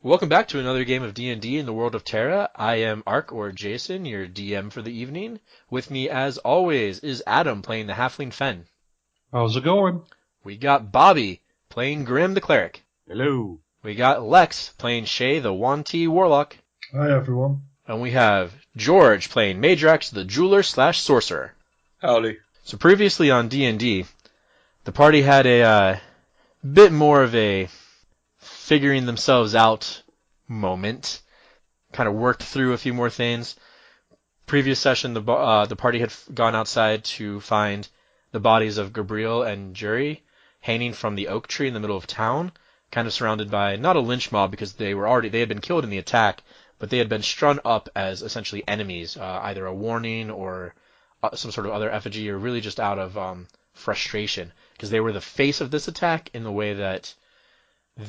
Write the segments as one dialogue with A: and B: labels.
A: Welcome back to another game of D&D in the world of Terra. I am Ark, or Jason, your DM for the evening. With me, as always, is Adam playing the Halfling Phen.
B: How's it going?
A: We got Bobby playing Grim the Cleric.
C: Hello.
A: We got Lex playing Shae the Yuan-ti Warlock.
D: Hi, everyone.
A: And we have George playing Meidrax the Jeweler/Sorcerer.
C: Howdy.
A: So previously on D&D, the party had a bit more of a figuring themselves out moment. Kind of worked through a few more things. Previous session, the party had gone outside to find the bodies of Gabriel and Jury hanging from the oak tree in the middle of town, kind of surrounded by not a lynch mob because they had been killed in the attack, but they had been strung up as essentially enemies, either a warning or some sort of other effigy, or really just out of frustration, because they were the face of this attack in the way that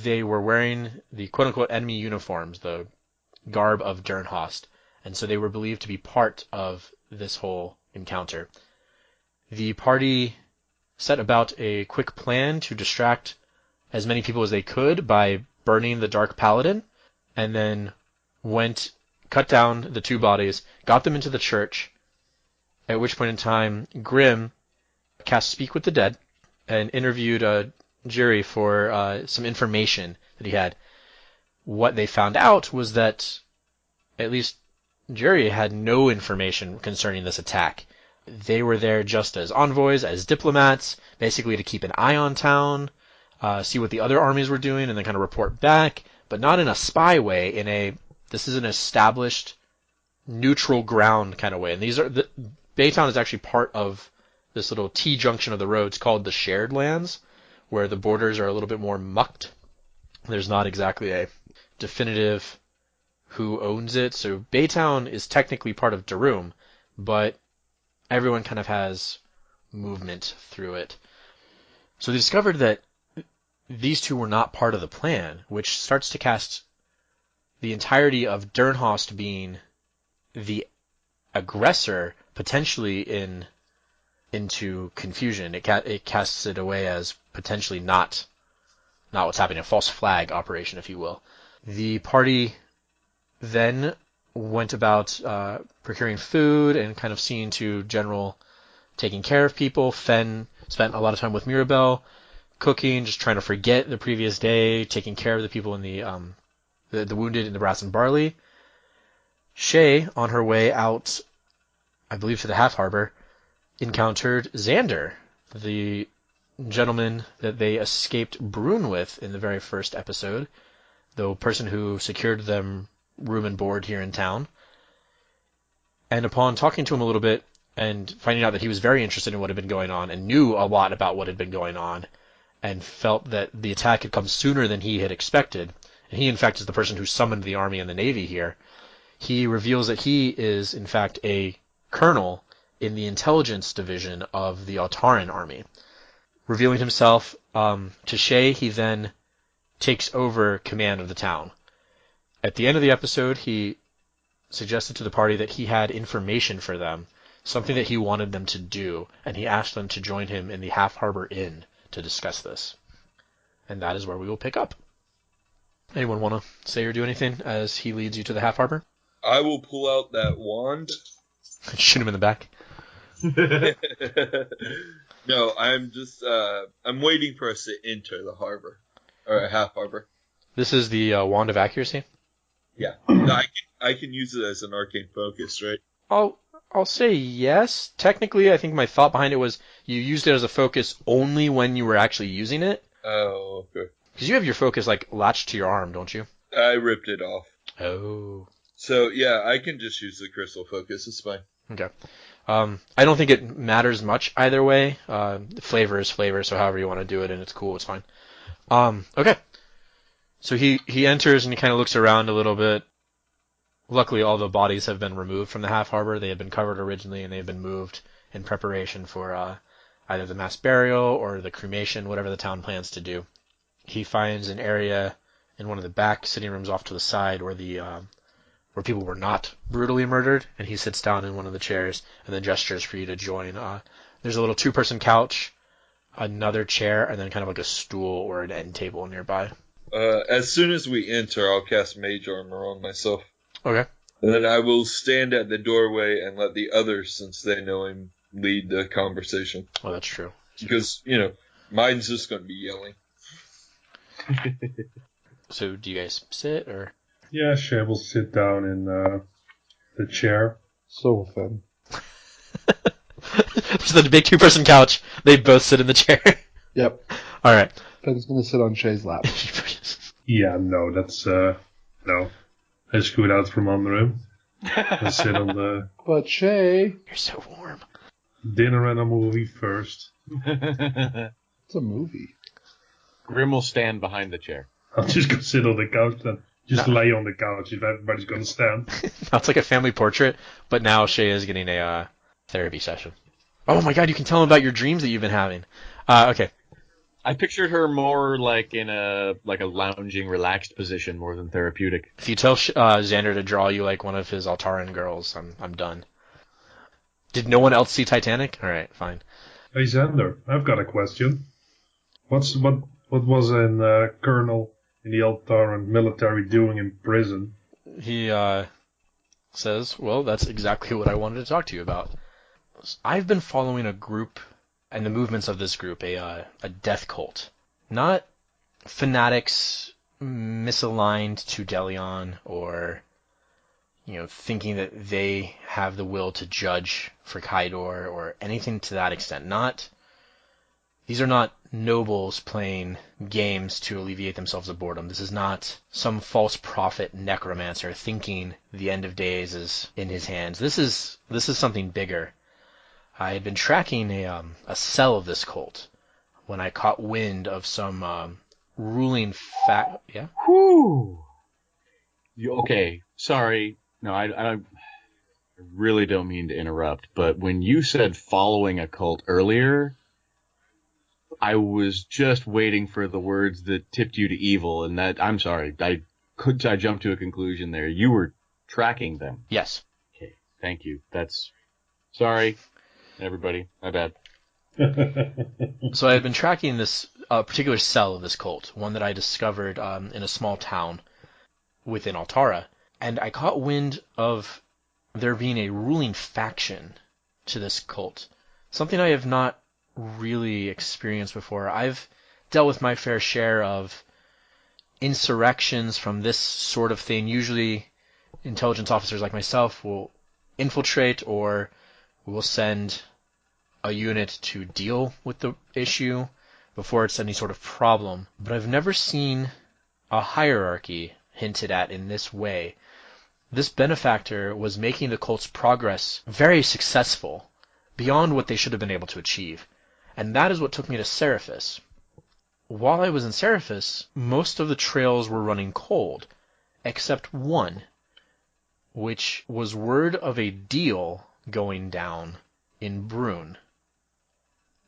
A: they were wearing the quote-unquote enemy uniforms, the garb of Dernhost, and so they were believed to be part of this whole encounter. The party set about a quick plan to distract as many people as they could by burning the Dark Paladin, and then cut down the two bodies, got them into the church, at which point in time Grim cast Speak with the Dead and interviewed Jury for some information that he had. What they found out was that at least Jury had no information concerning this attack. They were there just as envoys, as diplomats, basically to keep an eye on town, see what the other armies were doing, and then kind of report back, but not in a spy way, this is an established neutral ground kind of way. And Baytown is actually part of this little T-junction of the roads called the Shared Lands, where the borders are a little bit more mucked. There's not exactly a definitive who owns it. So Baytown is technically part of Darum, but everyone kind of has movement through it. So they discovered that these two were not part of the plan, which starts to cast the entirety of Dernhost being the aggressor potentially into confusion. It casts it away as potentially not what's happening, a false flag operation, if you will. The party then went about procuring food and kind of seeing to general taking care of people. Phen spent a lot of time with Mirabelle, cooking, just trying to forget the previous day, taking care of the people in the wounded in the Brass and Barley. Shae, on her way out, I believe to the Half Harbor, encountered Xander, the gentleman that they escaped Brune with in the very first episode, the person who secured them room and board here in town. And upon talking to him a little bit and finding out that he was very interested in what had been going on and knew a lot about what had been going on and felt that the attack had come sooner than he had expected, and he in fact is the person who summoned the army and the navy here, he reveals that he is in fact a colonel in the intelligence division of the Altaran army. Revealing himself to Shae, he then takes over command of the town. At the end of the episode, he suggested to the party that he had information for them, something that he wanted them to do, and he asked them to join him in the Half Harbor Inn to discuss this. And that is where we will pick up. Anyone want to say or do anything as he leads you to the Half Harbor?
C: I will pull out that wand.
A: Shoot him in the back.
C: No, I'm waiting for us to enter the harbor. Or Half Harbor.
A: This is the Wand of Accuracy?
C: Yeah. No, I can use it as an arcane focus, right?
A: I'll say yes. Technically, I think my thought behind it was you used it as a focus only when you were actually using it.
C: Oh, okay.
A: Because you have your focus, latched to your arm, don't you?
C: I ripped it off.
A: Oh.
C: So, yeah, I can just use the crystal focus. It's fine.
A: Okay. I don't think it matters much either way. Flavor is flavor, so however you want to do it, and it's cool, it's fine. Okay. So he enters and he kind of looks around a little bit. Luckily, all the bodies have been removed from the Half Harbor. They had been covered originally, and they've been moved in preparation for either the mass burial or the cremation, whatever the town plans to do. He finds an area in one of the back sitting rooms off to the side where where people were not brutally murdered, and he sits down in one of the chairs and then gestures for you to join. There's a little two-person couch, another chair, and then kind of like a stool or an end table nearby.
C: As soon as we enter, I'll cast Mage Armor on myself.
A: Okay.
C: And then I will stand at the doorway and let the others, since they know him, lead the conversation.
A: Well, that's true.
C: Because, mine's just going to be yelling.
A: So, do you guys sit, or?
B: Yeah, Shae will sit down in the chair. So will Phen.
A: So the big two-person couch, they both sit in the chair.
D: Yep.
A: All right.
D: Phen's gonna sit on Shae's lap.
B: Yeah, no, that's, no. I scoot out from under him. I sit on the
D: But Shae,
A: You're so warm.
B: dinner and a movie first.
D: it's a movie.
E: Grim will stand behind the chair.
B: I'll just go sit on the couch then. Just lay on the couch if everybody's going to stand.
A: Now it's like a family portrait, but now Shae is getting a therapy session. Oh my god, you can tell him about your dreams that you've been having. Okay.
E: I pictured her more like in a lounging, relaxed position more than therapeutic.
A: If you tell Xander to draw you like one of his Altaran girls, I'm done. Did no one else see Titanic? All right, fine.
B: Hey Xander, I've got a question. What was a colonel in the Altaran military doing in prison?
A: He says, well, that's exactly what I wanted to talk to you about. I've been following a group and the movements of this group, a death cult. Not fanatics misaligned to Delion or, thinking that they have the will to judge for Kaidor or anything to that extent. These are not nobles playing games to alleviate themselves of boredom. This is not some false prophet necromancer thinking the end of days is in his hands. This is something bigger. I had been tracking a cell of this cult when I caught wind of some ruling fact. Yeah.
E: Whew. Okay, sorry. No, I really don't mean to interrupt, but when you said following a cult earlier, I was just waiting for the words that tipped you to evil, and that I'm sorry. I jumped to a conclusion there. You were tracking them.
A: Yes.
E: Okay, thank you. That's sorry. Everybody, my bad.
A: So I had been tracking this particular cell of this cult, one that I discovered in a small town within Altara, and I caught wind of there being a ruling faction to this cult, something I have not really experienced before. I've dealt with my fair share of insurrections from this sort of thing. Usually intelligence officers like myself will infiltrate or will send a unit to deal with the issue before it's any sort of problem. But I've never seen a hierarchy hinted at in this way. This benefactor was making the cult's progress very successful, beyond what they should have been able to achieve. And that is what took me to Seraphis. While I was in Seraphis, most of the trails were running cold, except one, which was word of a deal going down in Brune.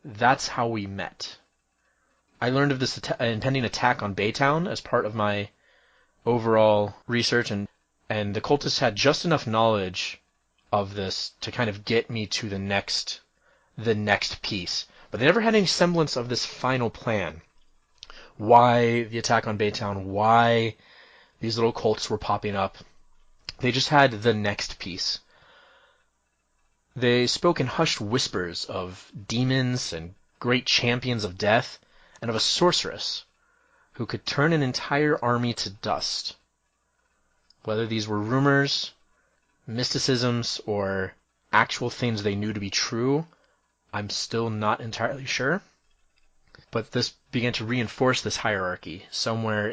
A: That's how we met. I learned of this impending attack on Baytown as part of my overall research, and the cultists had just enough knowledge of this to kind of get me to the next piece. But they never had any semblance of this final plan. Why the attack on Baytown, why these little cults were popping up. They just had the next piece. They spoke in hushed whispers of demons and great champions of death, and of a sorceress who could turn an entire army to dust. Whether these were rumors, mysticisms, or actual things they knew to be true, I'm still not entirely sure. But this began to reinforce this hierarchy somewhere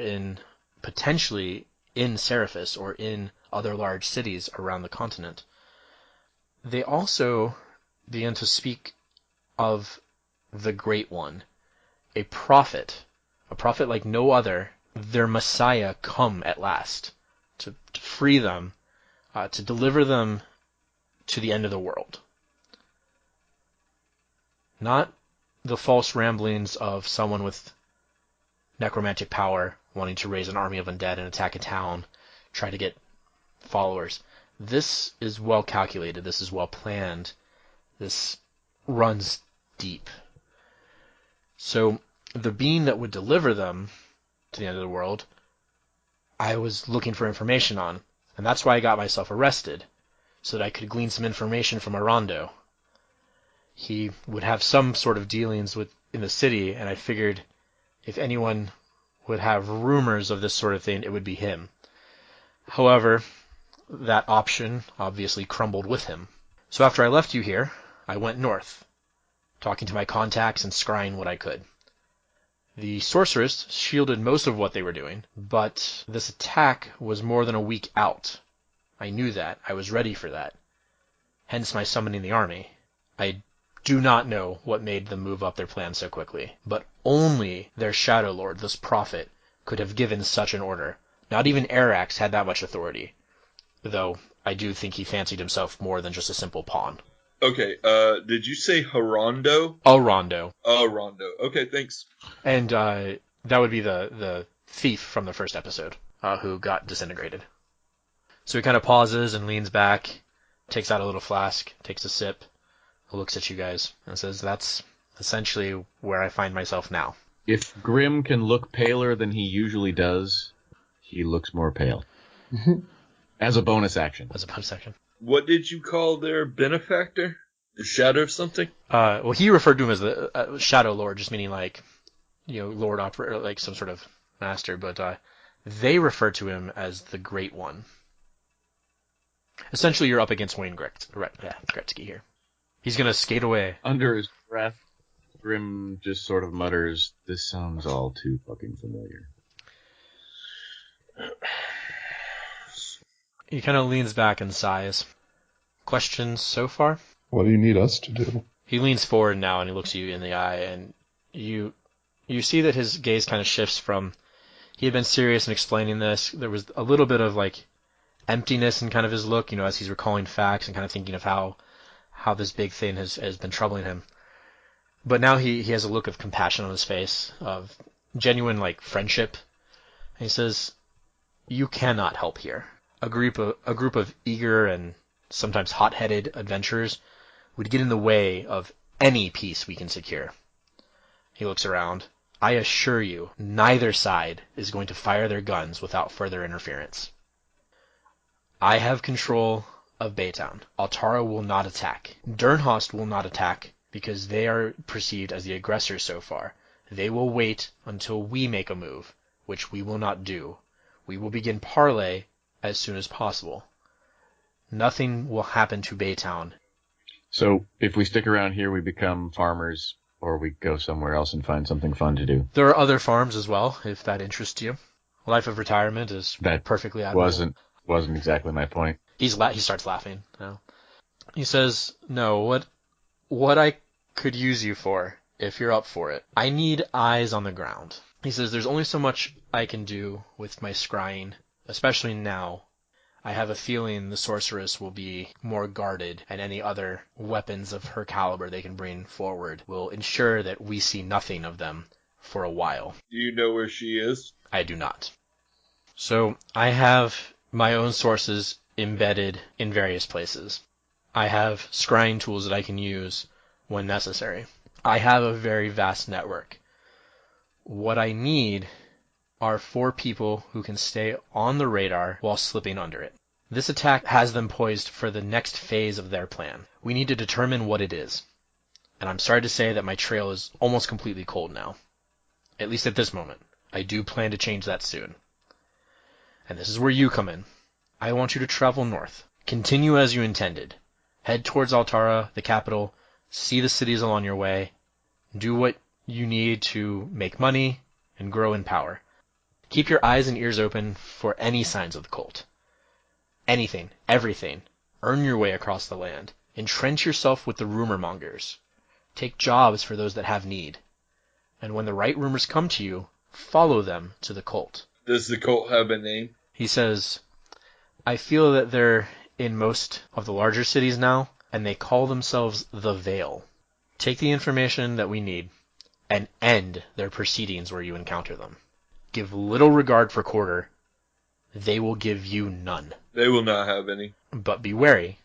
A: potentially in Seraphis or in other large cities around the continent. They also began to speak of the Great One, a prophet like no other, their Messiah come at last, to free them, to deliver them to the end of the world. Not the false ramblings of someone with necromantic power wanting to raise an army of undead and attack a town, try to get followers. This is well calculated. This is well planned. This runs deep. So the being that would deliver them to the end of the world, I was looking for information on, and that's why I got myself arrested, so that I could glean some information from Arondo. He would have some sort of dealings in the city, and I figured if anyone would have rumors of this sort of thing, it would be him. However, that option obviously crumbled with him. So after I left you here, I went north, talking to my contacts and scrying what I could. The sorceress shielded most of what they were doing, but this attack was more than a week out. I knew that. I was ready for that. Hence my summoning the army. I do not know what made them move up their plan so quickly, but only their Shadow Lord, this prophet, could have given such an order. Not even Arax had that much authority, though I do think he fancied himself more than just a simple pawn.
C: Okay, did you say Harondo?
A: Arondo.
C: Rondo. Okay, thanks.
A: And that would be the thief from the first episode, who got disintegrated. So he kind of pauses and leans back, takes out a little flask, takes a sip, looks at you guys, and says, that's essentially where I find myself now.
E: If Grim can look paler than he usually does, he looks more pale. As a bonus action.
A: As a bonus action.
C: What did you call their benefactor? The Shadow of something?
A: Well, he referred to him as the Shadow Lord, just meaning like, Lord Operator, like some sort of master, but they refer to him as the Great One. Essentially, you're up against Wayne Gretzky here. He's going to skate away.
E: Under his breath, Grim just sort of mutters, "This sounds all too fucking familiar."
A: He kind of leans back and sighs. Questions so far?
D: What do you need us to do?
A: He leans forward now and he looks you in the eye, and you see that his gaze kind of shifts from, he had been serious in explaining this. There was a little bit of like emptiness in kind of his look, as he's recalling facts and kind of thinking of how this big thing has been troubling him. But now he has a look of compassion on his face, of genuine like friendship. And he says, "You cannot help here. A group of eager and sometimes hot-headed adventurers would get in the way of any peace we can secure." He looks around. "I assure you, neither side is going to fire their guns without further interference. I have control of Baytown. Altara will not attack. Dernhost will not attack because they are perceived as the aggressors so far. They will wait until we make a move, which we will not do. We will begin parley as soon as possible. Nothing will happen to Baytown."
E: So, if we stick around here, we become farmers, or we go somewhere else and find something fun to do.
A: There are other farms as well, if that interests you. Life of retirement is perfectly admirable.
E: Wasn't exactly my point.
A: He starts laughing now. He says, "No, what I could use you for, if you're up for it. I need eyes on the ground." He says, "There's only so much I can do with my scrying, especially now. I have a feeling the sorceress will be more guarded, and any other weapons of her caliber they can bring forward will ensure that we see nothing of them for a while."
C: Do you know where she is?
A: I do not. So I have my own sources embedded in various places. I have scrying tools that I can use when necessary. I have a very vast network. What I need are 4 people who can stay on the radar while slipping under it. This attack has them poised for the next phase of their plan. We need to determine what it is. And I'm sorry to say that my trail is almost completely cold now. At least at this moment. I do plan to change that soon. And this is where you come in. I want you to travel north. Continue as you intended. Head towards Altara, the capital. See the cities along your way. Do what you need to make money and grow in power. Keep your eyes and ears open for any signs of the cult. Anything, everything. Earn your way across the land. Entrench yourself with the rumor mongers. Take jobs for those that have need. And when the right rumors come to you, follow them to the cult."
C: Does the cult have a name?
A: He says, "I feel that they're in most of the larger cities now, and they call themselves the Veil. Take the information that we need, and end their proceedings where you encounter them. Give little regard for quarter. They will give you none.
C: They will not have any.
A: But be wary,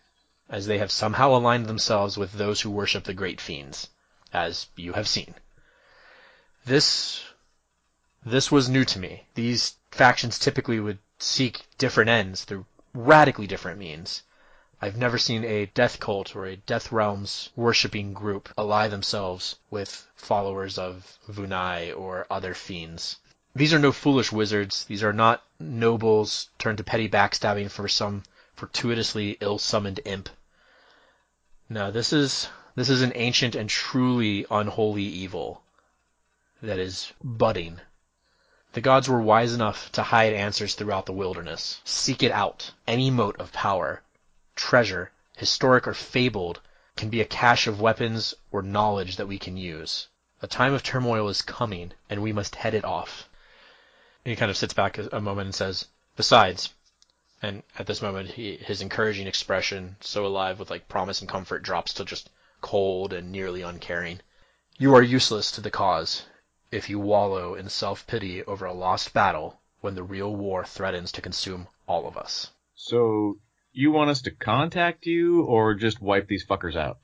A: as they have somehow aligned themselves with those who worship the great fiends, as you have seen. This This was new to me. These factions typically would seek different ends through radically different means. I've never seen a death cult or a death realms worshipping group ally themselves with followers of Vunai or other fiends. These are no foolish wizards. These are not nobles turned to petty backstabbing for some fortuitously ill-summoned imp. No, this is an ancient and truly unholy evil that is budding. The gods were wise enough to hide answers throughout the wilderness. Seek it out. Any mote of power, treasure, historic or fabled, can be a cache of weapons or knowledge that we can use. A time of turmoil is coming, and we must head it off. And he kind of sits back a moment and says, besides, and at this moment his encouraging expression, so alive with like promise and comfort, drops to just cold and nearly uncaring. You are useless to the cause if you wallow in self-pity over a lost battle when the real war threatens to consume all of us.
E: So, you want us to contact you, or just wipe these fuckers out,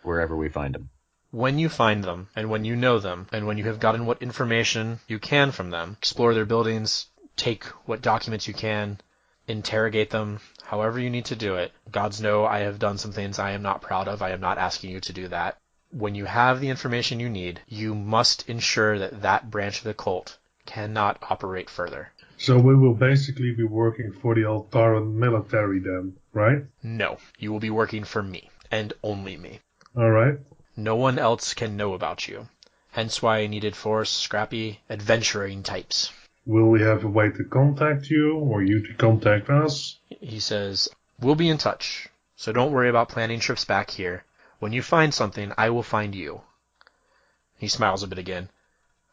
E: wherever we find them?
A: When you find them, and when you know them, and when you have gotten what information you can from them, explore their buildings, take what documents you can, interrogate them, however you need to do it. Gods know I have done some things I am not proud of. I am not asking you to do that. When you have the information you need, you must ensure that that branch of the cult cannot operate further.
B: So we will basically be working for the Altara military then, right?
A: No, you will be working for me, and only me.
B: Alright.
A: No one else can know about you. Hence why I needed 4 scrappy, adventuring types.
B: Will we have a way to contact you, or you to contact us?
A: He says, we'll be in touch, so don't worry about planning trips back here. When you find something, I will find you. He smiles a bit again.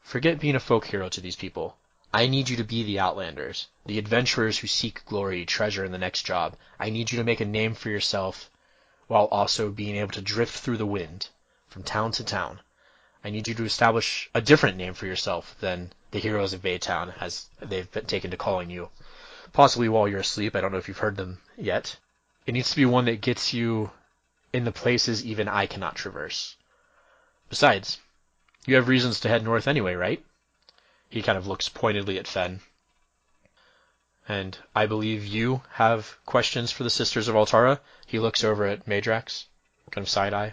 A: Forget being a folk hero to these people. I need you to be the Outlanders, the adventurers who seek glory, treasure, in the next job. I need you to make a name for yourself, while also being able to drift through the wind, from town to town. I need you to establish a different name for yourself than the heroes of Baytown, as they've been taken to calling you. Possibly while you're asleep. I don't know if you've heard them yet. It needs to be one that gets you in the places even I cannot traverse. Besides, you have reasons to head north anyway, right? He kind of looks pointedly at Phen. And I believe you have questions for the Sisters of Altara. He looks over at Meidrax, kind of side-eye.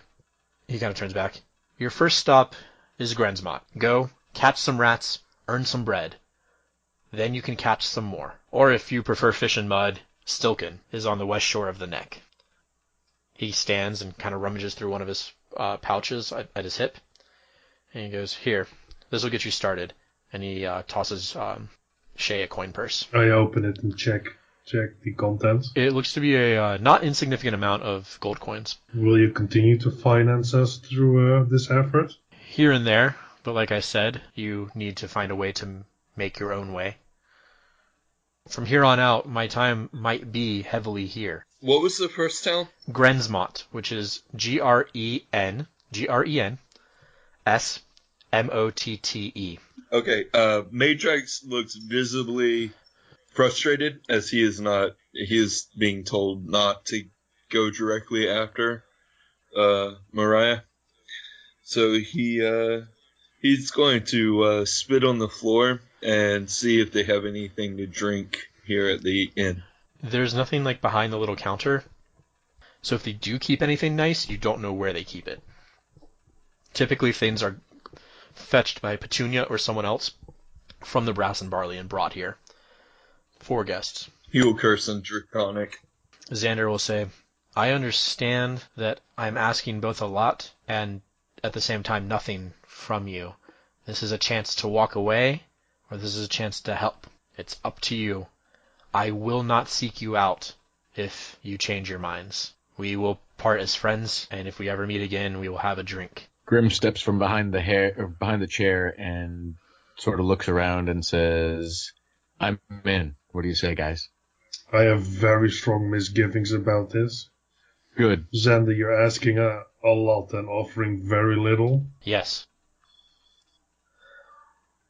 A: He kind of turns back. Your first stop is Grensmont. Go, catch some rats, earn some bread. Then you can catch some more. Or if you prefer fish and mud, Stilken is on the west shore of the neck. He stands and kind of rummages through one of his pouches at his hip. And he goes, here, this will get you started. And he tosses Shae a coin purse.
B: I open it and check the contents.
A: It looks to be a not insignificant amount of gold coins.
B: Will you continue to finance us through this effort?
A: Here and there, but like I said, you need to find a way to make your own way. From here on out, my time might be heavily here.
C: What was the first town?
A: Grensmont, which is Grensmotte.
C: Okay, Meidrax looks visibly frustrated as he is being told not to go directly after Mariah. So he's going to spit on the floor and see if they have anything to drink here at the inn.
A: There's nothing like behind the little counter, so if they do keep anything nice, you don't know where they keep it. Typically things are fetched by Petunia or someone else from the Brass and Barley and brought here for guests.
C: He will curse in Draconic.
A: Xander will say, I understand that I'm asking both a lot and at the same time nothing from you. This is a chance to walk away, or this is a chance to help. It's up to you. I will not seek you out if you change your minds. We will part as friends, and if we ever meet again, we will have a drink.
E: Grim steps from behind the chair and sort of looks around and says, I'm in. What do you say, guys?
B: I have very strong misgivings about this.
E: Good.
B: Xander, you're asking a lot and offering very little.
A: Yes.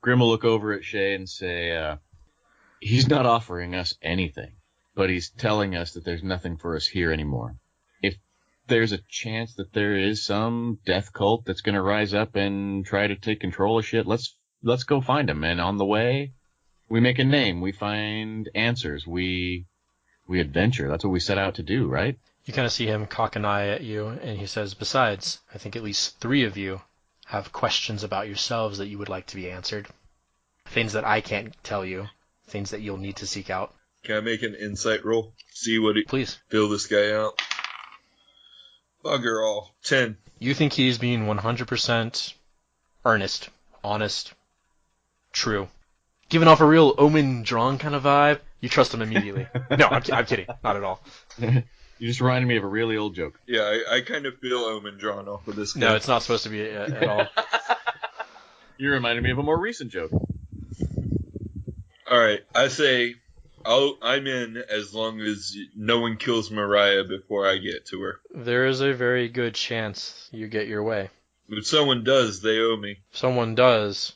E: Grim will look over at Shae and say, he's not offering us anything, but he's telling us that there's nothing for us here anymore. If there's a chance that there is some death cult that's going to rise up and try to take control of shit, let's let's go find him. And on the way, we make a name. We find answers. We adventure. That's what we set out to do, right?
A: You kind of see him cock an eye at you, and he says, besides, I think at least 3 of you have questions about yourselves that you would like to be answered. Things that I can't tell you. Things that you'll need to seek out.
C: Can I make an insight roll? See what he...
A: Please.
C: Fill this guy out. Bugger all. 10.
A: You think he's being 100% earnest, honest, true. Giving off a real Omen Drawn kind of vibe. You trust him immediately. No, I'm kidding. Not at all.
E: You just reminded me of a really old joke.
C: Yeah, I kind of feel Omen Drawn off of this guy.
A: No, it's not supposed to be at all.
E: You reminded me of a more recent joke.
C: Alright, I say I'm in as long as no one kills Mariah before I get to her.
A: There is a very good chance you get your way.
C: If someone does, they owe me.
A: If someone does,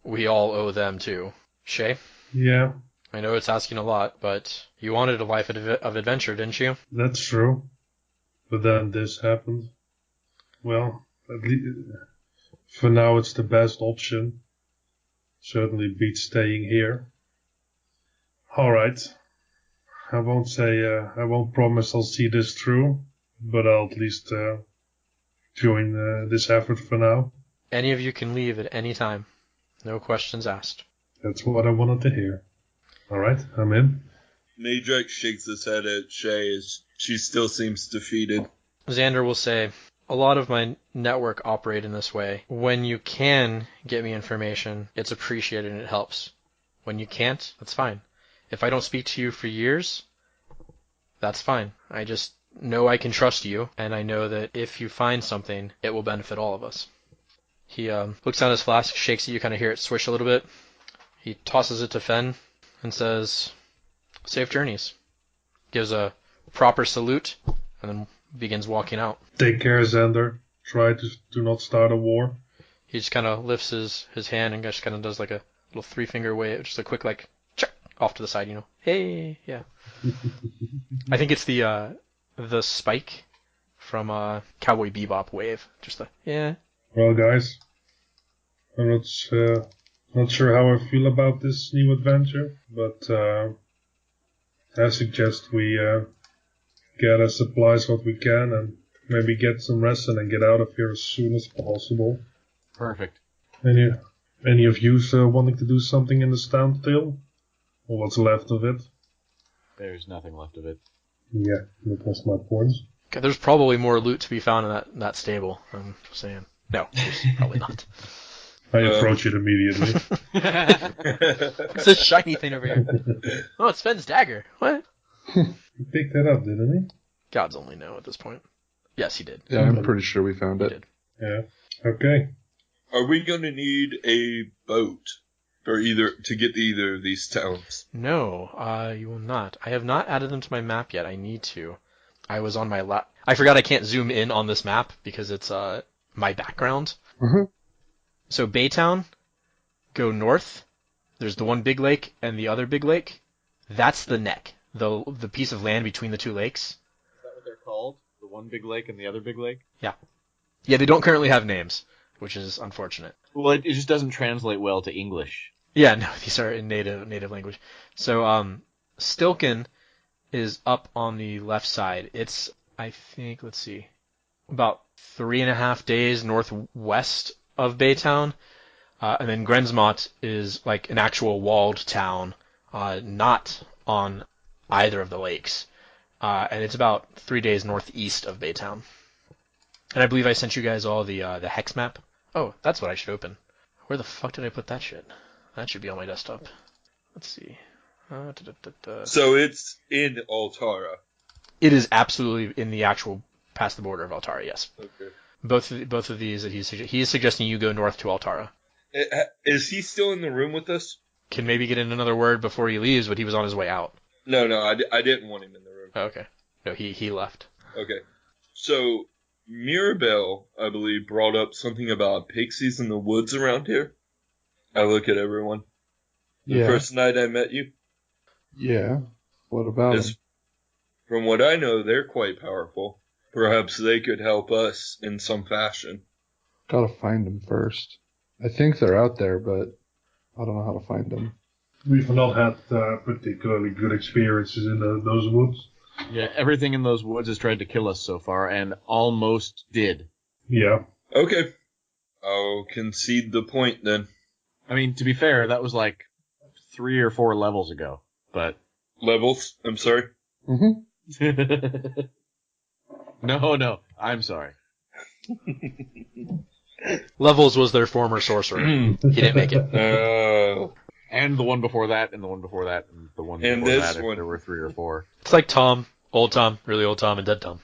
A: we all owe them too. Shae?
B: Yeah,
A: I know it's asking a lot, but you wanted a life of adventure, didn't you?
B: that's true. But then this happened. Well, at least for now it's the best option. Certainly beats staying here. Alright. I won't promise I'll see this through, but I'll at least join this effort for now.
A: Any of you can leave at any time. No questions asked.
B: That's what I wanted to hear. Alright, I'm in.
C: Meidrax shakes his head at Shae as she still seems defeated.
A: Xander will say, a lot of my network operate in this way. When you can get me information, it's appreciated and it helps. When you can't, that's fine. If I don't speak to you for years, that's fine. I just know I can trust you, and I know that if you find something, it will benefit all of us. He looks down his flask, shakes it, you kind of hear it swish a little bit. He tosses it to Phen and says, safe journeys. Gives a proper salute, and then begins walking out.
B: Take care, Xander. Try to do not start a war.
A: He just kind of lifts his hand and just kind of does like a little 3-finger wave, just a quick like, check, off to the side, you know. Hey, yeah. I think it's the spike from Cowboy Bebop wave. Just the, yeah.
B: Well, guys, I'm not sure how I feel about this new adventure, but I suggest we get as supplies what we can and maybe get some rest and then get out of here as soon as possible.
E: Perfect.
B: Any of you wanting to do something in the town still? Or what's left of it?
E: There's nothing left of it.
B: Yeah, that was my point.
A: Okay, there's probably more loot to be found in that stable. I'm just saying. No, there's probably not.
B: I approach it immediately.
A: It's a shiny thing over here. Oh, it's Phen's dagger. What?
B: He picked that up, didn't
A: Gods only know at this point. Yes, he did.
D: Yeah, I'm pretty sure we found
A: He
D: it.
A: did.
B: he? Yeah. Okay.
C: Are we going to need a boat to get to either of these towns?
A: No, you will not. I have not added them to my map yet. I need to. I was on my lap. I forgot I can't zoom in on this map because it's my background.
D: Mm-hmm.
A: So Baytown, go north. There's the one big lake and the other big lake. That's the neck. The piece of land between the two lakes.
E: Is that what they're called? The one big lake and the other big lake?
A: Yeah, they don't currently have names, which is unfortunate.
E: Well, it just doesn't translate well to English.
A: Yeah, no, these are in native language. So Stilken is up on the left side. It's, I think, let's see, about 3.5 days northwest of Baytown. And then Grensmont is like an actual walled town, not on either of the lakes. And it's about 3 days northeast of Baytown. And I believe I sent you guys all the hex map. Oh, that's what I should open. Where the fuck did I put that shit? That should be on my desktop. Let's see.
C: So it's in Altara.
A: It is absolutely in the actual past the border of Altara. Yes.
C: Okay.
A: Both of these that he is suggesting you go north to Altara.
C: Is he still in the room with us?
A: Can maybe get in another word before he leaves, but he was on his way out.
C: No, I didn't want him in the room.
A: Oh, okay. No, he left.
C: Okay. So, Mirabelle, I believe, brought up something about pixies in the woods around here. I look at everyone. The first night I met you.
D: Yeah. What about them?
C: From what I know, they're quite powerful. Perhaps they could help us in some fashion.
D: Gotta find them first. I think they're out there, but I don't know how to find them.
B: We've not had particularly good experiences in those woods.
E: Yeah, everything in those woods has tried to kill us so far, and almost did.
B: Yeah.
C: Okay. I'll concede the point then.
E: I mean, to be fair, that was like 3 or 4 levels ago, but...
C: Levels, I'm sorry.
D: Mm-hmm.
E: No, I'm sorry.
A: Levels was their former sorcerer. He didn't make it.
E: And the one before that, and the one before that, and the one
C: And
E: before
C: this
E: that,
C: one.
E: if there were 3 or 4.
A: It's like Tom, old Tom, really old Tom, and dead Tom.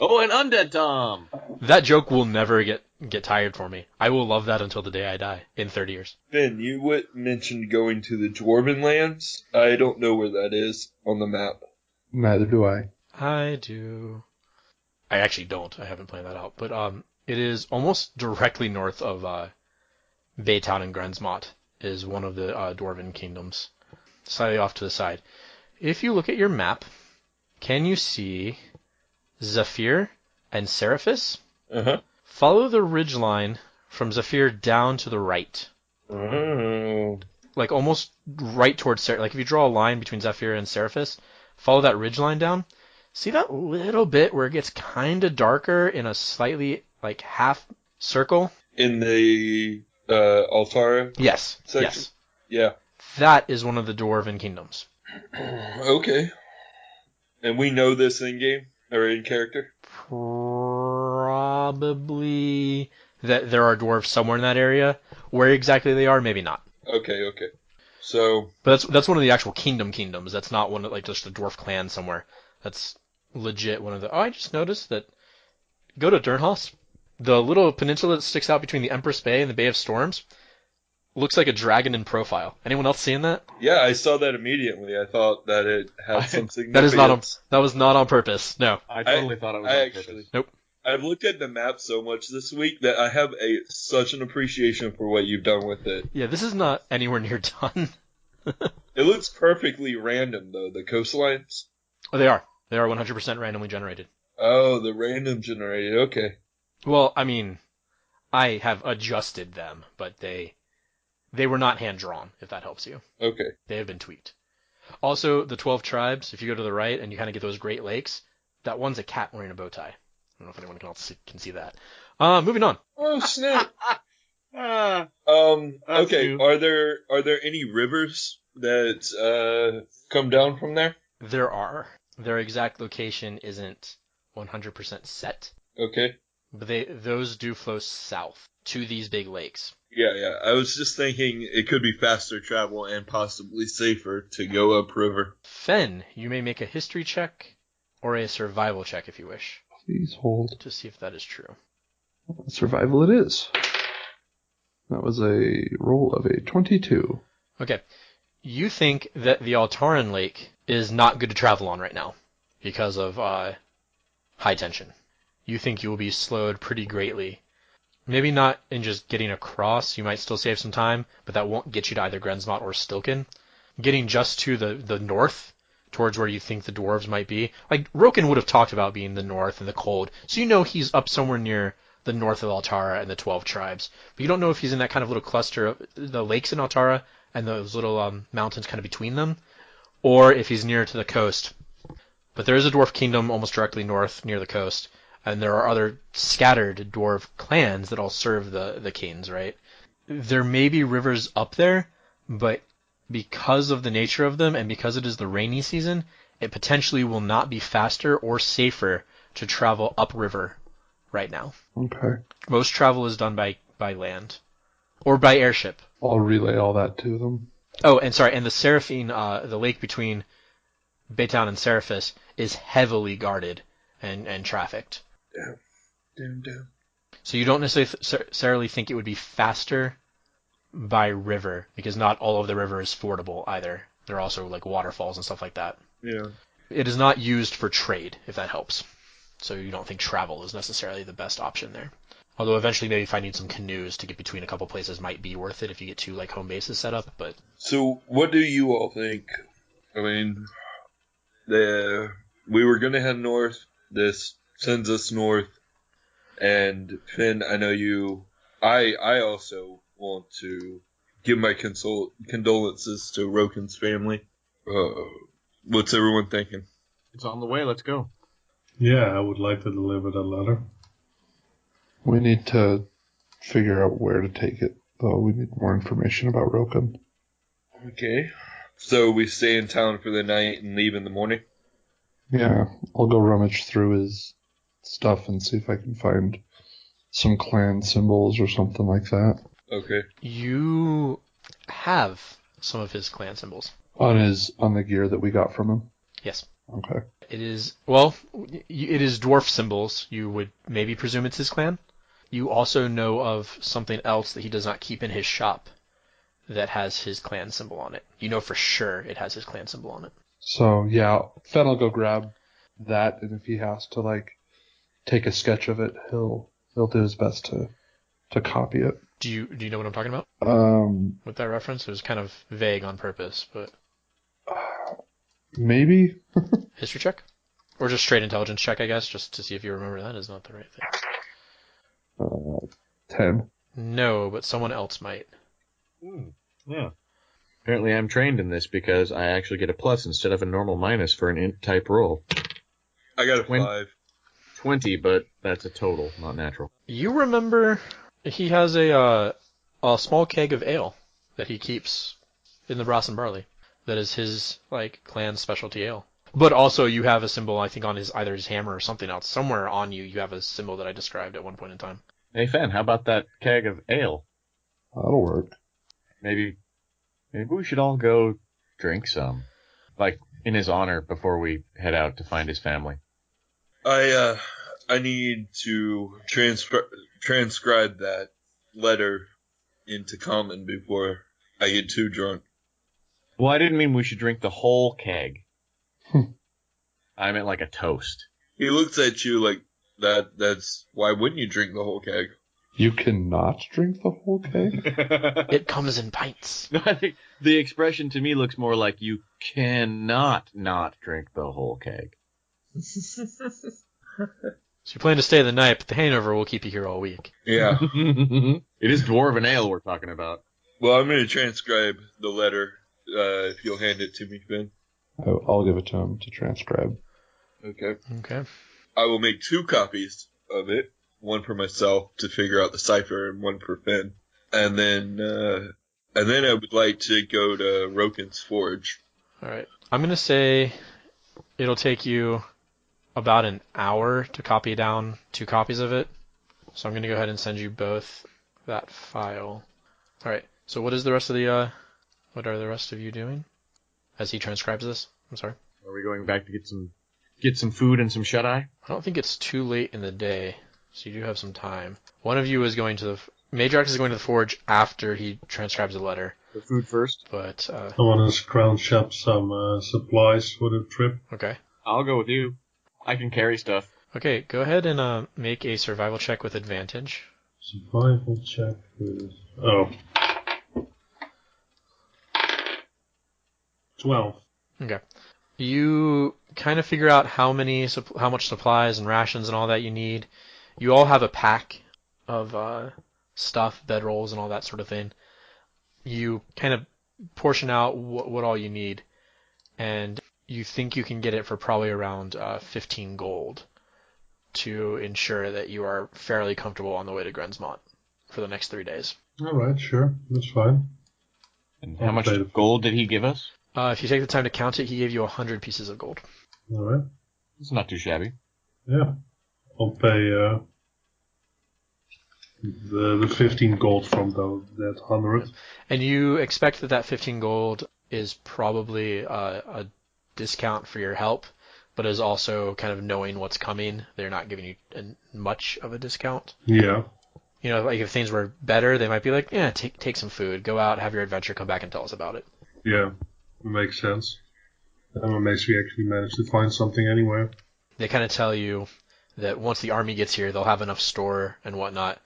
E: Oh, and Undead Tom!
A: That joke will never get tired for me. I will love that until the day I die, in 30 years.
C: Phen, you mentioned going to the Dwarven lands. I don't know where that is on the map.
D: Neither do I.
A: I do. I actually don't. I haven't planned that out. But it is almost directly north of Baytown and Grensmont is one of the Dwarven kingdoms. Slightly off to the side. If you look at your map, can you see Zephyr and Seraphis?
C: Uh-huh.
A: Follow the ridgeline from Zephyr down to the right.
C: Oh.
A: Like almost right towards Seraphis. Like if you draw a line between Zephyr and Seraphis, follow that ridgeline down. See that little bit where it gets kind of darker in a slightly like half circle?
C: In the Altara
A: Yes.
C: section?
A: Yes.
C: Yeah.
A: That is one of the Dwarven kingdoms.
C: Okay. And we know this in-game? Or in character?
A: Probably that there are dwarves somewhere in that area. Where exactly they are, maybe not.
C: Okay. So...
A: But that's one of the actual kingdoms. That's not one of like just a dwarf clan somewhere. That's legit one of the... Oh, I just noticed that... Go to Durnhost. The little peninsula that sticks out between the Empress Bay and the Bay of Storms looks like a dragon in profile. Anyone else seeing that?
C: Yeah, I saw that immediately. I thought that it had some significance.
A: That was not on purpose. No.
E: I totally thought it was on purpose.
A: Nope.
C: I've looked at the map so much this week that I have such an appreciation for what you've done with it.
A: Yeah, this is not anywhere near done.
C: It looks perfectly random, though, the coastlines.
A: Oh, they are. They are 100% randomly generated.
C: Oh, the random generated. Okay.
A: Well, I mean, I have adjusted them, but they were not hand-drawn, if that helps you.
C: Okay.
A: They have been tweaked. Also, the 12 tribes, if you go to the right and you kind of get those Great Lakes, that one's a cat wearing a bow tie. I don't know if anyone else can see that. Moving on.
C: Oh, snap. Okay,
E: cute.
C: are there any rivers that come down from there?
A: There are. Their exact location isn't 100% set,
C: Okay.
A: but those do flow south to these big lakes.
C: Yeah. I was just thinking it could be faster travel and possibly safer to go upriver.
A: Phen, you may make a history check or a survival check if you wish,
D: Please hold.
A: to see if that is true.
D: Survival it is. That was a roll of a 22.
A: Okay. You think that the Altaran Lake is not good to travel on right now because of high tension. You think you will be slowed pretty greatly. Maybe not in just getting across. You might still save some time, but that won't get you to either Grensmont or Stilken. Getting just to the north, towards where you think the dwarves might be. Like, Roken would have talked about being the north and the cold, so you know he's up somewhere near the north of Altara and the 12 tribes. But you don't know if he's in that kind of little cluster of the lakes in Altara and those little mountains kind of between them, or if he's near to the coast. But there is a dwarf kingdom almost directly north near the coast, and there are other scattered dwarf clans that all serve the kings, right? There may be rivers up there, but because of the nature of them and because it is the rainy season, it potentially will not be faster or safer to travel upriver right now.
D: Okay.
A: Most travel is done by land or by airship.
D: I'll relay all that to them.
A: Oh, and sorry, and the Seraphine, the lake between Baytown and Seraphis is heavily guarded and trafficked.
C: Damn.
A: So you don't necessarily think it would be faster by river, because not all of the river is fordable either. There are also like waterfalls and stuff like that.
C: Yeah.
A: It is not used for trade, if that helps. So you don't think travel is necessarily the best option there. Although eventually maybe finding some canoes to get between a couple places might be worth it if you get two like home bases set up, but...
C: So, what do you all think? I mean, we were going to head north. This sends us north. And Phen, I know you... I also want to give my condolences to Roken's family. What's everyone thinking?
E: It's on the way. Let's go.
B: Yeah, I would like to deliver the letter.
D: We need to figure out where to take it, though. We need more information about Roken.
C: Okay. So we stay in town for the night and leave in the morning?
D: Yeah, I'll go rummage through his stuff and see if I can find some clan symbols or something like that.
C: Okay.
A: You have some of his clan symbols.
D: On the gear that we got from him?
A: Yes.
D: Okay.
A: It is dwarf symbols. You would maybe presume it's his clan. You also know of something else that he does not keep in his shop that has his clan symbol on it. You know for sure it has his clan symbol on it.
D: So, yeah, Phen will go grab that, and if he has to, take a sketch of it, he'll do his best to copy it.
A: Do you know what I'm talking about? With that reference? It was kind of vague on purpose, but...
D: Maybe?
A: History check? Or just straight intelligence check, I guess, just to see if you remember that is not the right thing.
D: 10.
A: No, but someone else might.
E: Yeah. Apparently I'm trained in this because I actually get a plus instead of a normal minus for an int type roll.
C: I got a 5.
E: 20, but that's a total, not natural.
A: You remember he has a small keg of ale that he keeps in the brass and barley. That is his clan specialty ale. But also you have a symbol, I think, on either his hammer or something else. Somewhere on you have a symbol that I described at one point in time.
E: Hey, Phen, how about that keg of ale?
D: That'll work.
E: Maybe we should all go drink some. In his honor before we head out to find his family.
C: I need to transcribe that letter into common before I get too drunk.
E: Well, I didn't mean we should drink the whole keg. I meant like a toast.
C: He looks at you like that's why wouldn't you drink the whole keg?
D: You cannot drink the whole keg?
A: It comes in pints.
E: No, I think the expression to me looks more like you cannot not drink the whole keg.
A: So you plan to stay the night, but the hangover will keep you here all week.
C: Yeah.
E: It is dwarven ale we're talking about.
C: Well, I'm going to transcribe the letter, if you'll hand it to me, Phen.
D: I'll give it to him to transcribe.
C: Okay.
A: Okay.
C: I will make 2 copies of it, one for myself to figure out the cipher and one for Phen. And then I would like to go to Roken's Forge.
A: All right. I'm going to say it'll take you about an hour to copy down 2 copies of it. So I'm going to go ahead and send you both that file. All right. So what are the rest of you doing as he transcribes this? I'm sorry.
E: Are we going back to get some food and some shut-eye?
A: I don't think it's too late in the day, so you do have some time. One of you is going to Meidrax is going to the forge after he transcribes the letter.
E: The food first?
A: But
B: I want to scrounge up some supplies for the trip.
A: Okay.
E: I'll go with you. I can carry stuff.
A: Okay, go ahead and make a survival check with advantage.
B: Survival check with... Oh. 12.
A: Okay. You kind of figure out how much supplies and rations and all that you need. You all have a pack of stuff, bedrolls and all that sort of thing. You kind of portion out what all you need, and you think you can get it for probably around 15 gold to ensure that you are fairly comfortable on the way to Grensmont for the next 3 days.
B: Alright, sure. That's fine.
E: And how much gold did he give us?
A: If you take the time to count it, he gave you 100 pieces of gold.
B: Alright.
E: It's not too shabby.
B: Yeah. I'll pay the 15 gold from that 100.
A: And you expect that 15 gold is probably a discount for your help, but is also kind of knowing what's coming. They're not giving you much of a discount.
B: Yeah.
A: You know, like if things were better, they might be like, yeah, take some food, go out, have your adventure, come back and tell us about it.
B: Yeah. Makes sense. And what makes we actually manage to find something anywhere.
A: They kind of tell you that once the army gets here, they'll have enough store and whatnot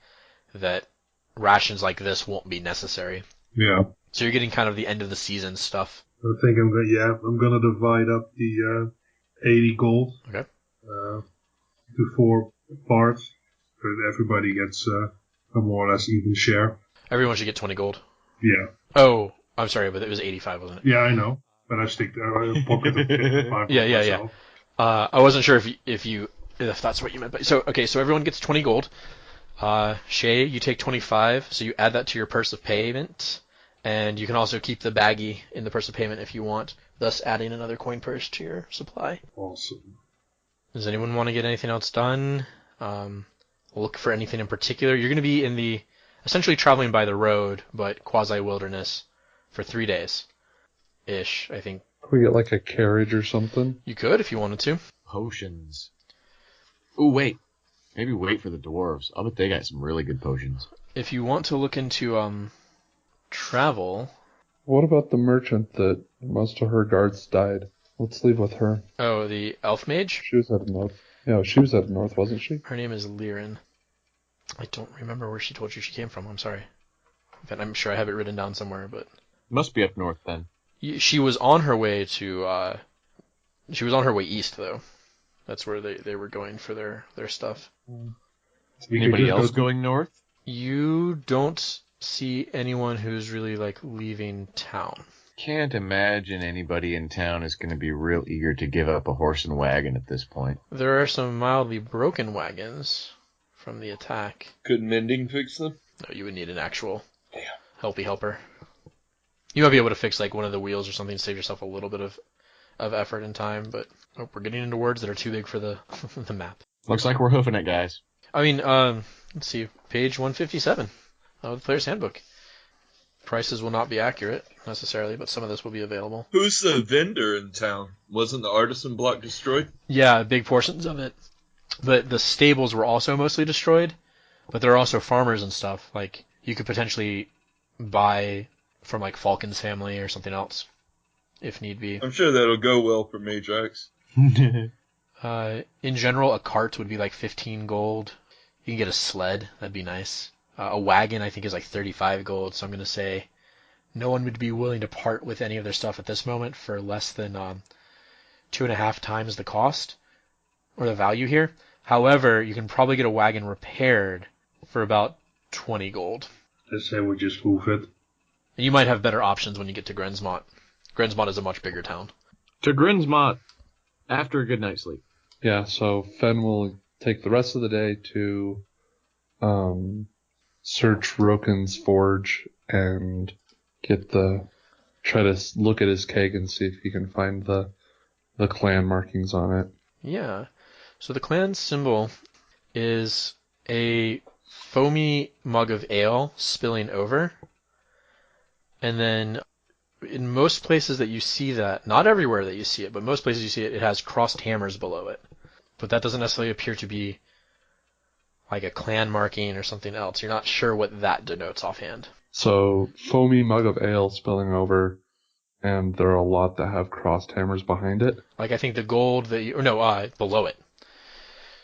A: that rations like this won't be necessary.
B: Yeah.
A: So you're getting kind of the end of the season stuff.
B: I think I'm gonna divide up the 80 gold.
A: Okay.
B: To 4 parts, but everybody gets a more or less even share.
A: Everyone should get 20 gold.
B: Yeah.
A: Oh, I'm sorry, but it was 85, wasn't it?
B: Yeah, I know, but I stick a pocket of 55
A: Yeah,
B: for
A: yeah,
B: myself.
A: I wasn't sure if that's what you meant. But so everyone gets 20 gold. Shae, you take 25, so you add that to your purse of payment, and you can also keep the baggie in the purse of payment if you want, thus adding another coin purse to your supply.
B: Awesome.
A: Does anyone want to get anything else done? Look for anything in particular. You're going to be essentially traveling by the road, but quasi-wilderness, for 3 days. Ish, I think.
D: Could we get like a carriage or something?
A: You could if you wanted to.
E: Potions. Ooh, wait. Maybe wait for the dwarves. I bet they got some really good potions.
A: If you want to look into travel.
D: What about the merchant that most of her guards died? Let's leave with her.
A: Oh, the elf mage?
D: She was at the north. Yeah, she was at the north, wasn't she?
A: Her name is Liren. I don't remember where she told you she came from. I'm sorry. In fact, I'm sure I have it written down somewhere, but
E: Must be up north then.
A: she was on her way to. She was on her way east, though. That's where they were going for their stuff.
E: Anybody else going north?
A: You don't see anyone who's really like leaving town.
E: Can't imagine anybody in town is going to be real eager to give up a horse and wagon at this point.
A: There are some mildly broken wagons from the attack.
C: Could mending fix them?
A: No, you would need an actual helpy helper. You might be able to fix like one of the wheels or something to save yourself a little bit of effort and time, but we're getting into words that are too big for the the map.
E: Looks like we're hoofing it, guys.
A: I mean, let's see, page 157 of the player's handbook. Prices will not be accurate necessarily, but some of this will be available.
C: Who's the vendor in town? Wasn't the artisan block destroyed?
A: Yeah, big portions of it. But the stables were also mostly destroyed, but there are also farmers and stuff. Like, you could potentially buy from like Falcon's family or something else, if need be.
C: I'm sure that'll go well for Meidrax.
A: In general, a cart would be like 15 gold. You can get a sled, that'd be nice. A wagon, I think, is like 35 gold, so I'm going to say no one would be willing to part with any of their stuff at this moment for less than 2.5 times the cost, or the value here. However, you can probably get a wagon repaired for about 20 gold.
B: I say we just move it.
A: And you might have better options when you get to Grensmont. Grensmont is a much bigger town.
E: To Grinsmont after a good night's sleep.
D: Yeah, so Phen will take the rest of the day to search Roken's forge and try to look at his keg and see if he can find the clan markings on it.
A: Yeah. So the clan symbol is a foamy mug of ale spilling over. And then in most places that you see that, not everywhere that you see it, but most places you see it, it has crossed hammers below it. But that doesn't necessarily appear to be like a clan marking or something else. You're not sure what that denotes offhand.
D: So, foamy mug of ale spilling over, and there are a lot that have crossed hammers behind it.
A: Like, I think the gold that you... Or no, below it.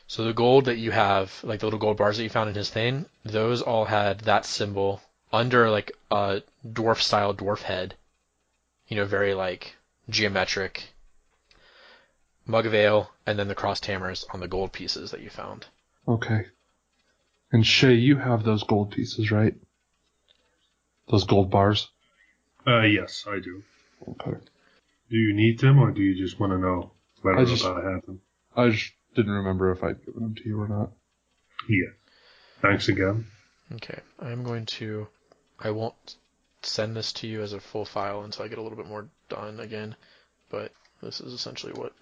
A: So the gold that you have, like the little gold bars that you found in his thing, those all had that symbol under, like, a dwarf-style dwarf head. You know, very, like, geometric. Mug of ale, and then the crossed hammers on the gold pieces that you found.
D: Okay. And Shae, you have those gold pieces, right? Those gold bars?
B: Yes, I do.
D: Okay.
B: Do you need them, or do you just want to know whether or not I have them?
D: I just didn't remember if I'd given them to you or not.
B: Yeah. Thanks again.
A: Okay, I'm going to... I won't send this to you as a full file until I get a little bit more done again, but this is essentially what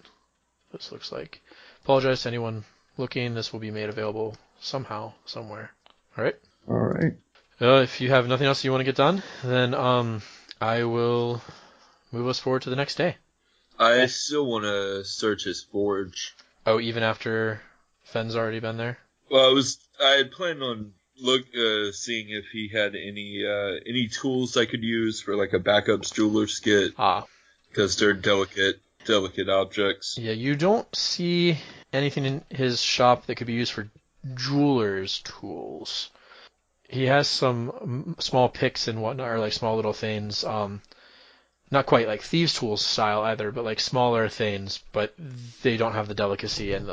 A: this looks like. Apologize to anyone looking. This will be made available somehow, somewhere. Alright?
D: Alright.
A: If you have nothing else you want to get done, then I will move us forward to the next day.
C: I still want to search his forge.
A: Oh, even after Phen's already been there?
C: Well, I had planned on seeing if he had any tools I could use for like a backup jeweler's kit. Because they're delicate objects.
A: Yeah, you don't see anything in his shop that could be used for jeweler's tools. He has some small picks and whatnot, or like small little things. Not quite like thieves' tools style either, but like smaller things. But they don't have the delicacy and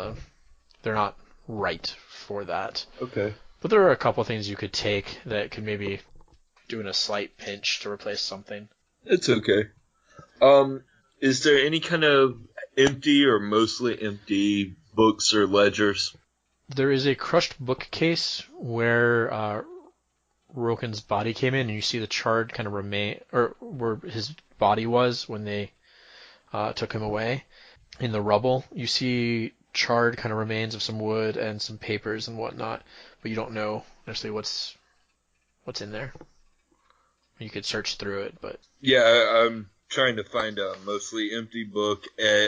A: they're not right for that.
C: Okay.
A: But there are a couple things you could take that could maybe doing a slight pinch to replace something.
C: It's okay. Is there any kind of empty or mostly empty books or ledgers?
A: There is a crushed bookcase where Roken's body came in, and you see the charred kind of remain, or where his body was when they took him away. In the rubble, you see charred kind of remains of some wood and some papers and whatnot, but you don't know necessarily what's in there. You could search through it, but
C: Yeah, I'm trying to find a mostly empty book.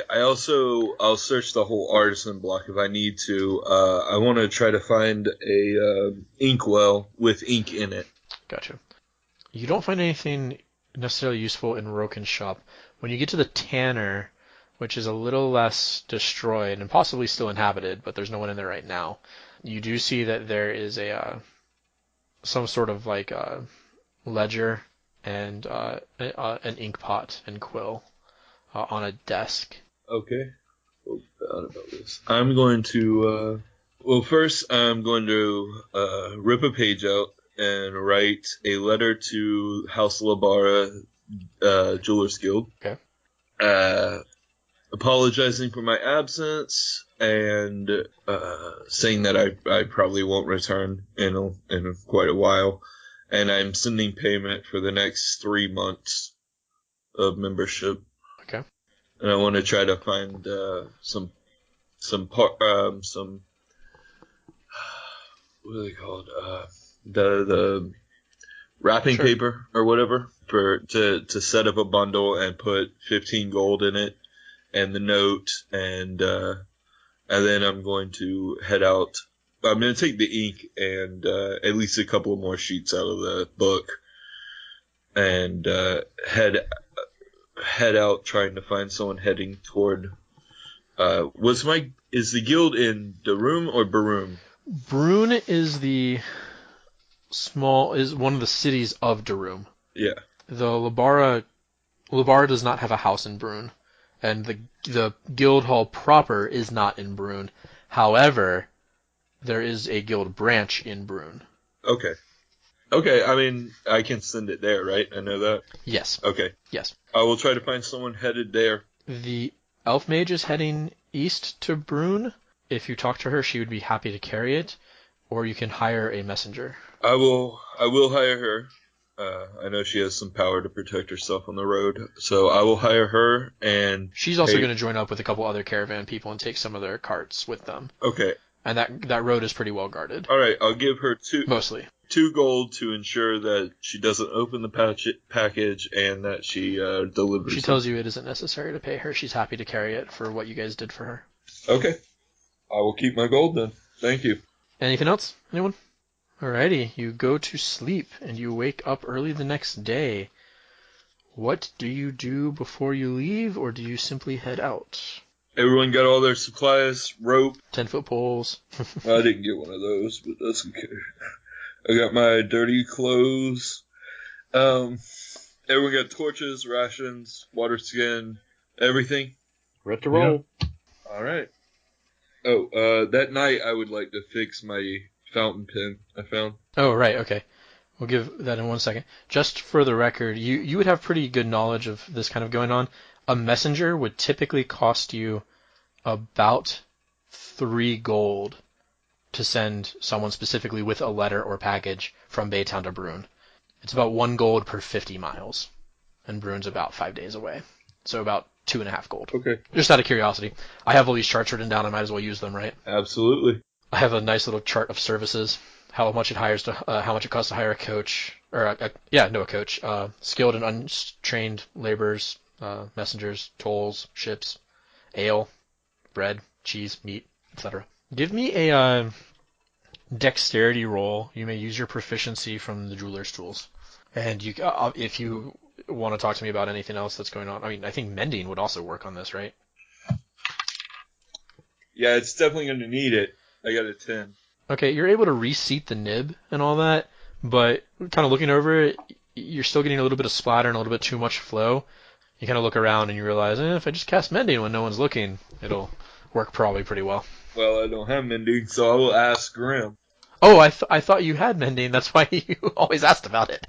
C: I'll search the whole artisan block if I need to. I want to try to find a inkwell with ink in it.
A: gotcha. You don't find anything necessarily useful in Roken's shop. When you get to the tanner, which is a little less destroyed and possibly still inhabited, but there's no one in there right now, you do see that there is a some sort of like ledger and an ink pot and quill on a desk.
C: Okay. Oh, bad about this. I'm going to. First I'm going to rip a page out and write a letter to House Labara Jewelers Guild.
A: Okay.
C: Apologizing for my absence and saying that I probably won't return in quite a while, and I'm sending payment for the next 3 months of membership.
A: Okay.
C: And I want to try to find some what are they called? The wrapping paper or whatever to set up a bundle and put 15 gold in it. And the note, and then I'm going to head out. I'm going to take the ink and at least a couple of more sheets out of the book, and head out trying to find someone heading toward. Is the guild in Darum or Barum?
A: Brune is one of the cities of Darum.
C: Yeah.
A: The Labara does not have a house in Brune. And the guild hall proper is not in Brune. However, there is a guild branch in Brune.
C: Okay. Okay, I mean, I can send it there, right? I know that?
A: Yes.
C: Okay.
A: Yes.
C: I will try to find someone headed there.
A: The elf mage is heading east to Brune. If you talk to her, she would be happy to carry it. Or you can hire a messenger.
C: I will hire her. I know she has some power to protect herself on the road, so I will hire her, and
A: she's also going to join up with a couple other caravan people and take some of their carts with them.
C: Okay.
A: And that road is pretty well guarded.
C: All right, I'll give her
A: mostly
C: 2 gold to ensure that she doesn't open the package and that she delivers.
A: She tells you it isn't necessary to pay her. She's happy to carry it for what you guys did for her.
C: Okay. I will keep my gold then. Thank you.
A: Anything else? Anyone? Alrighty, you go to sleep and you wake up early the next day. What do you do before you leave, or do you simply head out?
C: Everyone got all their supplies, rope.
A: 10-foot poles.
C: I didn't get one of those, but that's okay. I got my dirty clothes. Everyone got torches, rations, water skin, everything.
E: Ready to roll.
C: Yeah. All right. Oh, that night I would like to fix my fountain pen I found.
A: Oh, right, okay. We'll give that in 1 second. Just for the record, you would have pretty good knowledge of this kind of going on. A messenger would typically cost you about 3 gold to send someone specifically with a letter or package from Baytown to Brune. It's about 1 gold per 50 miles, and Brune's about 5 days away. So about 2.5 gold.
C: Okay.
A: Just out of curiosity. I have all these charts written down, I might as well use them, right?
C: Absolutely.
A: I have a nice little chart of services, how much it costs to hire a coach, or a coach, skilled and untrained laborers, messengers, tolls, ships, ale, bread, cheese, meat, etc. Give me a dexterity roll. You may use your proficiency from the jeweler's tools, and you, if you want to talk to me about anything else that's going on. I mean, I think mending would also work on this, right?
C: Yeah, it's definitely going to need it. I got a 10.
A: Okay, you're able to reseat the nib and all that, but kind of looking over it, you're still getting a little bit of splatter and a little bit too much flow. You kind of look around and you realize, if I just cast mending when no one's looking, it'll work probably pretty well.
C: Well, I don't have mending, so I will ask Grim.
A: Oh, I thought you had mending. That's why you always asked about it.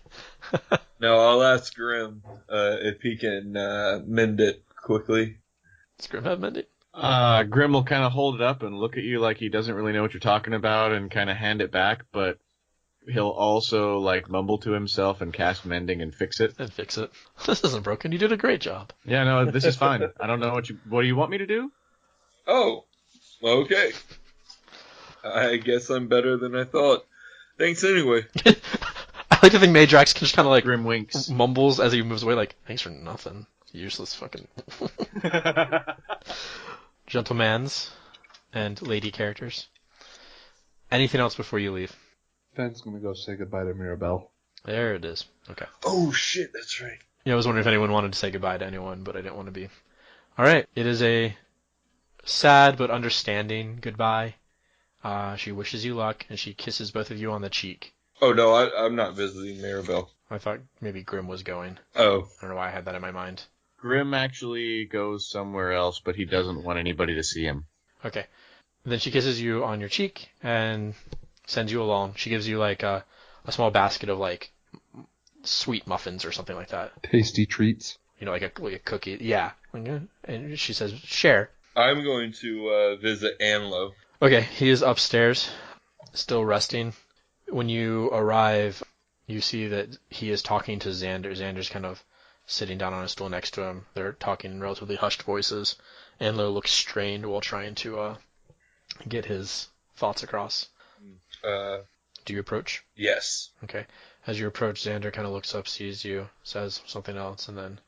C: No, I'll ask Grim if he can mend it quickly.
A: Does Grim have mending?
E: Grim will kind of hold it up and look at you like he doesn't really know what you're talking about and kind of hand it back, but he'll also like mumble to himself and cast mending and fix it.
A: And fix it. This isn't broken. You did a great job.
E: Yeah, no, this is fine. I don't know what do you want me to do?
C: Oh, okay. I guess I'm better than I thought. Thanks anyway.
A: I like to think Meidrax can just kind of like
E: Grim winks.
A: mumbles as he moves away, like, thanks for nothing. Useless fucking gentlemans and lady characters. Anything else before you leave?
D: Phen's gonna go say goodbye to Mirabelle.
A: There it is. Okay.
C: Oh shit, that's right.
A: Yeah, I was wondering if anyone wanted to say goodbye to anyone, but I didn't want to be. Alright, it is a sad but understanding goodbye. She wishes you luck, and she kisses both of you on the cheek.
C: Oh no, I'm not visiting Maribel.
A: I thought maybe Grim was going.
C: Oh.
A: I don't know why I had that in my mind.
E: Grim actually goes somewhere else, but he doesn't want anybody to see him.
A: Okay. Then she kisses you on your cheek and sends you along. She gives you like a small basket of like sweet muffins or something like that.
D: Tasty treats.
A: You know, like a cookie. Yeah. And she says, share.
C: I'm going to visit Anlo.
A: Okay, he is upstairs, still resting. When you arrive, you see that he is talking to Xander. Xander's kind of sitting down on a stool next to him. They're talking in relatively hushed voices. Anlo looks strained while trying to get his thoughts across. Do you approach?
C: Yes.
A: Okay. As you approach, Xander kind of looks up, sees you, says something else, and then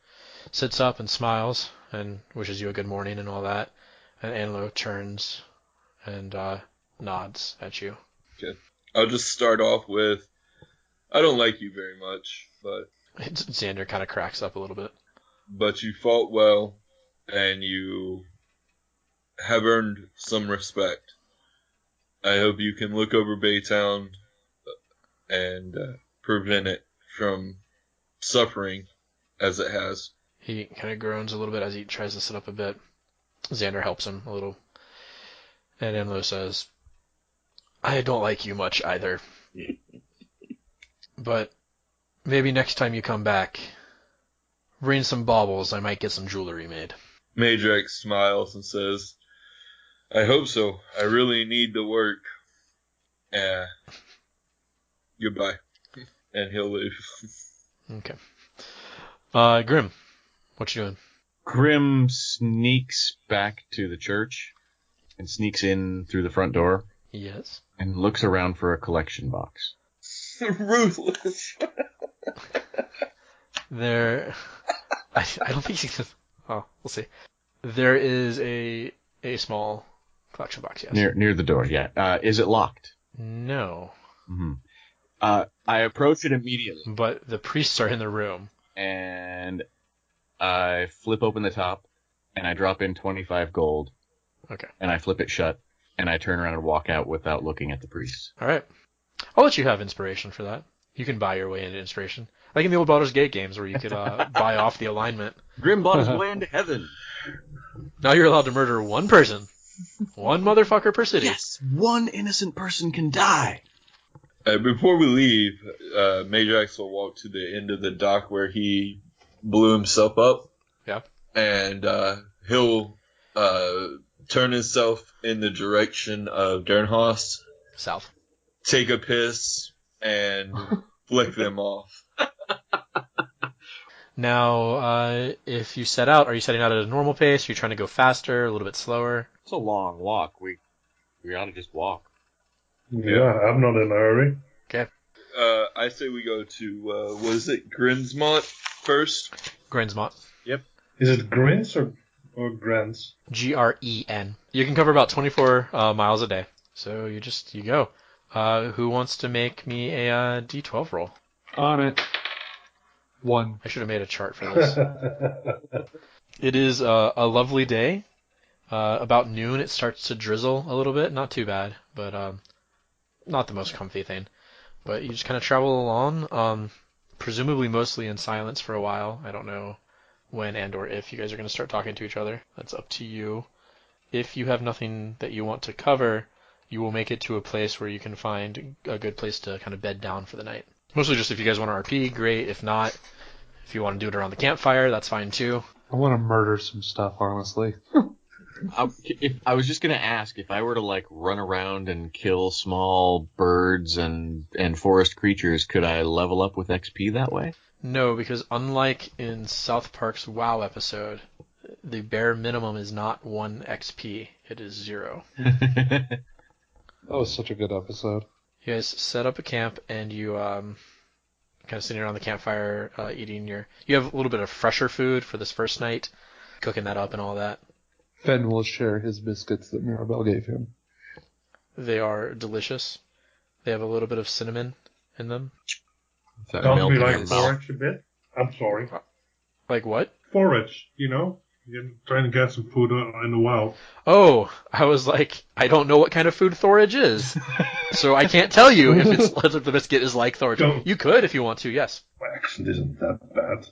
A: sits up and smiles and wishes you a good morning and all that. And Anlo turns and nods at you.
C: Okay. I'll just start off with, I don't like you very much, but
A: Xander kind of cracks up a little bit.
C: But you fought well, and you have earned some respect. I hope you can look over Baytown and prevent it from suffering as it has.
A: He kind of groans a little bit as he tries to sit up a bit. Xander helps him a little. And Anlo says, I don't like you much either. But maybe next time you come back, bring some baubles. I might get some jewelry made.
C: Meidrax smiles and says, I hope so. I really need the work. Goodbye. And he'll leave.
A: Okay. Grim, what you doing?
E: Grim sneaks back to the church and sneaks in through the front door
A: Yes.
E: and looks around for a collection box.
C: Ruthless.
A: There, I don't think he's. Oh, we'll see. There is a small collection box. Yes.
E: Near the door, yeah. Is it locked?
A: No,
E: Mm-hmm. I approach it immediately,
A: but the priests are in the room.
E: and I flip open the top, and I drop in 25 gold,
A: Okay.
E: and I flip it shut, and I turn around and walk out without looking at the priest.
A: All right. I'll let you have inspiration for that. You can buy your way into inspiration, like in the old Baldur's Gate games, where you could buy off the alignment.
E: Grim bought his way into heaven.
A: Now you're allowed to murder one person, one motherfucker per city.
E: Yes, one innocent person can die.
C: Before we leave, Meidrax will walk to the end of the dock where he blew himself up.
A: Yeah.
C: And he'll turn himself in the direction of Dernhorst,
A: South.
C: take a piss, and flick them off.
A: Now, if you set out, are you setting out at a normal pace? Are you trying to go faster, a little bit slower?
E: It's a long walk. We ought to just walk.
B: Yeah, I'm not in a hurry.
A: Okay.
C: I say we go to, what is it, Grinsmont first?
A: Grinsmont.
B: Is it Grins or Grants?
A: Gren. You can cover about 24 miles a day. So you go. Who wants to make me a D12 roll?
D: On it. 1.
A: I should have made a chart for this. It is a lovely day. About noon, it starts to drizzle a little bit. Not too bad, but not the most comfy thing. But you just kind of travel along, presumably mostly in silence for a while. I don't know when and or if you guys are going to start talking to each other. That's up to you. If you have nothing that you want to cover, you will make it to a place where you can find a good place to kind of bed down for the night. Mostly just if you guys want to RP, great. If not, if you want to do it around the campfire, that's fine too.
D: I want to murder some stuff, honestly.
E: I was just gonna ask if I were to like run around and kill small birds and forest creatures, could I level up with XP that way?
A: No, because unlike in South Park's WoW episode, the bare minimum is not 1 XP, it is 0.
D: That was such a good episode.
A: You guys set up a camp and you kind of sitting around the campfire eating you have a little bit of fresher food for this first night, cooking that up and all that.
D: Phen will share his biscuits that Mirabelle gave him.
A: They are delicious. They have a little bit of cinnamon in them.
B: Don't we like forage a bit? I'm sorry.
A: Like what?
B: Forage, You're trying to get some food in the wild.
A: Oh, I was like, I don't know what kind of food forage is. So I can't tell you if the biscuit is like forage. You could if you want to, yes.
B: My accent isn't that bad.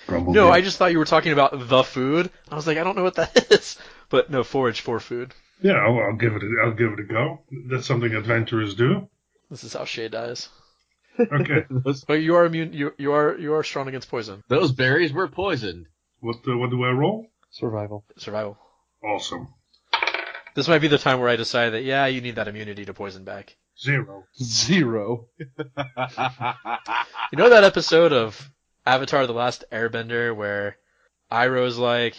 B: Probably.
A: No, I just thought you were talking about the food. I was like, I don't know what that is. But no, forage for food.
B: Yeah, I'll give it a go. That's something adventurers do.
A: This is how Shae dies.
B: Okay.
A: But you are immune. You are strong against poison.
E: Those berries were poisoned.
B: What do I roll?
D: Survival.
B: Awesome.
A: This might be the time where I decide that you need that immunity to poison back.
B: 0.
A: You know that episode of Avatar: The Last Airbender where Iroh's like,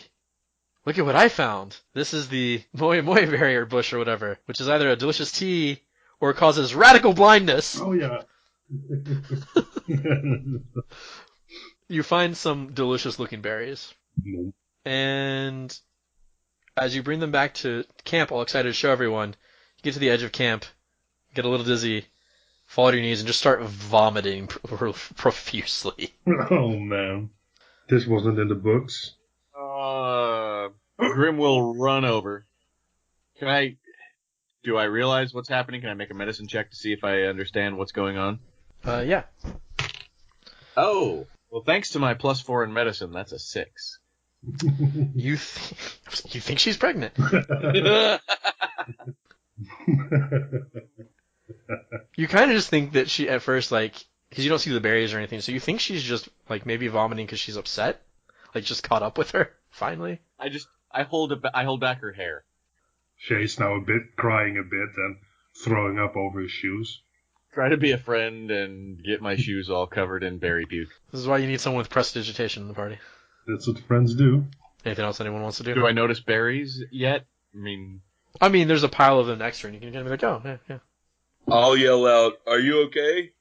A: look at what I found. This is the Moe Moe berry or bush or whatever, which is either a delicious tea or causes radical blindness.
B: Oh, yeah.
A: You find some delicious looking berries.
B: No.
A: And as you bring them back to camp, all excited to show everyone, you get to the edge of camp, get a little dizzy, fall to your knees, and just start vomiting profusely.
B: Oh, man. This wasn't in the books.
E: Grim will run over. Do I realize what's happening? Can I make a medicine check to see if I understand what's going on?
A: Yeah.
E: Oh, well, thanks to my +4 in medicine, that's a 6.
A: You think she's pregnant? You kind of just think that she, at first, because you don't see the berries or anything, so you think she's just, maybe vomiting because she's upset? Just caught up with her, finally?
E: I hold back her hair.
B: Shae's now crying a bit and throwing up over his shoes.
E: Try to be a friend and get my shoes all covered in berry puke.
A: This is why you need someone with prestidigitation in the party.
B: That's what friends do.
A: Anything else anyone wants to do?
E: Do I notice berries yet?
A: I mean, there's a pile of them next to her, and you can kind of be like, oh, yeah.
C: I'll yell out, "Are you okay?"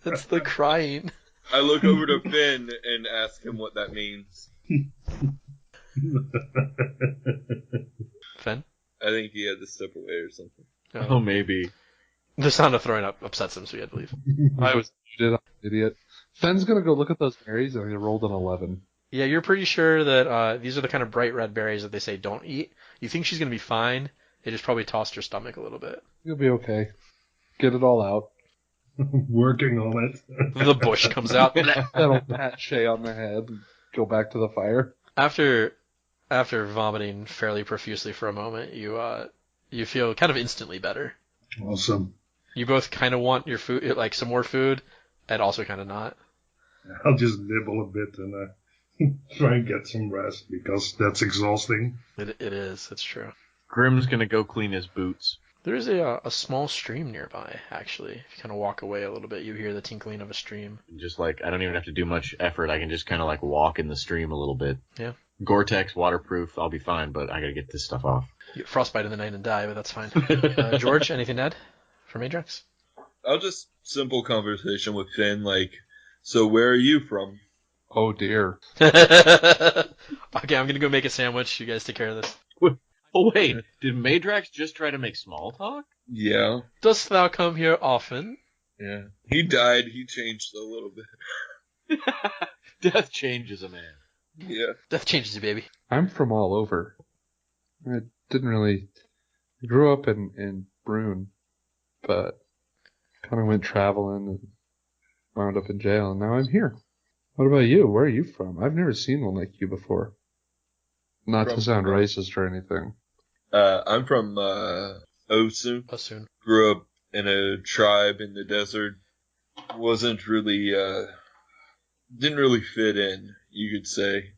A: That's the crying.
C: I look over to Phen and ask him what that means.
A: Phen?
C: I think he had to step away or something.
E: Oh, maybe.
A: The sound of throwing up upsets him, so he had to leave.
D: I'm an idiot. Phen's gonna go look at those berries, and he rolled an 11.
A: Yeah, you're pretty sure that these are the kind of bright red berries that they say don't eat. You think she's going to be fine. It just probably tossed her stomach a little bit.
D: You'll be okay. Get it all out.
B: Working on it.
A: The bush comes out.
D: That'll pat Shae on the head and go back to the fire.
A: After vomiting fairly profusely for a moment, you feel kind of instantly better.
B: Awesome.
A: You both kind of want your food, some more food, and also kind of not.
B: I'll just nibble a bit and try and get some rest because that's exhausting.
A: It is. It's true.
E: Grim's gonna go clean his boots.
A: There's a small stream nearby, actually. If you kind of walk away a little bit, you hear the tinkling of a stream.
E: Just I don't even have to do much effort. I can just kind of walk in the stream a little bit.
A: Yeah.
E: Gore-Tex, waterproof, I'll be fine, but I gotta get this stuff off.
A: You get frostbite in the night and die, but that's fine. George, anything to add for Meidrax?
C: I'll just simple conversation with Phen, so where are you from?
D: Oh dear.
A: Okay, I'm gonna go make a sandwich. You guys take care of this.
E: Oh wait, did Meidrax just try to make small talk?
C: Yeah.
A: Dost thou come here often?
C: Yeah. He died, he changed a little bit.
E: Death changes a man.
C: Yeah.
A: Death changes you, baby.
D: I'm from all over. I grew up in Brune, but kind of went traveling and wound up in jail, and now I'm here. What about you? Where are you from? I've never seen one like you before. Not to sound racist or anything.
C: I'm from Osun.
A: Soon.
C: Grew up in a tribe in the desert. Wasn't really, didn't really fit in, you could say.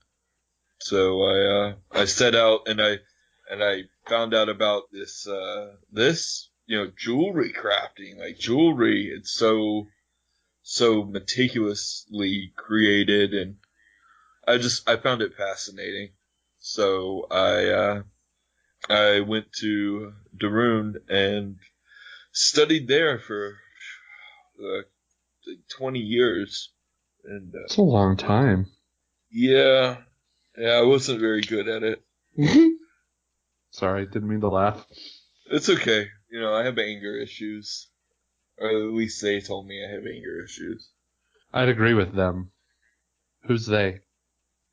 C: So I set out and I found out about this jewelry crafting. Like jewelry, it's so meticulously created, and I found it fascinating. So I went to Darun and studied there for 20 years. And
D: It's a long time.
C: yeah, I wasn't very good at it.
D: Sorry, didn't mean to laugh.
C: It's okay. I have anger issues. Or at least they told me I have anger issues.
D: I'd agree with them. Who's they?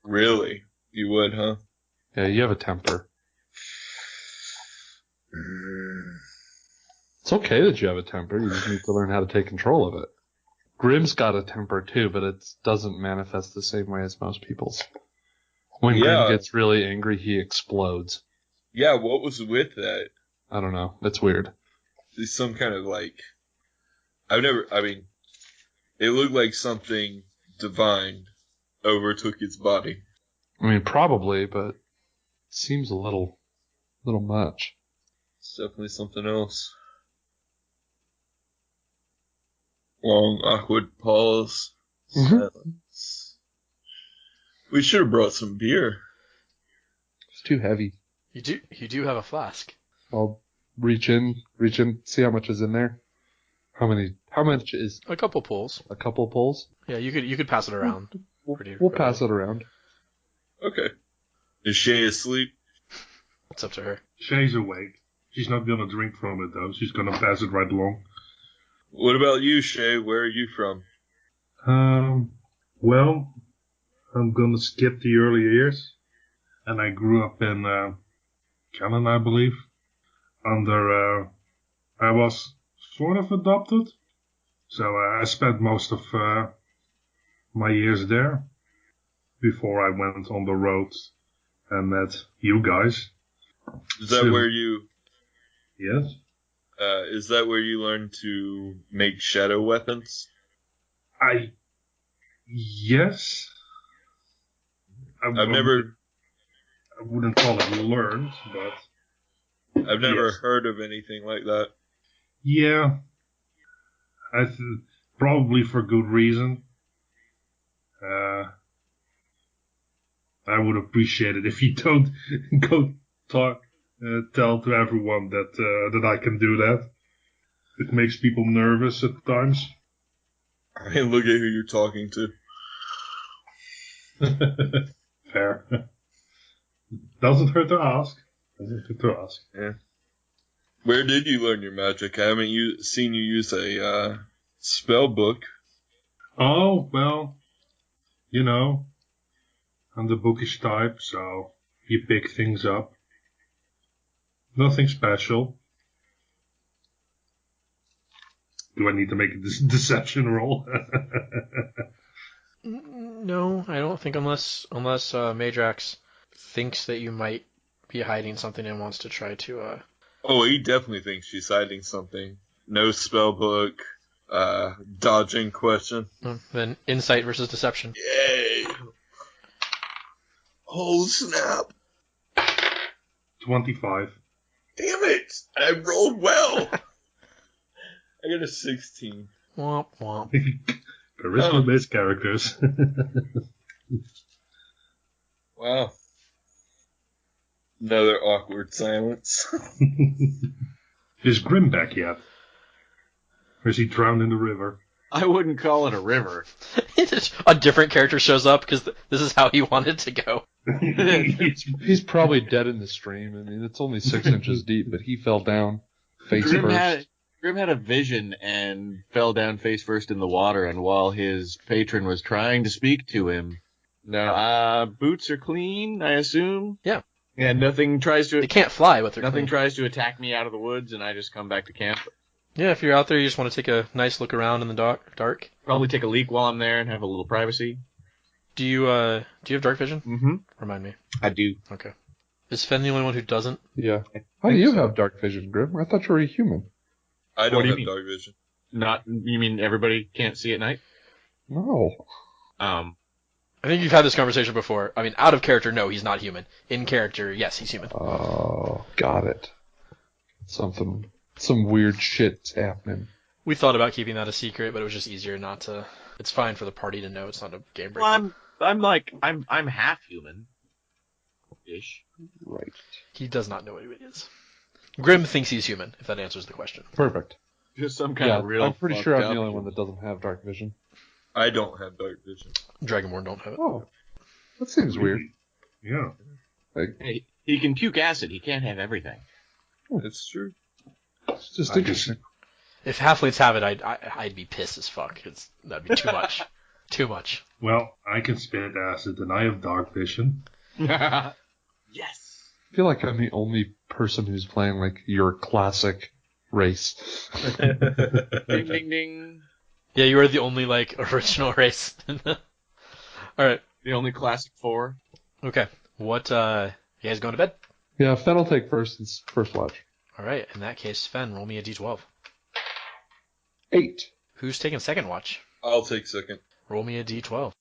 C: Really? You would, huh?
D: Yeah, you have a temper. It's okay that you have a temper, you just need to learn how to take control of it. Grimm's got a temper too, but it doesn't manifest the same way as most people's. When Grimm gets really angry, he explodes.
C: Yeah, what was with that?
D: I don't know. It's weird.
C: It's some kind of like... it looked like something divine overtook his body.
D: I mean, probably, but it seems a little much.
C: It's definitely something else. Long, awkward pause. Silence. We should have brought some beer.
D: It's too heavy.
A: You do have a flask.
D: I'll reach in, see how much is in there. How much is...
A: A couple pulls.
D: A couple pulls?
A: Yeah, you could pass it around.
D: We'll pass it around.
C: Okay. Is Shae asleep?
A: It's up to her.
B: Shae's awake. She's not gonna drink from it though. She's gonna pass it right along.
C: What about you, Shae? Where are you from?
B: Well, I'm gonna skip the early years. And I grew up in Canada, I believe. I was sort of adopted. So I spent most of my years there before I went on the road and met you guys.
C: Is that where you...
B: Yes?
C: Is that where you learned to make shadow weapons?
B: Yes. I wouldn't call it learned, but...
C: I've never heard of anything like that.
B: Yeah. Probably for good reason. I would appreciate it if you don't go tell to everyone that I can do that. It makes people nervous at times.
C: I mean, look at who you're talking to.
B: Fair. Doesn't hurt to ask.
C: Yeah. Where did you learn your magic? I haven't seen you use a spell book.
B: Oh, well, I'm the bookish type, so you pick things up. Nothing special. Do I need to make a deception roll?
A: No, I don't think unless Meidrax thinks that you might be hiding something and wants to try to...
C: Oh, he definitely thinks she's hiding something. No spell book, dodging question.
A: Then insight versus deception.
C: Yay! Oh, snap.
B: 25.
C: Damn it! I rolled well! I got a 16.
A: Womp womp.
B: Charisma-based characters.
C: Wow. Another awkward silence.
B: Is Grim back yet? Or is he drowned in the river?
E: I wouldn't call it a river.
A: A different character shows up because this is how he wanted to go.
D: He's probably dead in the stream. I mean, it's only 6 inches deep, but he fell down face first.
E: Grim had a vision and fell down face first in the water, and while his patron was trying to speak to him... Now, boots are clean, I assume?
A: Yeah.
E: And nothing tries to...
A: They can't fly with their
E: Nothing
A: clean.
E: tries to attack me out of the woods, and I just come back to camp.
A: Yeah, if you're out there, you just want to take a nice look around in the dark.
E: Probably take a leak while I'm there and have a little privacy.
A: Do you have dark vision?
E: Mm-hmm.
A: Remind me.
E: I do.
A: Okay. Is Phen the only one who doesn't?
D: Yeah. How do you have dark vision, Grim? I thought you were a human.
C: I
E: What
C: don't
E: do you
C: have
E: mean?
C: dark vision.
E: Not, you mean everybody can't see at night?
D: No.
A: I think you've had this conversation before. I mean, out of character, no, he's not human. In character, yes, he's human.
D: Oh, got it. Some weird shit's happening.
A: We thought about keeping that a secret, but it was just easier not to. It's fine for the party to know. It's not a game breaker.
E: Well, I'm half human. Ish.
D: Right.
A: He does not know what he is. Grim thinks he's human, if that answers the question.
D: Perfect.
E: Just some kind
D: Yeah,
E: of real.
D: I'm pretty sure I'm the
E: fucked
D: only
E: up-
D: one that doesn't have dark vision.
C: I don't have dark vision.
A: Dragonborn don't have it.
D: Oh, that seems weird.
B: Yeah.
D: Like,
E: Hey, he can puke acid. He can't have everything.
C: It's true.
D: it's just
B: I
D: interesting.
A: If halflings have it, I'd be pissed as fuck. That'd be too much. Too much.
B: Well, I can spit acid and I have dark vision.
E: Yes.
D: I feel like I'm the only person who's playing like your classic race.
E: Ding ding ding.
A: Yeah, you are the only original race. All right.
E: The only classic 4.
A: Okay. What? You guys going to bed?
D: Yeah, Phen will take first watch.
A: All right. In that case, Phen, roll me a d12.
D: 8.
A: Who's taking second watch?
C: I'll take second.
A: Roll me a d12.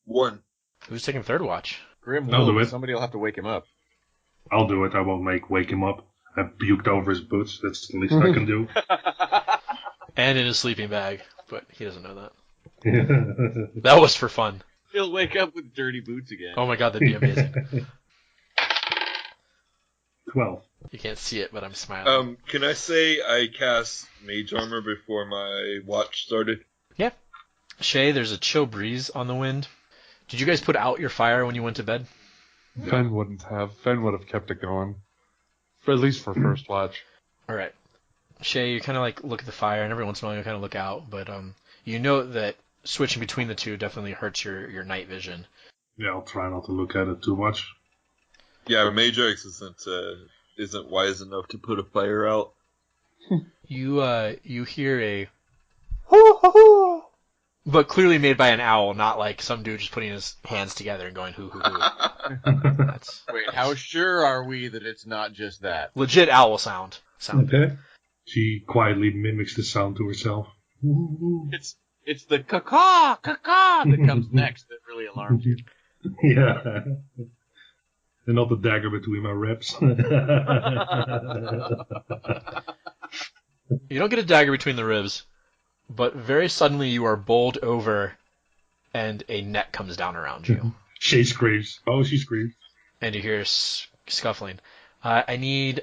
C: 1.
A: Who's taking third watch?
E: Grim
B: I'll
E: will.
B: do it.
E: Somebody will have to wake him up.
B: I'll do it. I won't wake him up. I puked over his boots. That's the least I can do.
A: And in his sleeping bag, but he doesn't know that. That was for fun.
E: He'll wake up with dirty boots again.
A: Oh my god, that'd be amazing.
B: 12.
A: You can't see it, but I'm smiling.
C: Can I say I cast Mage Armor before my watch started?
A: Yeah. Shae, there's a chill breeze on the wind. Did you guys put out your fire when you went to bed?
D: Phen wouldn't have. Phen would have kept it going. For at least for first watch.
A: Alright. Shae, you kind of look at the fire, and every once in a while you kind of look out, but you note that switching between the two definitely hurts your night vision.
B: Yeah, I'll try not to look at it too much.
C: Yeah, Meidrax isn't wise enough to put a fire out.
A: You hear a hoo, but clearly made by an owl, not like some dude just putting his hands together and going hoo hoo hoo. That's
E: Wait, how sure are we that it's not just that?
A: legit owl sound.
B: Okay. She quietly mimics the sound to herself.
E: It's the caw caw that comes next that really alarms you.
B: Yeah. And not the dagger between my ribs.
A: You don't get a dagger between the ribs, but very suddenly you are bowled over, and a net comes down around you,
B: She screams. Oh, she screams.
A: and you hear scuffling. I need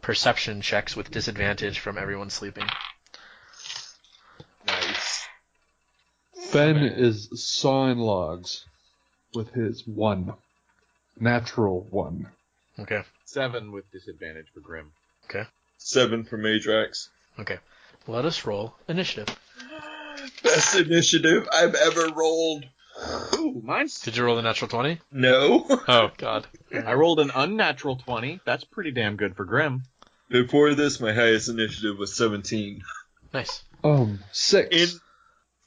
A: perception checks with disadvantage from everyone sleeping.
C: Nice.
D: Phen is sawing logs with his 1. Natural 1.
A: Okay.
E: 7 with disadvantage for Grim.
C: 7 for Meidrax.
A: Okay. Let us roll initiative.
C: Best initiative I've ever rolled.
E: Ooh, mine's.
A: Did you roll the natural 20?
C: No.
A: Oh, God.
E: I rolled an unnatural 20. That's pretty damn good for Grim.
C: Before this, my highest initiative was 17.
A: Nice.
D: 6.
C: In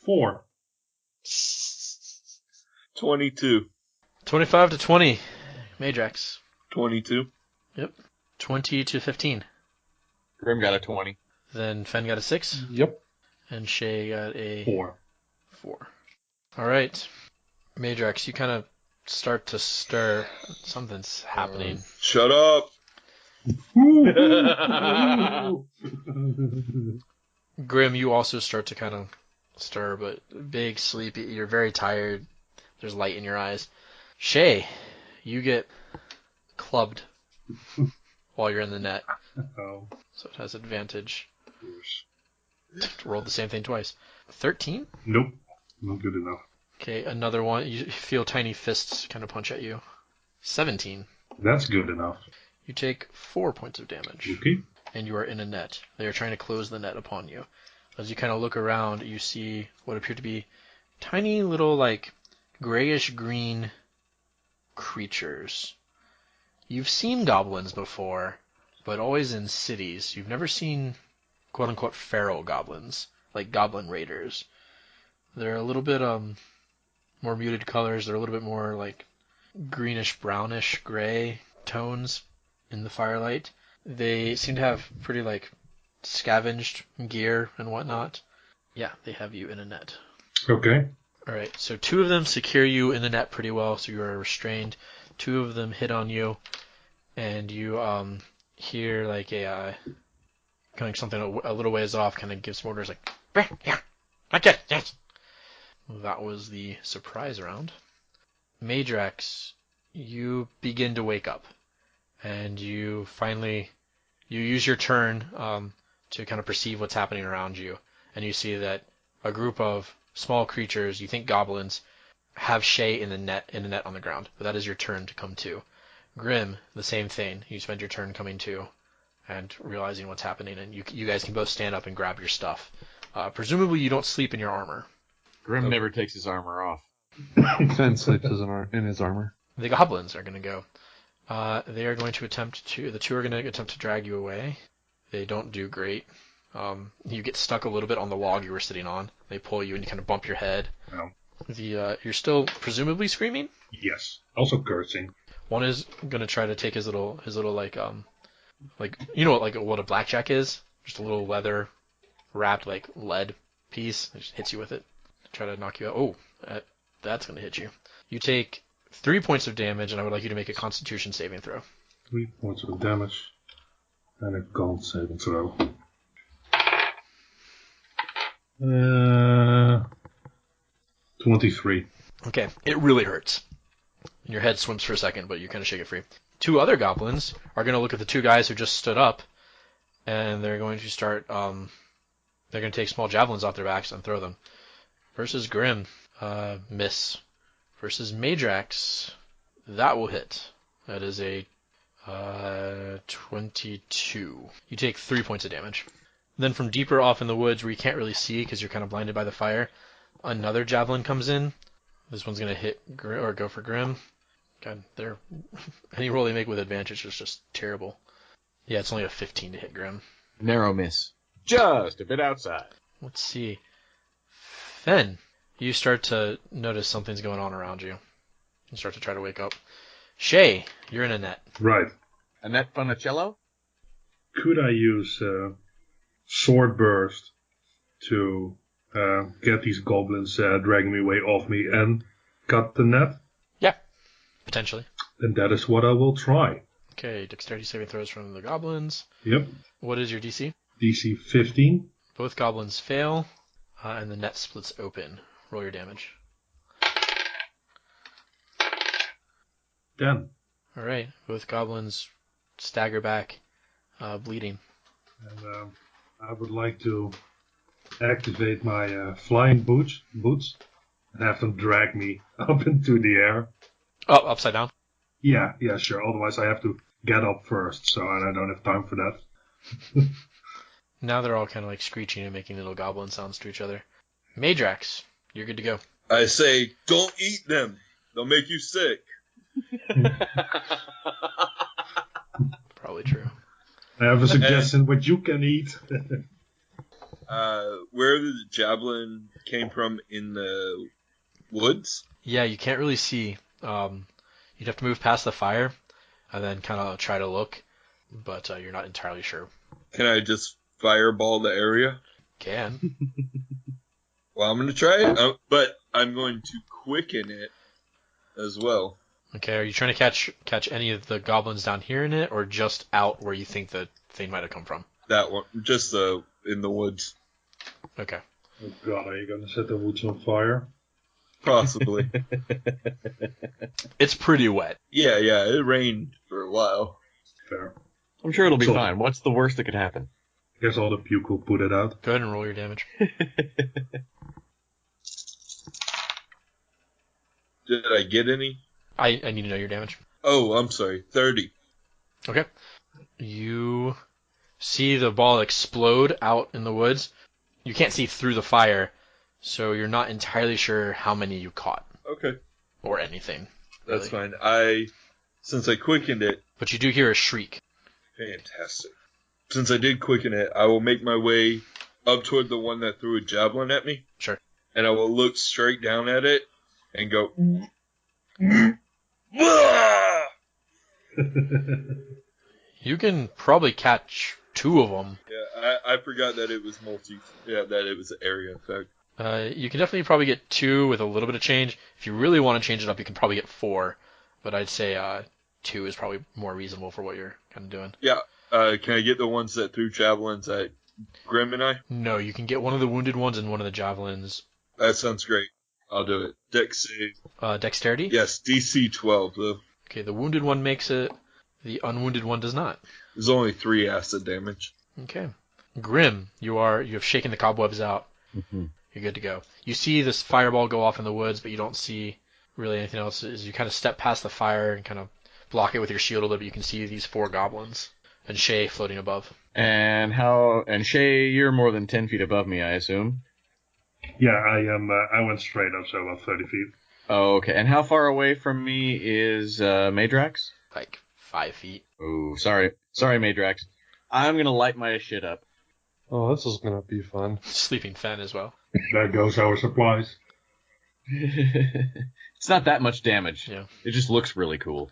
B: 4.
C: 22.
A: 25 to 20. Meidrax.
C: 22.
A: 20 to 15.
E: Grim got a 20.
A: Then Phen got a 6,
D: Yep.
A: and Shae got a
B: 4.
A: 4. All right. Meidrax, you kind of start to stir. Something's happening.
C: Shut up.
A: Grim, you also start to kind of stir, but big, sleepy. You're very tired. There's light in your eyes. Shae, you get clubbed while you're in the net,
B: Oh,
A: so it has advantage. Rolled the same thing twice. 13?
B: nope. Not good enough.
A: Okay, another one. You feel tiny fists kind of punch at you. 17.
B: That's good enough.
A: You take 4 points of damage,
B: Okay.
A: and you are in a net. They are trying to close the net upon you. As you kind of look around, you see what appear to be tiny little, grayish-green creatures. You've seen goblins before, but always in cities. You've never seen quote-unquote feral goblins, like goblin raiders. They're a little bit more muted colors. They're a little bit more like greenish, brownish, gray tones in the firelight. They seem to have pretty like scavenged gear and whatnot. Yeah, they have you in a net.
B: Okay.
A: All right, so 2 of them secure you in the net pretty well, so you are restrained. 2 of them hit on you, and you hear like a kind of something a little ways off, kind of gives some orders like, yeah, okay, yes. That was the surprise round. Meidrax, you begin to wake up, and you use your turn to kind of perceive what's happening around you, and you see that a group of small creatures, you think goblins, have Shae in the net on the ground. But that is your turn to come to. Grim, the same thing. You spend your turn coming to and realizing what's happening, and you guys can both stand up and grab your stuff. Presumably you don't sleep in your armor.
E: Grim never takes his armor off.
D: Phen sleeps in his armor.
A: The goblins are going to go. They are going to the 2 are going to attempt to drag you away. They don't do great. You get stuck a little bit on the log you were sitting on. They pull you and you kind of bump your head.
B: No.
A: You're still presumably screaming?
B: Yes. Also cursing.
A: One is going to try to take his little like you know what a blackjack is? Just a little leather wrapped like lead piece. It just hits you with it. Try to knock you out. Oh, that's going to hit you. You take 3 points of damage, and I would like you to make a Constitution saving throw.
B: 3 points of damage. And a con saving throw. 23.
A: Okay, it really hurts. And your head swims for a second, but you kind of shake it free. 2 other goblins are going to look at the 2 guys who just stood up, and they're going to start. They're going to take small javelins off their backs and throw them. Versus Grim, miss. Versus Meidrax, that will hit. That is a 22. You take 3 points of damage. Then from deeper off in the woods where you can't really see because you're kind of blinded by the fire, another javelin comes in. This one's going to hit or go for Grim. God, any roll they make with advantage is just terrible. Yeah, it's only a 15 to hit Grim.
E: Narrow miss. Just a bit outside.
A: Let's see. Phen, you start to notice something's going on around you. You start to try to wake up. Shae, you're in a net.
B: Right.
E: A net Funicello?
B: Could I use Sword Burst to get these goblins dragging me away off me and cut the net?
A: Yeah, potentially.
B: Then that is what I will try.
A: Okay, dexterity saving throws from the goblins.
B: Yep.
A: What is your DC?
B: DC 15.
A: Both goblins fail, and the net splits open. Roll your damage.
B: 10.
A: All right, both goblins stagger back, bleeding.
B: And I would like to activate my flying boots and have them drag me up into the air.
A: Oh, upside down?
B: Yeah, sure. Otherwise I have to get up first, so and I don't have time for that.
A: Now they're all kind of like screeching and making little goblin sounds to each other. Meidrax, you're good to go.
C: I say, don't eat them. They'll make you sick.
A: Probably true.
B: I have a suggestion what you can eat.
C: Where the javelin came from in the woods?
A: Yeah, you can't really see. You'd have to move past the fire and then kind of try to look, but you're not entirely sure.
C: Can I just fireball the area?
A: Can.
C: Well, I'm going to try it, but I'm going to quicken it as well.
A: Okay, are you trying to catch any of the goblins down here in it, or just out where you think the thing might have come from?
C: That one, just in the woods.
A: Okay.
B: Oh god, are you going to set the woods on fire?
C: Possibly.
A: It's pretty wet.
C: Yeah, it rained for a while.
B: Fair.
E: I'm sure it'll be
B: So-
E: fine. What's the worst that could happen?
B: Guess all the puke will put it out.
A: Go ahead and roll your damage.
C: Did I get any?
A: I need to know your damage.
C: Oh, I'm sorry. 30.
A: Okay. You see the ball explode out in the woods. You can't see through the fire, so you're not entirely sure how many you caught.
C: Okay.
A: Or anything.
C: That's
A: really.
C: fine. Since I quickened it.
A: But you do hear a shriek.
C: Fantastic. since I did quicken it, I will make my way up toward the one that threw a javelin at me.
A: Sure.
C: And I will look straight down at it and go, "Ah!"
A: You can probably catch 2 of them.
C: Yeah, I forgot that it was that it was an area effect.
A: You can definitely probably get 2 with a little bit of change. If you really want to change it up, you can probably get 4. But I'd say 2 is probably more reasonable for what you're kind of doing.
C: Yeah. Can I get the ones that threw javelins at Grim and I?
A: No, you can get one of the wounded ones and one of the javelins.
C: That sounds great. I'll do it. Dex save.
A: Dexterity?
C: Yes, DC 12, though.
A: Okay, the wounded one makes it. The unwounded one does not.
C: There's only 3 acid damage.
A: Okay. Grim, you have shaken the cobwebs out.
E: Mm-hmm.
A: You're good to go. You see this fireball go off in the woods, but you don't see really anything else. As you kind of step past the fire and kind of block it with your shield a little bit, you can see these 4 goblins and Shae floating above.
E: And Shae, you're more than 10 feet above me, I assume.
B: Yeah, I am. I went straight up, so about 30 feet.
E: Oh, okay. And how far away from me is Meidrax?
A: Like 5 feet.
E: Oh, sorry, Meidrax. I'm gonna light my shit up.
D: Oh, this is gonna be fun.
A: Sleeping Phen as well.
B: There goes our supplies.
E: It's not that much damage.
A: Yeah.
E: It just looks really cool.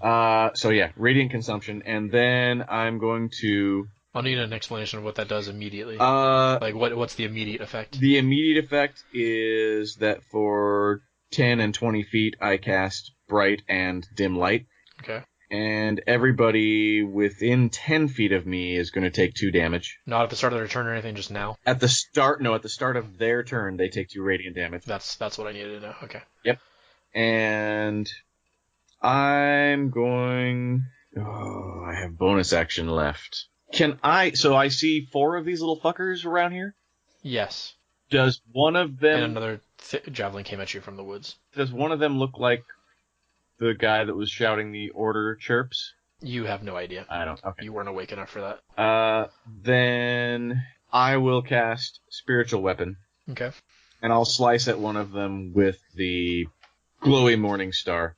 E: So yeah, radiant consumption, and then I'm going to.
A: I'll need an explanation of what that does immediately.
E: Like
A: what's the immediate effect?
E: The immediate effect is that for 10 and 20 feet, I cast bright and dim light.
A: Okay.
E: And everybody within 10 feet of me is going to take 2 damage.
A: Not at the start of their turn or anything, just now?
E: At the start of their turn, they take 2 radiant damage.
A: That's what I needed to know. Okay.
E: Yep. And I'm going... Oh, I have bonus action left. So I see 4 of these little fuckers around here?
A: Yes.
E: Does one of them...
A: And another javelin came at you from the woods.
E: Does one of them look like the guy that was shouting the order chirps?
A: You have no idea.
E: I don't. Okay.
A: You weren't awake enough for that.
E: Then I will cast Spiritual Weapon.
A: Okay.
E: And I'll slice at one of them with the glowy morning star.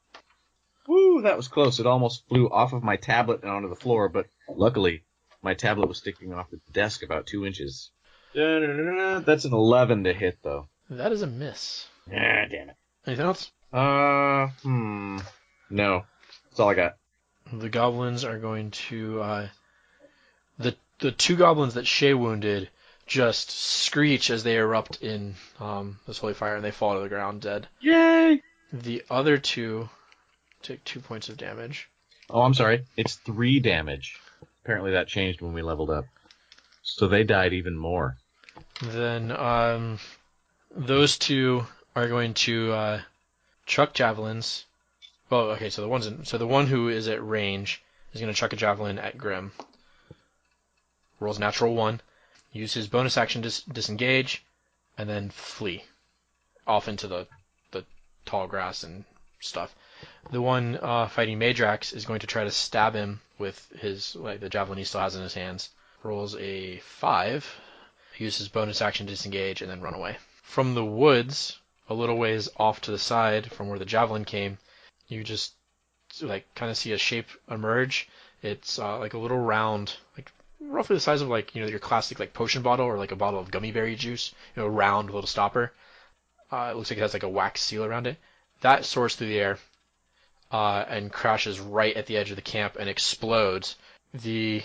E: Woo, that was close. It almost flew off of my tablet and onto the floor, but luckily my tablet was sticking off the desk about 2 inches. That's an 11 to hit, though.
A: That is a miss.
E: Ah, damn it.
A: Anything else?
E: No. That's all I got.
A: The goblins are going to... The 2 goblins that Shae wounded just screech as they erupt in this holy fire, and they fall to the ground dead.
E: Yay!
A: The other 2 take 2 points of damage.
E: Oh, I'm sorry. It's 3 damage. Apparently that changed when we leveled up. So they died even more.
A: Then those 2 are going to chuck javelins. Well, okay, so the one who is at range is going to chuck a javelin at Grim. Rolls natural 1. Use his bonus action to disengage, and then flee off into the tall grass and stuff. The one fighting Meidrax is going to try to stab him with the javelin he still has in his hands. Rolls a 5. Use his bonus action to disengage, and then run away. From the woods, a little ways off to the side from where the javelin came, you just kind of see a shape emerge. It's like a little round, like roughly the size of your classic potion bottle or like a bottle of gummy berry juice. Round little stopper. It looks like it has like a wax seal around it. That soars through the air and crashes right at the edge of the camp and explodes. The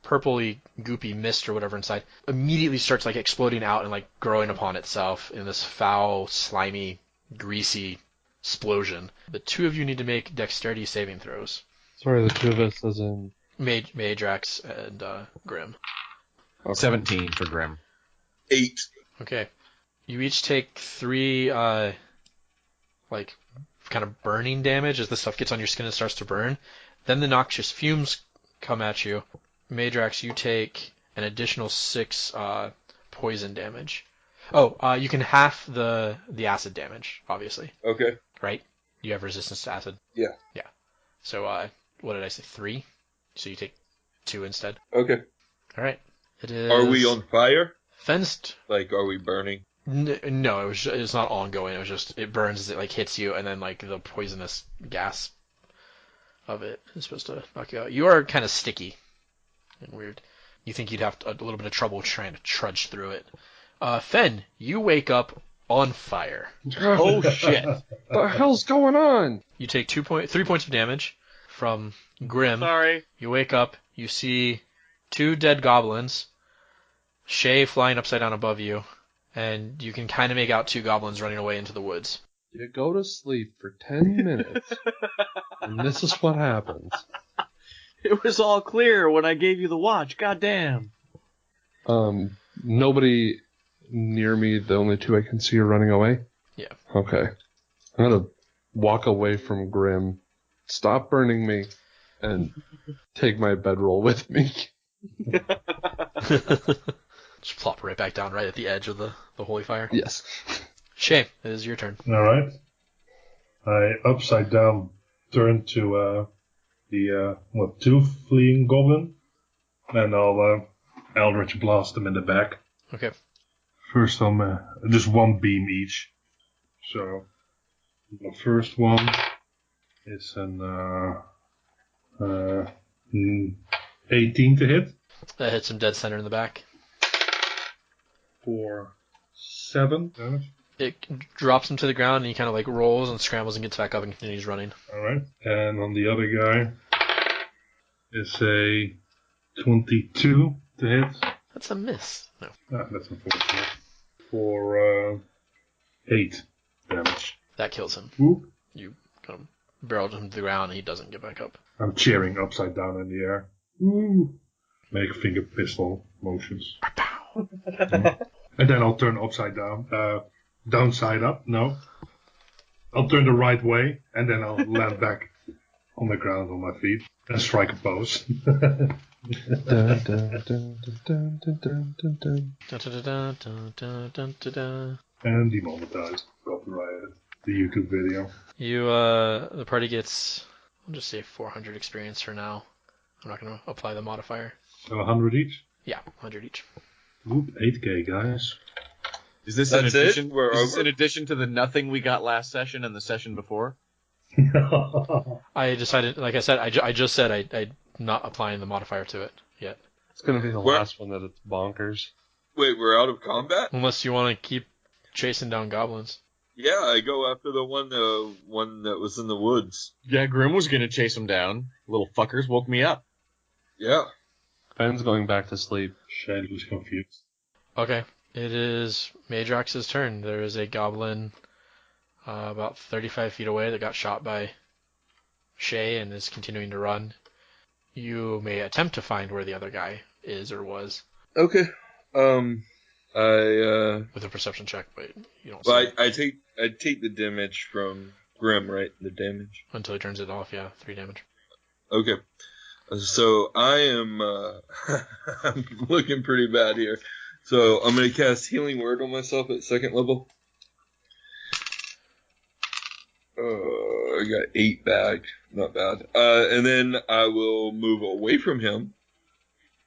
A: purpley goopy mist or whatever inside immediately starts exploding out and growing upon itself in this foul, slimy, greasy explosion. The 2 of you need to make dexterity saving throws.
D: Sorry, the 2 of us as in...
A: Meidrax and Grim.
D: Okay.
E: 17 for Grim.
C: 8.
A: Okay. You each take 3 kind of burning damage as the stuff gets on your skin and starts to burn. Then the noxious fumes come at you. Meidrax, you take an additional 6 poison damage. Oh, you can half the acid damage, obviously.
C: Okay.
A: Right? You have resistance to acid?
C: Yeah.
A: Yeah. So, what did I say? 3? So you take 2 instead.
C: Okay.
A: Alright. It is...
C: Are we on fire?
A: Fenced?
C: Are we burning?
A: No, it's not ongoing. It was just, it burns as it hits you, and then the poisonous gas of it is supposed to knock you out. You are kind of sticky and weird. You think you'd have a little bit of trouble trying to trudge through it. Phen, you wake up on fire.
E: Oh shit!
D: The hell's going on?
A: You take 3 points of damage from Grim.
E: Sorry.
A: You wake up, you see 2 dead goblins, Shae flying upside down above you, and you can kind of make out 2 goblins running away into the woods.
D: You go to sleep for 10 minutes, and this is what happens.
E: It was all clear when I gave you the watch. Goddamn.
D: Nobody near me. The only 2 I can see are running away?
A: Yeah.
D: Okay. I'm gonna walk away from Grim, stop burning me, and take my bedroll with me.
A: Just plop right back down right at the edge of the holy fire.
D: Yes.
A: Shae, it is your turn.
B: Alright. I upside down turn to the 2 fleeing goblin, and I'll Eldritch blast them in the back.
A: Okay.
B: First just 1 beam each. So the first one is an 18 to hit.
A: That hits him dead center in the back.
B: For 7 damage.
A: It drops him to the ground, and he kind of like rolls and scrambles and gets back up and continues running.
B: Alright. And on the other guy is a 22 to hit.
A: That's a miss. No.
B: That's unfortunate. For 8 damage.
A: That kills him.
B: Whoop.
A: You kind of barreled him to the ground, and he doesn't get back up.
B: I'm cheering upside down in the air. Woo. Make finger pistol motions. And then I'll turn upside down. Downside up, no. I'll turn the right way, and then I'll land back on the ground on my feet and strike a pose.
D: Dun, dun, dun, dun, dun, dun, dun, dun, dun.
B: And demonetized. Copyrighted. The YouTube video.
A: The party gets, I'll just say 400 experience for now. I'm not going to apply the modifier.
B: So 100 each?
A: Yeah, 100 each.
B: Oop, 8k, guys.
E: Is this
C: That's
E: in
C: it?
E: addition?
C: We're
E: Is this
C: over?
E: in addition to the nothing we got last session and the session before?
A: I decided, like I said, I just said I'm not applying the modifier to it yet.
D: It's gonna be the
C: Where-
D: last one that it's bonkers.
C: Wait, we're out of combat?
A: Unless you want to keep chasing down goblins.
C: Yeah, I go after the one that was in the woods.
E: Yeah, Grim was gonna chase him down. Little fuckers woke me up.
C: Yeah.
D: Ben's going back to sleep.
B: Shae was confused.
A: Okay, it is Meidrax's turn. There is a goblin about 35 feet away that got shot by Shae and is continuing to run. You may attempt to find where the other guy is or was
C: Okay.
A: with a perception check, but you don't see
C: Well,
A: it
C: I take the damage from Grim, right? The damage.
A: until he turns it off. Yeah, 3 damage.
C: Okay. So I am I'm looking pretty bad here. So I'm gonna cast Healing Word on myself at 2nd level. I got 8 back, not bad. And then I will move away from him,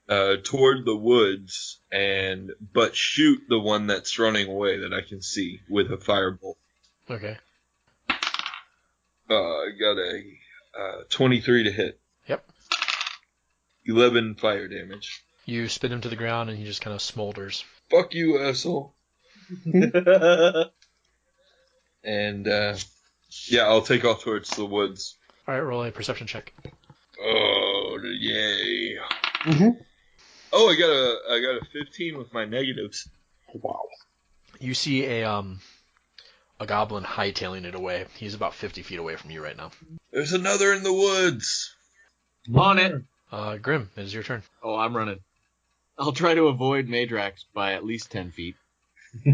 C: toward the woods, but shoot the one that's running away that I can see with a firebolt.
A: Okay.
C: I got a 23 to hit.
A: Yep.
C: 11 fire damage.
A: You spin him to the ground and he just kind of smolders.
C: Fuck you, asshole. And yeah, I'll take off towards the woods.
A: All right, roll a perception check.
C: Oh, yay!
D: Mm-hmm.
C: Oh, I got a 15 with my negatives.
D: Wow.
A: You see a goblin hightailing it away. He's about 50 feet away from you right now.
C: There's another in the woods.
E: On it.
A: Grim, it is your turn.
E: Oh, I'm running. I'll try to avoid Meidrax by at least 10 feet.
A: I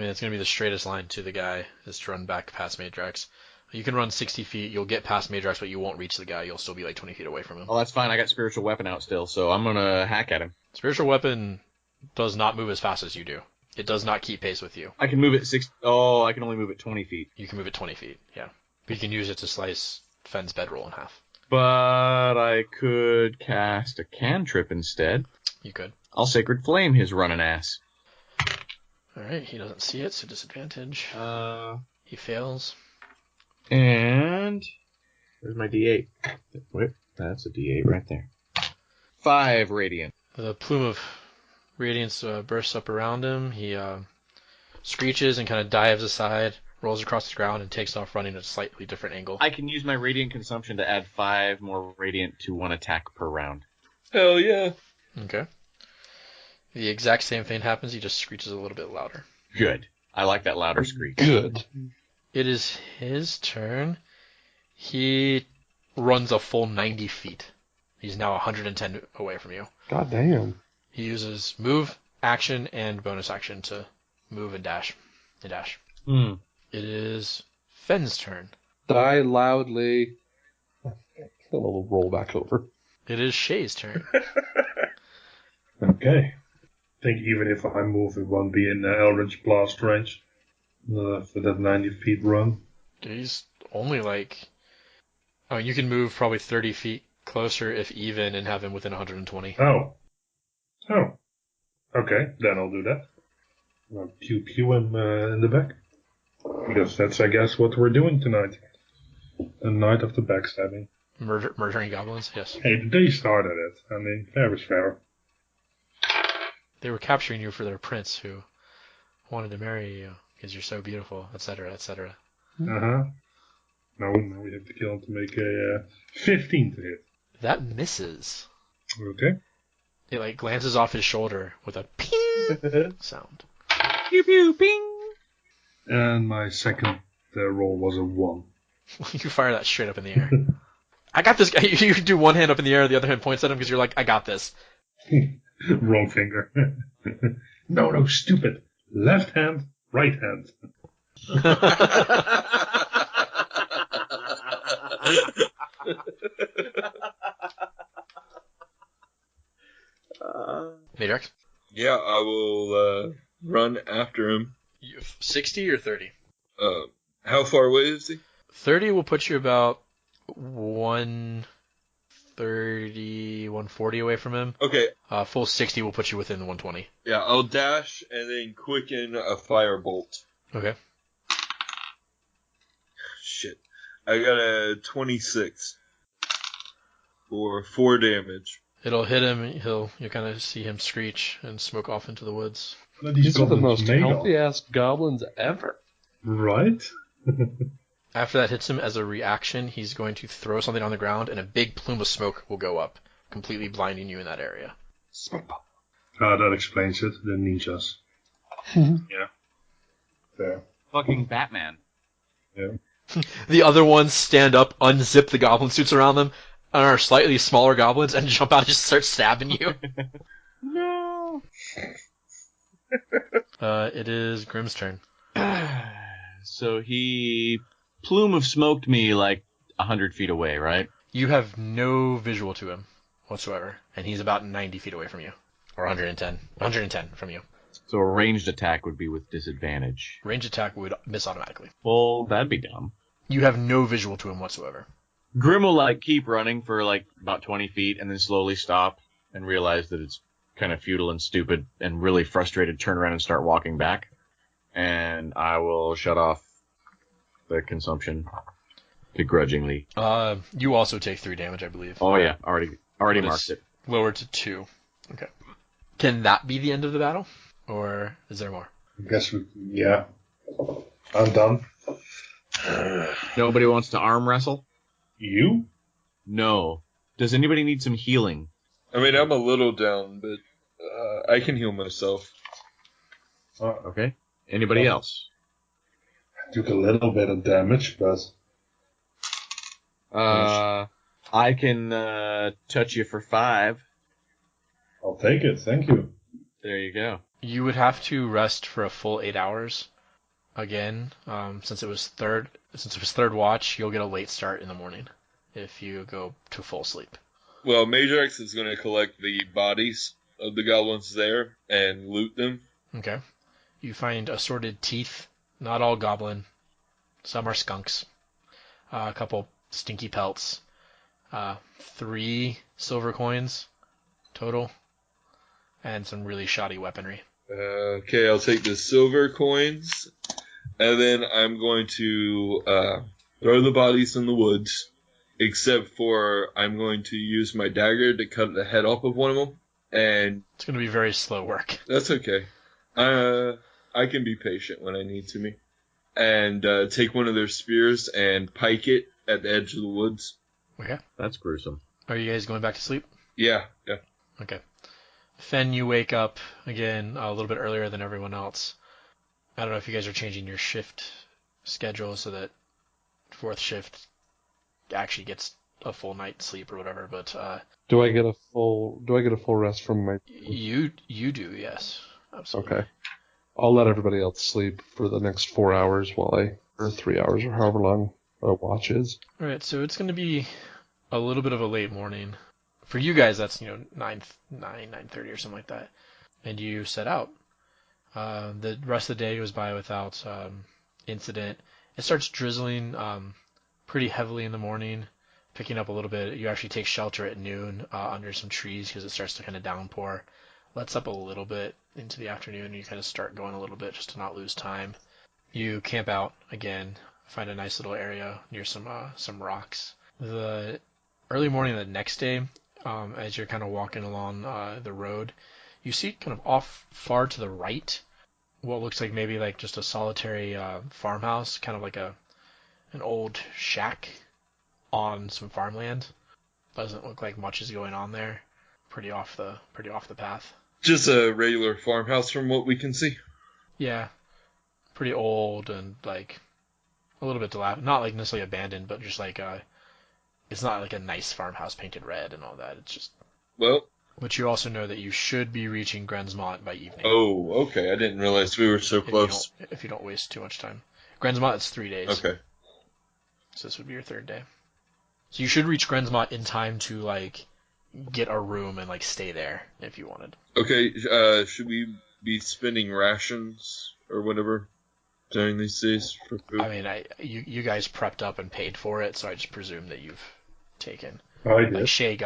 A: mean, it's going to be the straightest line to the guy is to run back past Meidrax. You can run 60 feet. You'll get past Meidrax, but you won't reach the guy. You'll still be like 20 feet away from him.
E: Oh, that's fine. I got Spiritual Weapon out still, so I'm gonna hack at him.
A: Spiritual Weapon does not move as fast as you do. It does not keep pace with you.
E: I can move it I can only move it 20 feet.
A: You can move it 20 feet, yeah. But you can use it to slice Phen's bedroll in half.
E: But I could cast a cantrip instead.
A: You could.
E: I'll Sacred Flame his running ass.
A: Alright, he doesn't see it, so disadvantage. He fails.
E: And where's my D8? Wait, that's a D8 right there. 5 radiant.
A: The plume of radiance bursts up around him. He screeches and kind of dives aside, rolls across the ground, and takes off running at a slightly different angle.
E: I can use my radiant consumption to add 5 more radiant to 1 attack per round.
C: Hell yeah.
A: Okay. The exact same thing happens. He just screeches a little bit louder.
E: Good. I like that louder screech.
D: Good.
A: It is his turn. He runs a full 90 feet. He's now 110 away from you.
D: God damn.
A: He uses move, action, and bonus action to move and dash.
E: Hmm.
A: It is Phen's turn.
D: Die loudly. A little roll back over.
A: It is Shae's turn.
B: Okay. I think even if I move, it won't be in Eldritch Blast range for that 90 feet run.
A: He's only like... Oh, you can move probably 30 feet closer if even and have him within 120.
B: Oh. Okay, then I'll do that. I'll pew him in the back. Because that's, I guess, what we're doing tonight. A night of the backstabbing.
A: Murdering goblins? Yes.
B: Hey, they started it. I mean, fair is fair.
A: They were capturing you for their prince who wanted to marry you because you're so beautiful, etc., etc.
B: Uh-huh. Now we have to kill him to make a 15 to hit.
A: That misses.
B: Okay.
A: It like glances off his shoulder with a ping sound.
E: Pew pew ping.
B: And my second roll was a 1.
A: You fire that straight up in the air. I got this guy. You do one hand up in the air, the other hand points at him because you're like, I got this.
B: Wrong finger. No, stupid. Left hand, right hand.
A: Meidrax?
C: Yeah, I will run after him.
A: 60 or 30?
C: How far away is he?
A: 30 will put you about 130, 140 away from him.
C: Okay,
A: Full 60 will put you within the 120.
C: yeah, I'll dash and then quicken a firebolt.
A: Okay.
C: Shit. I got a 26 for 4 damage.
A: It'll hit him. You'll kind of see him screech and smoke off into the woods.
B: What are
D: These are the
B: goblins
D: most
B: made of?
D: healthy-ass goblins ever.
B: Right?
A: After that hits him as a reaction, he's going to throw something on the ground, and a big plume of smoke will go up, completely blinding you in that area.
B: That explains it. The ninjas. Yeah. Fair.
E: Fucking Batman.
B: Yeah.
A: The other ones stand up, unzip the goblin suits around them, and are slightly smaller goblins, and jump out and just start stabbing you.
E: No.
A: It is Grimm's turn.
E: So he plume of smoked me like 100 feet away, right?
A: You have no visual to him whatsoever, and he's about 90 feet away from you. Or 110 from you.
E: So a ranged attack would be with disadvantage.
A: Range attack would miss automatically.
E: Well, that'd be dumb.
A: You have no visual to him whatsoever.
E: Grim will like keep running for like about 20 feet and then slowly stop and realize that it's kind of futile and stupid and really frustrated, turn around and start walking back. And I will shut off the consumption begrudgingly.
A: You also take 3 damage, I believe.
E: Oh yeah, already
A: But
E: marked
A: it's
E: it.
A: Lowered to 2. Okay. Can that be the end of the battle? Or is there more?
B: I guess yeah. I'm done.
E: Nobody wants to arm wrestle?
B: You?
E: No. Does anybody need some healing?
C: I mean, I'm a little down, but I can heal myself.
E: Okay. Anybody else?
B: I took a little bit of damage, but...
E: I can touch you for 5.
B: I'll take it, thank you.
E: There you go.
A: You would have to rest for a full 8 hours. Again, since it was third watch, you'll get a late start in the morning if you go to full sleep.
C: Well, Meidrax is going to collect the bodies of the goblins there and loot them.
A: Okay. You find assorted teeth, not all goblin. Some are skunks. A couple stinky pelts. 3 silver coins total. And some really shoddy weaponry.
C: Okay, I'll take the silver coins, and then I'm going to throw the bodies in the woods, except for I'm going to use my dagger to cut the head off of one of them, and
A: It's going to be very slow work.
C: that's okay. I can be patient when I need to be. And take one of their spears and pike it at the edge of the woods.
A: Okay.
E: That's gruesome.
A: Are you guys going back to sleep?
C: Yeah.
A: Okay. Phen, you wake up again a little bit earlier than everyone else. I don't know if you guys are changing your shift schedule so that fourth shift actually gets a full night's sleep or whatever, but
D: Do I get a full rest from my?
A: you do, yes. Absolutely.
D: Okay. I'll let everybody else sleep for the next 4 hours or 3 hours or however long a watch is.
A: All right, so it's going to be a little bit of a late morning. For you guys, that's 9:30 or something like that, and you set out. The rest of the day goes by without incident. It starts drizzling pretty heavily in the morning, picking up a little bit. You actually take shelter at noon under some trees because it starts to kind of downpour. Lets up a little bit into the afternoon, and you kind of start going a little bit just to not lose time. You camp out again, find a nice little area near some rocks. The early morning of the next day, as you're kind of walking along the road, you see kind of off far to the right what looks like maybe like just a solitary farmhouse, kind of like an old shack on some farmland. Doesn't look like much is going on there. Pretty off the path.
C: Just a regular farmhouse from what we can see.
A: Yeah, pretty old and like a little bit dilapidated. Not like necessarily abandoned, but just like it's not like a nice farmhouse painted red and all that. It's just.
C: Well.
A: But you also know that you should be reaching Grensmont by evening.
C: Oh, okay. I didn't realize we were so close.
A: If you don't waste too much time. Grensmont, it's 3 days.
C: Okay.
A: So this would be your third day. So you should reach Grensmont in time to like get a room and like stay there if you wanted.
C: Okay. Should we be spending rations or whatever during these days for food?
A: I mean, you guys prepped up and paid for it, so I just presume that you've taken.
B: I did.
A: Like Shae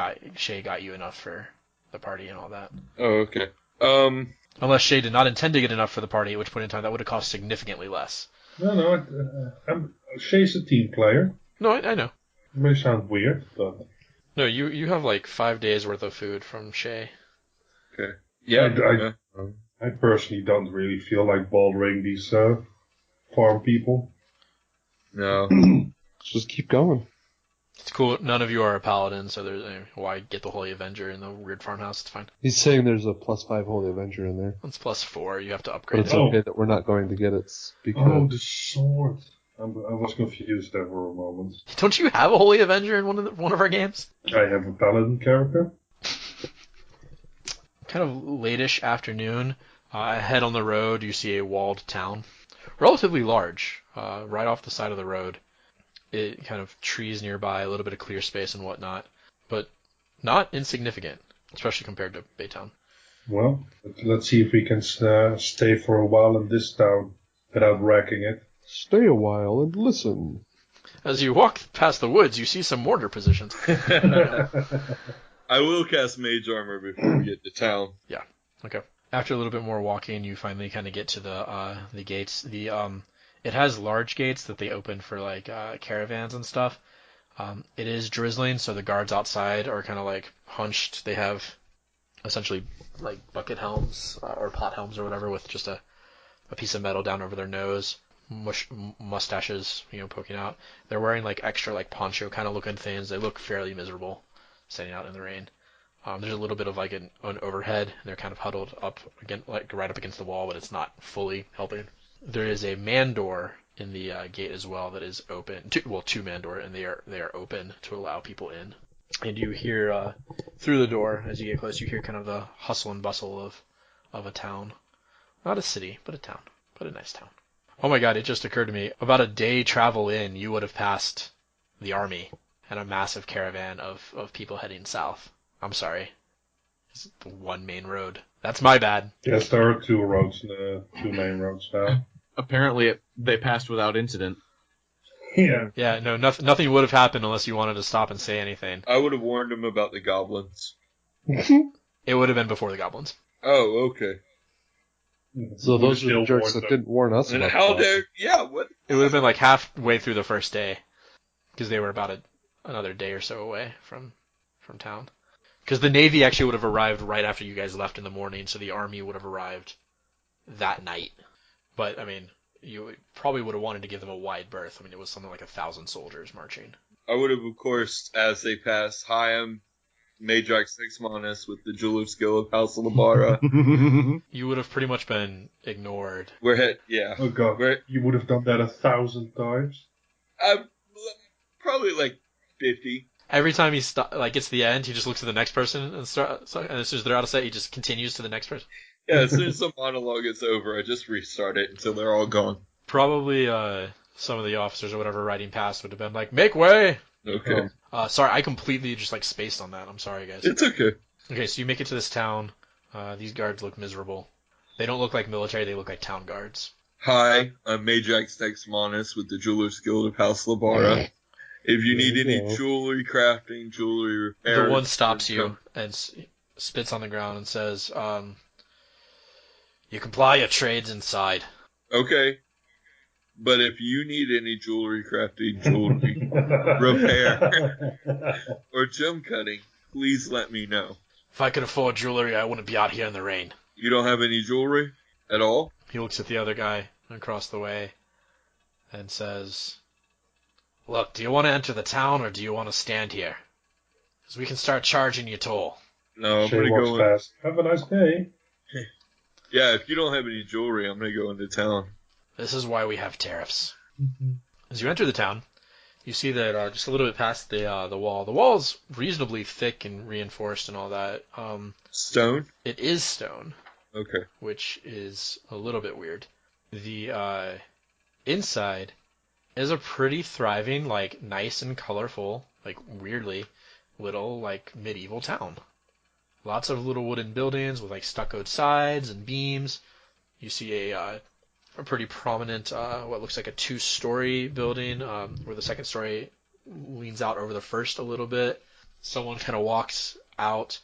A: got you enough for the party and all that.
C: Oh, okay.
A: Unless Shae did not intend to get enough for the party, at which point in time that would have cost significantly less.
B: No, Shae's a team player.
A: No, I know.
B: It may sound weird, but
A: No, you have like 5 days worth of food from Shae.
C: Okay. Yeah.
B: I personally don't really feel like bothering these farm people.
C: No.
D: Just keep going.
A: It's cool. None of you are a paladin, so there's why get the Holy Avenger in the weird farmhouse. It's fine.
D: He's saying there's a +5 Holy Avenger in there.
A: It's +4. You have to
D: But
A: upgrade
D: it's
A: it.
D: okay that we're not going to get it because
B: Oh, the sword. I was confused there for a moment.
A: Don't you have a Holy Avenger in one of our games?
B: I have a paladin character.
A: Kind of late-ish afternoon. Ahead on the road, you see a walled town, relatively large, right off the side of the road. It kind of trees nearby, a little bit of clear space and whatnot, but not insignificant, especially compared to Baytown.
B: Well, let's see if we can stay for a while in this town without wrecking it.
D: stay a while and listen.
A: As you walk past the woods, you see some mortar positions.
C: I will cast Mage Armor before we get to town.
A: Yeah. Okay. After a little bit more walking, you finally kind of get to the gates. It has large gates that they open for like caravans and stuff. It is drizzling, so the guards outside are kind of like hunched. They have essentially like bucket helms or pot helms or whatever with just a piece of metal down over their nose, mustaches, poking out. They're wearing like extra like poncho kind of looking things. They look fairly miserable standing out in the rain. There's a little bit of like an overhead, and they're kind of huddled up like right up against the wall, but it's not fully helping. There is a man door in the gate as well that is open. Two man door, and they are open to allow people in. And you hear through the door as you get close, you hear kind of the hustle and bustle of a town, not a city, but a town, but a nice town. Oh my God! It just occurred to me. About a day travel in, you would have passed the army and a massive caravan of people heading south. I'm sorry. It's the one main road. That's my bad.
B: Yes, there are two main roads now.
E: Apparently, they passed without incident.
B: Yeah.
A: Yeah, no, nothing would have happened unless you wanted to stop and say anything.
C: I would have warned him about the goblins.
A: It would have been before the goblins.
C: Oh, okay.
D: So those are
B: still
D: the jerks
B: warned
D: that
B: them.
D: didn't warn us
C: And
D: about
C: how
D: that.
C: dare... Yeah, what?
A: It would have been like halfway through the first day, because they were about another day or so away from town. Because the Navy actually would have arrived right after you guys left in the morning, so the Army would have arrived that night. But, I mean, you probably would have wanted to give them a wide berth. I mean, it was something like 1,000 soldiers marching.
C: I would have, of course, as they pass, hi, I'm Meidrax Sixmonus with the Jeweler's Guild of House of Labara.
A: You would have pretty much been ignored.
C: Yeah.
B: Oh god, you would have done that 1,000 times.
C: Probably like 50.
A: Every time he gets to the end, he just looks at the next person, and as soon as they're out of sight, he just continues to the next person.
C: Yeah, as soon as the monologue is over, I just restart it until they're all gone.
A: Probably some of the officers or whatever riding past would have been like, "Make way!"
C: Okay.
A: Sorry, I completely just spaced on that. I'm sorry, guys.
C: It's okay.
A: Okay, so you make it to this town. These guards look miserable. They don't look like military. They look like town guards.
C: Hi, I'm Meidrax Sixmonus with the Jeweler's Guild of House Labara. If you need any jewelry crafting, jewelry repair...
A: The one stops you and spits on the ground and says, "You can ply your trades inside."
C: Okay. But if you need any jewelry crafting, jewelry repair, or gem cutting, please let me know.
A: If I could afford jewelry, I wouldn't be out here in the rain.
C: You don't have any jewelry at all?
A: He looks at the other guy across the way and says, "Look, do you want to enter the town or do you want to stand here? Because we can start charging you toll."
C: No, I'm
B: Shae
C: going to
B: walks
C: go...
B: past. Have a nice day.
C: Yeah, if you don't have any jewelry, I'm going to go into town.
A: This is why we have tariffs. As you enter the town, you see that just a little bit past the wall. The wall's reasonably thick and reinforced and all that.
C: Stone?
A: It is stone.
C: Okay.
A: Which is a little bit weird. The inside is a pretty thriving, nice and colorful, weirdly little, medieval town. Lots of little wooden buildings with stuccoed sides and beams. You see a pretty prominent, what looks like a 2-story building, where the second story leans out over the first a little bit. Someone kind of walks out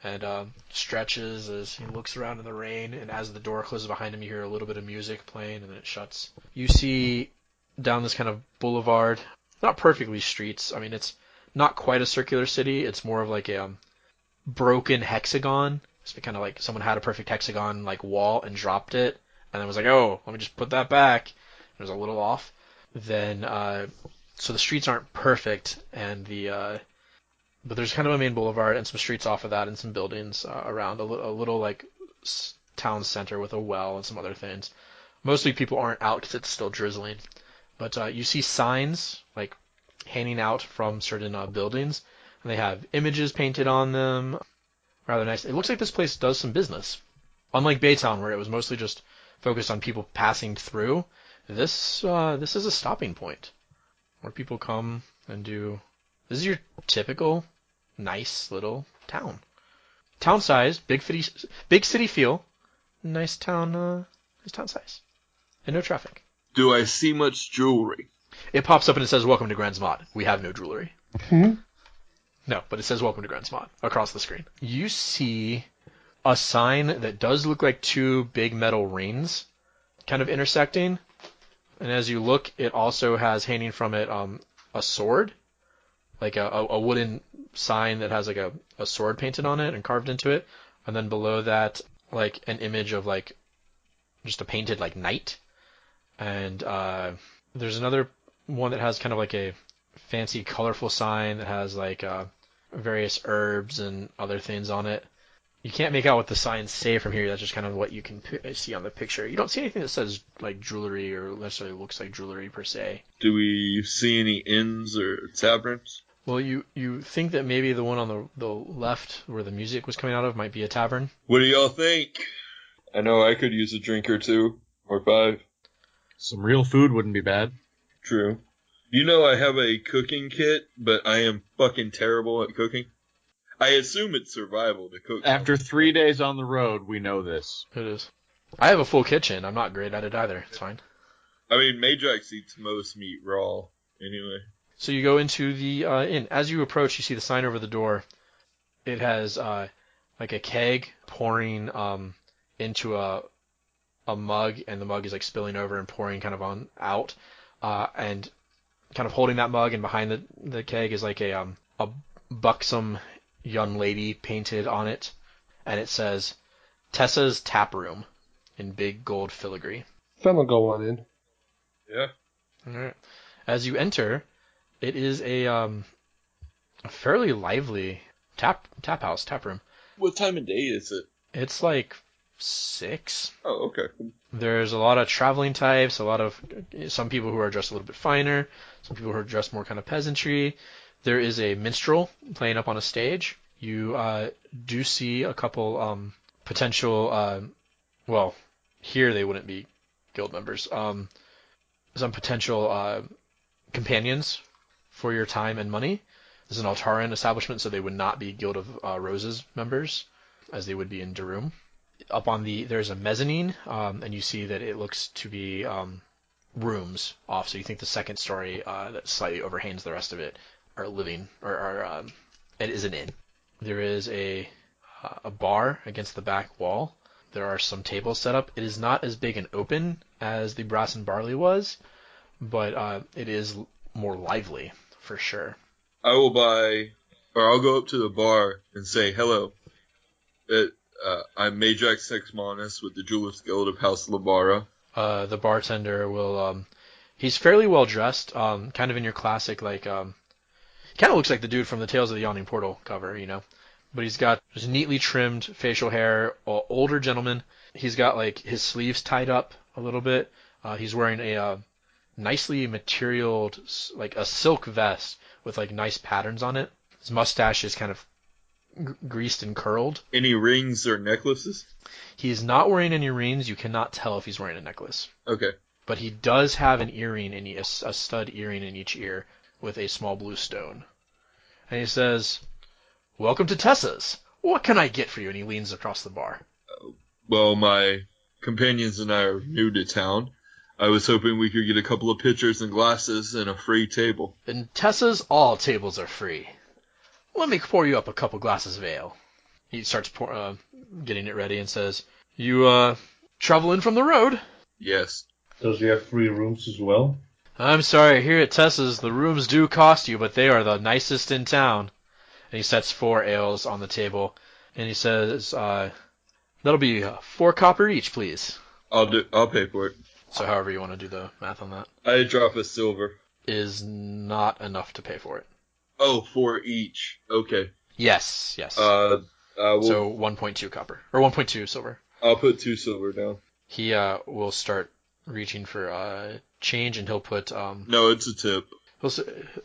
A: and stretches as he looks around in the rain, and as the door closes behind him, you hear a little bit of music playing, and then it shuts. You see down this kind of boulevard, not perfectly streets. I mean, it's not quite a circular city. It's more of a broken hexagon. It's kind of like someone had a perfect hexagon wall and dropped it, and then was like, "Oh, let me just put that back." It was a little off. Then, so the streets aren't perfect, and but there's kind of a main boulevard and some streets off of that and some buildings around a little town center with a well and some other things. Mostly people aren't out because it's still drizzling, but you see signs hanging out from certain buildings, and they have images painted on them. Rather nice. It looks like this place does some business. Unlike Baytown, where it was mostly just focused on people passing through, this is a stopping point where people come and do. This is your typical nice little town. Town size, big city feel, nice town size, and no traffic.
C: Do I see much jewelry?
A: It pops up and it says, "Welcome to Grand's Mod. We have no jewelry." No, but it says "Welcome to Grand's Mod" across the screen. You see a sign that does look like 2 big metal rings kind of intersecting, and as you look, it also has hanging from it a sword, a wooden sign that has a sword painted on it and carved into it, and then below that an image of just a painted knight, and there's another one that has kind of a fancy colorful sign that has various herbs and other things on it. You can't make out what the signs say from here. That's just kind of what you can see on the picture. You don't see anything that says jewelry or necessarily looks like jewelry per se.
C: Do we see any inns or taverns?
A: Well, you think that maybe the one on the left where the music was coming out of might be a tavern.
C: What do y'all think? I know I could use a drink or 2 or 5.
E: Some real food wouldn't be bad.
C: True. You know I have a cooking kit, but I am fucking terrible at cooking. I assume it's survival to cook.
E: After 3 days on the road, we know this.
A: It is. I have a full kitchen. I'm not great at it either. It's fine.
C: I mean, Meidrax eats most meat raw, anyway.
A: So you go into the inn. As you approach, you see the sign over the door. It has a keg pouring into a mug, and the mug is spilling over and pouring kind of on out. And kind of holding that mug, and behind the keg is like a buxom young lady painted on it, and it says Tessa's Tap Room in big gold filigree.
F: Phen will go on in.
C: Yeah.
A: All right. As you enter, it is a fairly lively tap room.
C: What time of day is it?
A: It's like 6.
C: Oh, okay.
A: There's a lot of traveling types, some people who are dressed a little bit finer, some people who are dressed more kind of peasantry. There is a minstrel playing up on a stage. You do see a couple potential, well, here they wouldn't be guild members, some potential companions for your time and money. This is an Altaran establishment, so they would not be Guild of Roses members, as they would be in Darum. Up on there's a mezzanine, and you see that it looks to be rooms off. So you think the second story that slightly overhangs the rest of it are living, or it is an inn. There is a bar against the back wall. There are some tables set up. It is not as big and open as the Brass and Barley was, but it is more lively for sure.
C: I'll go up to the bar and say, hello. I'm Meidrax Sexmanus with the Jewelers Guild of House Labara.
A: The bartender will, he's fairly well dressed, kind of in your classic, like, he kind of looks like the dude from the Tales of the Yawning Portal cover, you know? But he's got just neatly trimmed facial hair, older gentleman. He's got, like, his sleeves tied up a little bit. He's wearing a nicely materialed, like, a silk vest with, like, nice patterns on it. His mustache is kind of greased and curled.
C: Any rings or necklaces?
A: He is not wearing any rings. You cannot tell if he's wearing a necklace.
C: Okay.
A: But he does have an earring, a stud earring in each ear with a small blue stone. And he says, "Welcome to Tessa's. What can I get for you?" And he leans across the bar.
C: Well, my companions and I are new to town. I was hoping we could get a couple of pitchers and glasses and a free table.
A: In Tessa's, all tables are free. Let me pour you up a couple glasses of ale. He starts getting it ready and says, "You travel in from the road?"
C: Yes.
B: Does he have free rooms as well?
A: "I'm sorry, here at Tessa's the rooms do cost you, but they are the nicest in town." And he sets 4 ales on the table, and he says, "That'll be 4 copper each, please."
C: I'll pay for it.
A: So however you want to do the math on that.
C: I drop a silver.
A: Is not enough to pay for it.
C: Oh, 4 each. Okay.
A: Yes.
C: So
A: 1.2 copper. Or 1.2 silver.
C: I'll put 2 silver down.
A: He will start reaching for change, and he'll put...
C: No, it's a tip.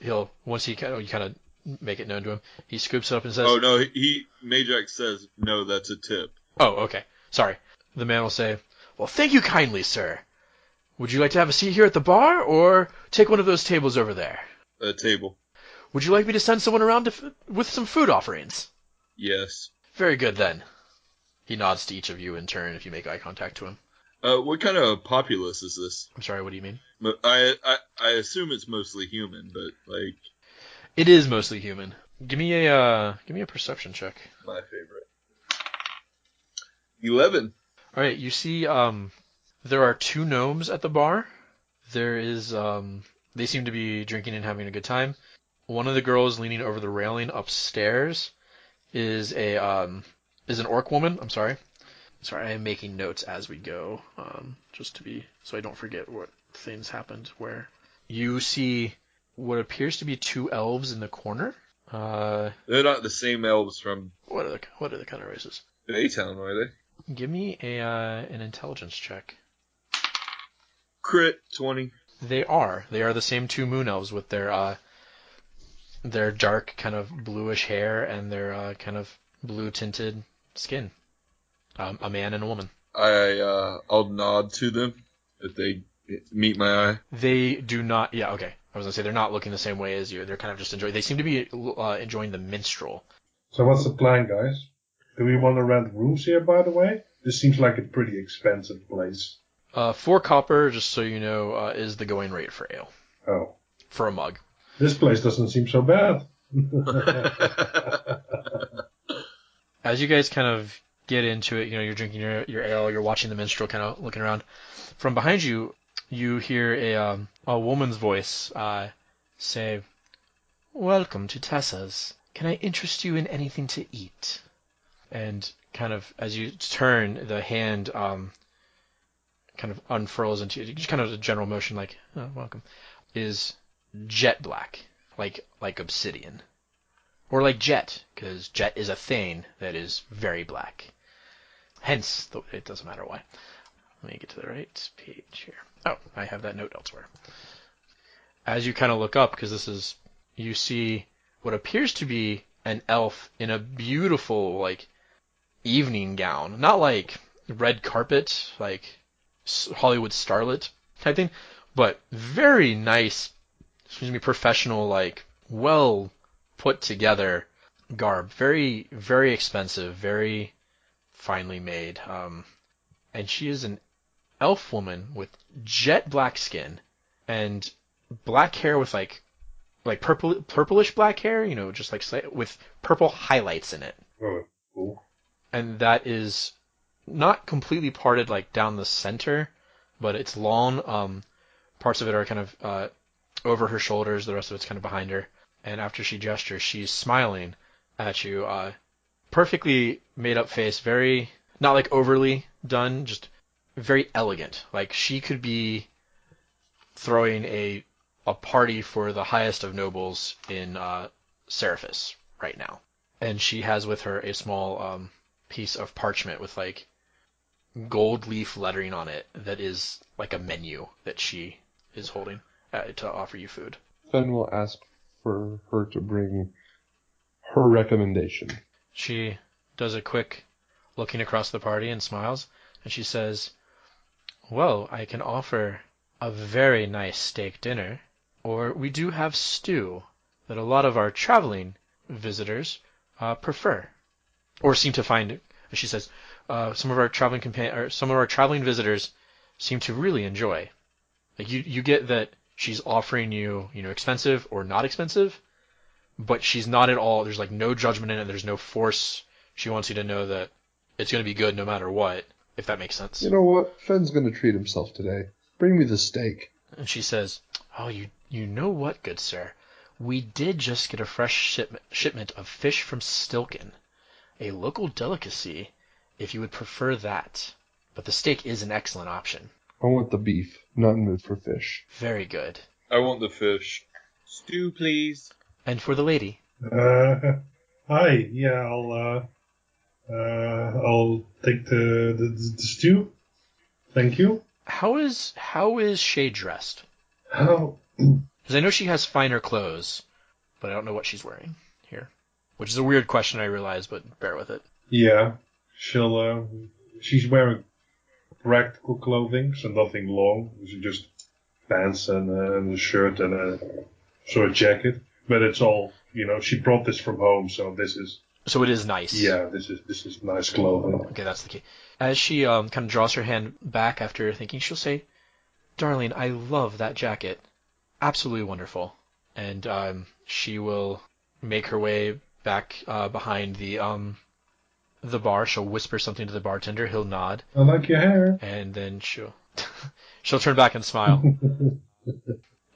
A: He'll once you kind of make it known to him, he scoops it up and says...
C: Oh, no, Meidrax says, no, that's a tip.
A: Oh, okay. Sorry. The man will say, "Well, thank you kindly, sir. Would you like to have a seat here at the bar, or take one of those tables over there?"
C: A table.
A: "Would you like me to send someone around with some food offerings?"
C: Yes.
A: "Very good, then." He nods to each of you in turn if you make eye contact to him.
C: What kind of populace is this?
A: I'm sorry, what do you mean?
C: I assume it's mostly human, but, like...
A: It is mostly human. Give me a perception check.
C: My favorite. 11.
A: All right, you see there are 2 gnomes at the bar. There is they seem to be drinking and having a good time. One of the girls leaning over the railing upstairs is an orc woman. I'm sorry, I am making notes as we go, just to be so I don't forget what things happened. Where you see what appears to be 2 elves in the corner.
C: They're not the same elves from...
A: What are the kind of races?
C: A-Town, are they?
A: Give me an intelligence check.
C: Crit 20.
A: They are the same 2 moon elves with their dark kind of bluish hair and their kind of blue tinted skin. A man and a woman.
C: I'll nod to them if they meet my eye.
A: They do not. Yeah, okay. I was gonna say they're not looking the same way as you. They're kind of just enjoying. They seem to be enjoying the minstrel.
B: So what's the plan, guys? Do we want to rent rooms here, by the way? This seems like a pretty expensive place.
A: 4 copper, just so you know, is the going rate for ale.
B: Oh.
A: For a mug.
B: This place doesn't seem so bad.
A: As you guys kind of get into it, you're drinking your ale, you're watching the minstrel, kind of looking around. From behind you, you hear a woman's voice say, "Welcome to Tessa's. Can I interest you in anything to eat?" And kind of as you turn, the hand kind of unfurls into just kind of a general motion, like, "Oh, welcome," is jet black, like obsidian, or like jet, because jet is a thane that is very black. Hence, it doesn't matter why. Let me get to the right page here. Oh, I have that note elsewhere. As you kind of look up, because you see what appears to be an elf in a beautiful, like, evening gown. Not like red carpet, like Hollywood starlet type thing, but very nice, professional, like, well put together garb. Very, very expensive, very finely made. And she is an elf woman with jet black skin and black hair with like purplish black hair, just like with purple highlights in it.
B: Oh, cool.
A: And that is not completely parted like down the center, but it's long. Parts of it are kind of over her shoulders. The rest of it's kind of behind her. And after she gestures, she's smiling at you. Perfectly made up face, very not like overly done, just very elegant. Like she could be throwing a party for the highest of nobles in Seraphis right now. And she has with her a small piece of parchment with like gold leaf lettering on it that is like a menu that she is holding to offer you food.
D: Phen will ask for her to bring her recommendation.
A: She does a quick looking across the party and smiles, and she says, "Well, I can offer a very nice steak dinner, or we do have stew that a lot of our traveling visitors prefer, or seem to find." As she says, some of our traveling visitors seem to really enjoy. Like you get that she's offering you, expensive or not expensive, but she's not at all. There's like no judgment in it. There's no force. She wants you to know that it's going to be good no matter what, if that makes sense.
D: You know what? Phen's going to treat himself today. Bring me the steak.
A: And she says, "Oh, you know what, good sir? We did just get a fresh shipment of fish from Stilken, a local delicacy, if you would prefer that. But the steak is an excellent option."
D: I want the beef. Not in the mood for fish.
A: "Very good.
C: I want the fish. Stew, please.
A: And for the lady?"
B: Hi. Yeah, I'll take the stew. Thank you.
A: How is Shae dressed?
B: How?
A: Because I know she has finer clothes, but I don't know what she's wearing here. Which is a weird question, I realize, but bear with it.
B: Yeah, she's wearing practical clothing, so nothing long. It's just pants and a shirt and a sort of jacket. But it's all, she brought this from home, so this is.
A: So it is nice.
B: Yeah, this is nice clothing.
A: Okay, that's the key. As she kind of draws her hand back after thinking, she'll say, "Darling, I love that jacket. Absolutely wonderful." And she will make her way back behind the bar. She'll whisper something to the bartender. He'll nod.
B: I like your hair.
A: And then she'll turn back and smile. And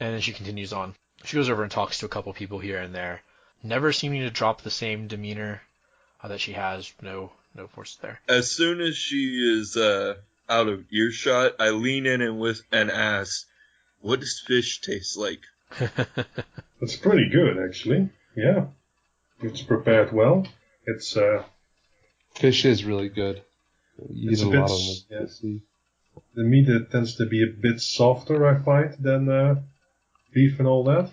A: then she continues on. She goes over and talks to a couple people here and there, never seeming to drop the same demeanor that she has. No force there.
C: As soon as she is out of earshot, I lean in and ask, "What does fish taste like?"
B: It's pretty good, actually. Yeah, it's prepared well. It's
D: Fish is really good. You
B: It's
D: eat
B: a
D: a
B: bit
D: lot of
B: s-
D: it. See.
B: the meat that tends to be a bit softer, I find, than beef and all that.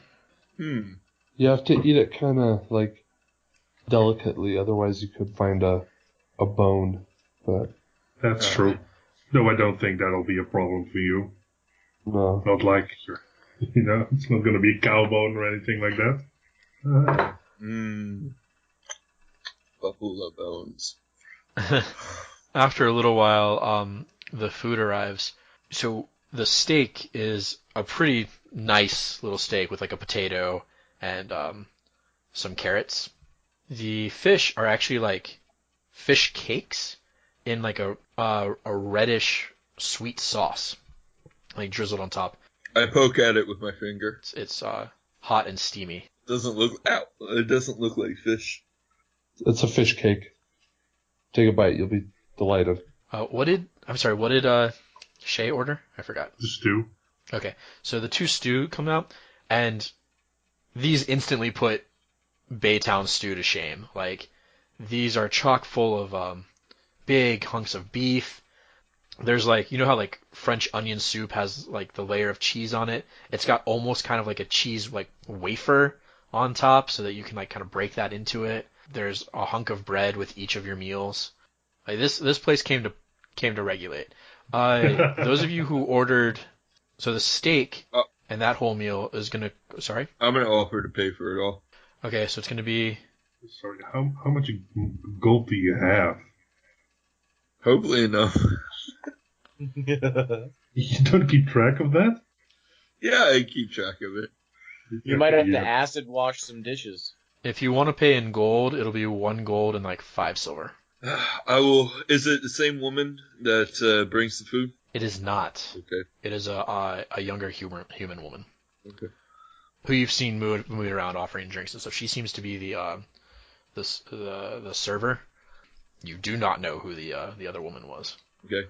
D: You have to eat it kind of like delicately, otherwise you could find a bone. But
B: That's true. No, I don't think that'll be a problem for you.
D: no,
B: Not like, it's not going to be cow bone or anything like that.
C: Buffalo bones.
A: After a little while, the food arrives. So the steak is a pretty nice little steak with like a potato and some carrots. The fish are actually like fish cakes in like a reddish sweet sauce, like drizzled on top.
C: I poke at it with my finger.
A: It's hot and steamy.
C: It doesn't look like fish.
D: It's a fish cake. Take a bite. You'll be delighted.
A: What did Shae order? I forgot.
B: The stew.
A: Okay, so the 2 stew come out, and these instantly put Baytown stew to shame. Like, these are chock full of big hunks of beef. There's like, you know how like French onion soup has like the layer of cheese on it? It's got almost kind of like a cheese like wafer on top so that you can like kind of break that into it. There's a hunk of bread with each of your meals. Like this place came to regulate. Those of you who ordered, so the steak and that whole meal is gonna. Sorry.
C: I'm gonna offer to pay for it all.
A: Okay, so it's gonna be.
B: Sorry, how much gold do you have?
C: Hopefully enough.
B: You don't keep track of that?
C: Yeah, I keep track of it.
F: You might have to acid wash some dishes.
A: If you want to pay in gold, it'll be 1 gold and like 5 silver.
C: I will. Is it the same woman that brings the food?
A: It is not.
C: Okay.
A: It is a younger human woman.
C: Okay.
A: Who you've seen moving around offering drinks and stuff. She seems to be the server. You do not know who the other woman was.
C: Okay.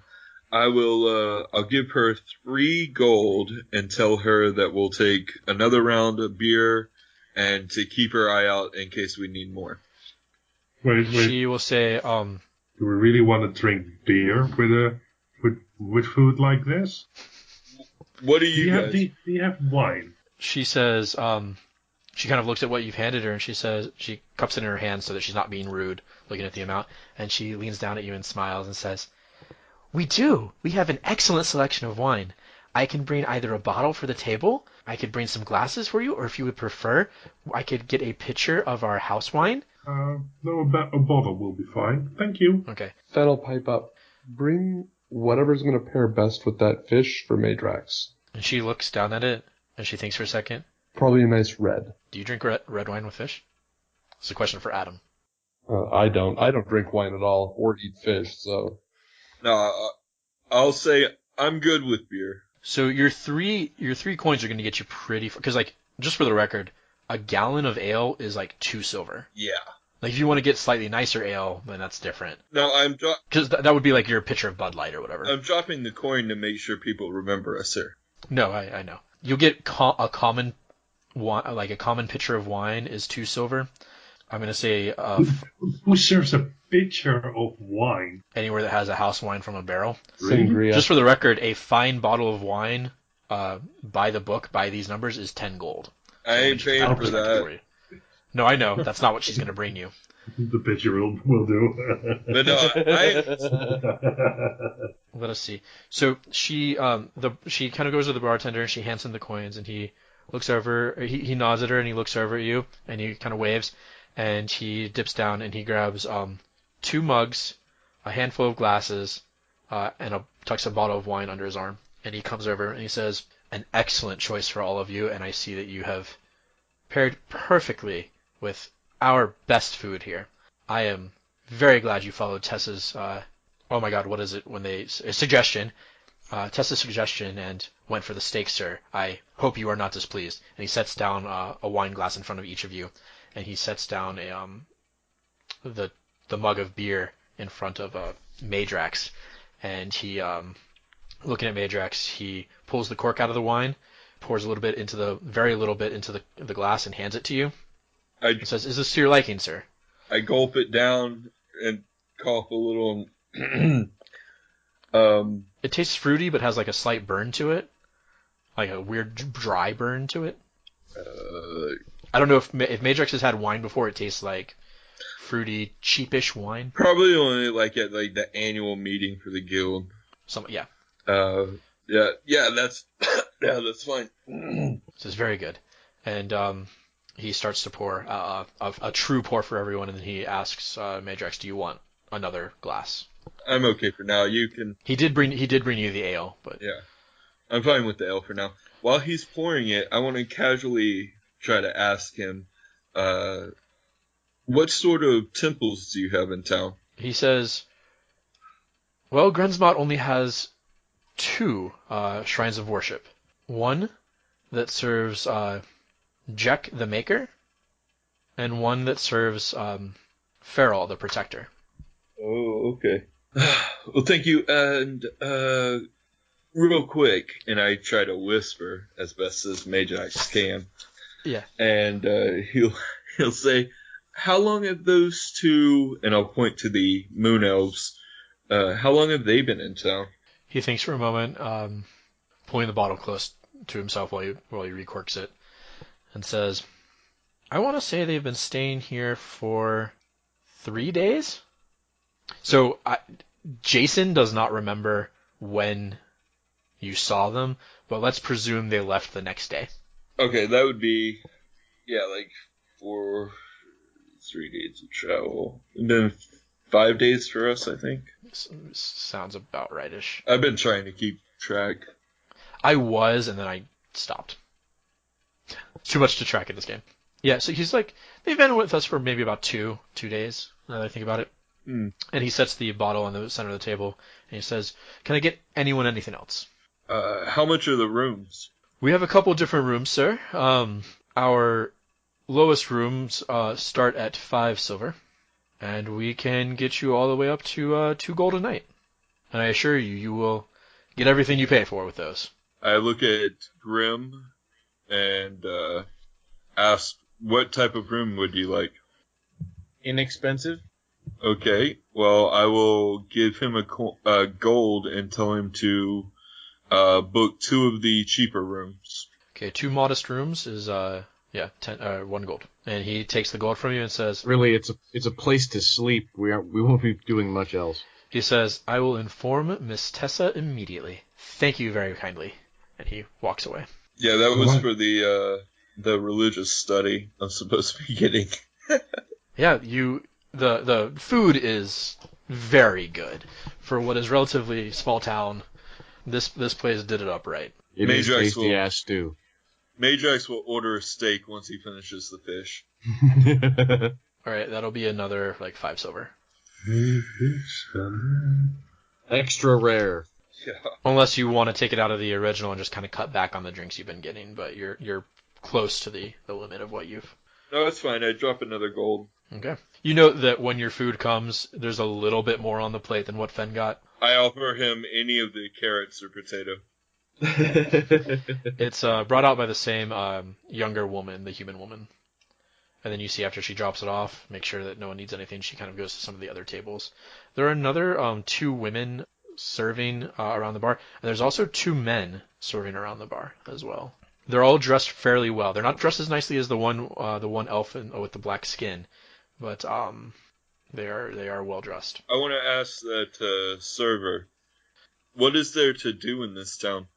C: I will. I'll give her 3 gold and tell her that we'll take another round of beer and to keep her eye out in case we need more.
B: Wait.
A: She will say,
B: Do we really want to drink beer with food like this?
C: What do you guys?
B: Do you have wine?
A: She says, she kind of looks at what you've handed her and she says, she cups it in her hand so that she's not being rude, looking at the amount, and she leans down at you and smiles and says, "We do. We have an excellent selection of wine. I can bring either a bottle for the table, I could bring some glasses for you, or if you would prefer, I could get a pitcher of our house wine."
B: No, a bottle will be fine. Thank you.
A: Okay.
D: Phen will pipe up. Bring whatever's going to pair best with that fish for Meidrax.
A: And she looks down at it and she thinks for a second.
D: Probably a nice red.
A: Do you drink red wine with fish? It's a question for Adam.
D: I don't. I don't drink wine at all or eat fish, so.
C: No, I'll say I'm good with beer.
A: So your three coins are going to get you pretty, because like, just for the record, a gallon of ale is like 2 silver.
C: Yeah.
A: Like if you want to get slightly nicer ale, then that's different.
C: No,
A: Because that would be like your pitcher of Bud Light or whatever.
C: I'm dropping the coin to make sure people remember us here.
A: No, I know. You'll get a common pitcher of wine is 2 silver. I'm gonna say
B: Who serves a pitcher of wine?
A: anywhere that has a house wine from a barrel.
D: Sangria.
A: Just for the record, a fine bottle of wine, by the book, by these numbers, is 10 gold.
C: I ain't paying
A: That'll
C: for
A: protect it
C: that.
A: for you. No, I know. That's not what she's gonna bring you.
B: The pitcher will do.
C: But no,
A: Let us see. So she kind of goes to the bartender and she hands him the coins and he looks over. He nods at her and he looks over at you and he kind of waves and he dips down and he grabs 2 mugs, a handful of glasses, and tucks a bottle of wine under his arm. And he comes over and he says, "An excellent choice for all of you, and I see that you have paired perfectly with our best food here. I am very glad you followed Tessa's, oh my god, what is it when suggestion, Tessa's suggestion and went for the steak, sir. I hope you are not displeased." And he sets down a wine glass in front of each of you, and he sets down the mug of beer in front of Meidrax, and he, looking at Meidrax, he pulls the cork out of the wine, pours very little bit into the glass and hands it to you. He says, "Is this to your liking, sir?"
C: I gulp it down and cough a little.
A: It tastes fruity, but has like a slight burn to it, like a weird dry burn to it. I don't know if Meidrax has had wine before. It tastes like fruity, cheapish wine.
C: Probably only like at like the annual meeting for the guild.
A: Yeah.
C: That's that's fine.
A: This is very good, and he starts to pour a true pour for everyone, and then he asks Meidrax, "Do you want another glass?"
C: I'm okay for now. You can.
A: He did bring you the ale, but
C: Yeah, I'm fine with the ale for now. While he's pouring it, I want to casually try to ask him, what sort of temples do you have in town?
A: he says, "Well, Grensmott only has 2 shrines of worship. One that serves Jek the Maker, and one that serves Farrell the Protector.
C: Oh, okay. Well, thank you. And real quick, and I try to whisper as best as Meidrax can.
A: Yeah.
C: And he'll say, "How long have those two?" And I'll point to the Moon Elves. How long have they been in town?
A: He thinks for a moment, pulling the bottle close to himself while he recorks it, and says, "I want to say they've been staying here for 3 days." So Jason does not remember when you saw them, but let's presume they left the next day.
C: Okay, that would be, like 3 days of travel. And then 5 days for us, I think.
A: Sounds about rightish.
C: I've been trying to keep track.
A: I was, and then I stopped. It's too much to track in this game. Yeah, so he's like, they've been with us for maybe about two days, now that I think about it.
C: Mm.
A: And he sets the bottle on the center of the table, and he says, "Can I get anyone anything else?"
C: How much are the rooms?
A: We have a couple different rooms, sir. Our lowest rooms start at 5 silver, and we can get you all the way up to 2 gold a night. And I assure you, you will get everything you pay for with those.
C: I look at Grim and ask, what type of room would you like?
F: Inexpensive.
C: Okay, well, I will give him a gold and tell him to book 2 of the cheaper rooms.
A: Okay, 2 modest rooms is 1 gold. And he takes the gold from you and says,
E: Really, it's a place to sleep. We won't be doing much else.
A: He says, "I will inform Miss Tessa immediately. Thank you very kindly." And he walks away.
C: Yeah, that was for the religious study I'm supposed to be getting.
A: Yeah, the food is very good for what is relatively small town. This place did it up right.
E: It is
C: Meidrax
E: tasty
C: will-
E: ass stew.
C: Meidrax will order a steak once he finishes the fish.
A: All right, that'll be another 5 silver.
E: Extra rare.
C: Yeah.
A: Unless you want to take it out of the original and just kind of cut back on the drinks you've been getting, but you're close to the limit of what you've.
C: No, that's fine. I drop another gold.
A: Okay. You note that when your food comes, there's a little bit more on the plate than what Phen got.
C: I offer him any of the carrots or potato.
A: It's brought out by the same younger woman, the human woman. And then you see after she drops it off, make sure that no one needs anything, she kind of goes to some of the other tables. There are another 2 women serving around the bar, and there's also 2 men serving around the bar as well. They're all dressed fairly well. They're not dressed as nicely as the one elf with the black skin, but they are well dressed.
C: I want to ask that server, what is there to do in this town?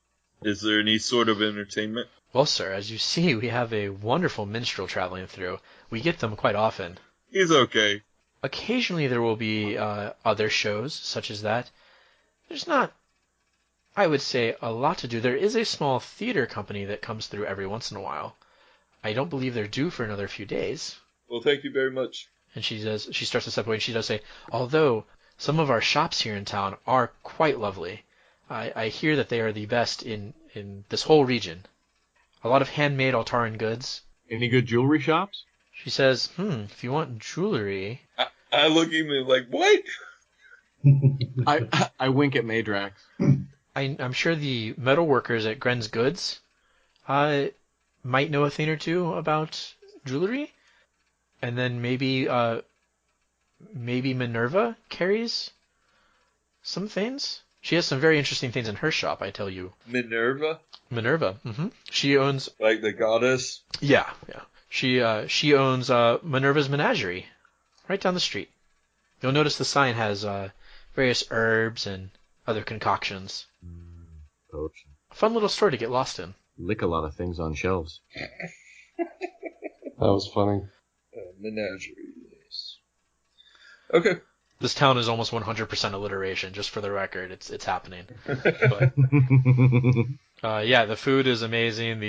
C: Is there any sort of entertainment?
A: Well, sir, as you see, we have a wonderful minstrel traveling through. We get them quite often.
C: He's okay.
A: Occasionally there will be other shows such as that. There's not, I would say, a lot to do. There is a small theater company that comes through every once in a while. I don't believe they're due for another few days.
C: Well, thank you very much.
A: And she starts to step away, and she does say, although some of our shops here in town are quite lovely, I hear that they are the best in this whole region. A lot of handmade Altaran goods.
E: Any good jewelry shops?
A: She says, if you want jewelry...
C: I look at him like, what?
E: I wink at Meidrax.
A: I'm sure the metal workers at Gren's Goods might know a thing or two about jewelry. And then maybe Minerva carries some things. She has some very interesting things in her shop, I tell you.
C: Minerva?
A: Minerva. She owns...
C: Like the goddess?
A: Yeah. She owns Minerva's Menagerie, right down the street. You'll notice the sign has various herbs and other concoctions.
E: Potion.
A: A fun little store to get lost in.
E: Lick a lot of things on shelves.
D: That was funny.
C: Menagerie. Yes. Okay.
A: This town is almost 100% alliteration, just for the record. It's happening. But, the food is amazing.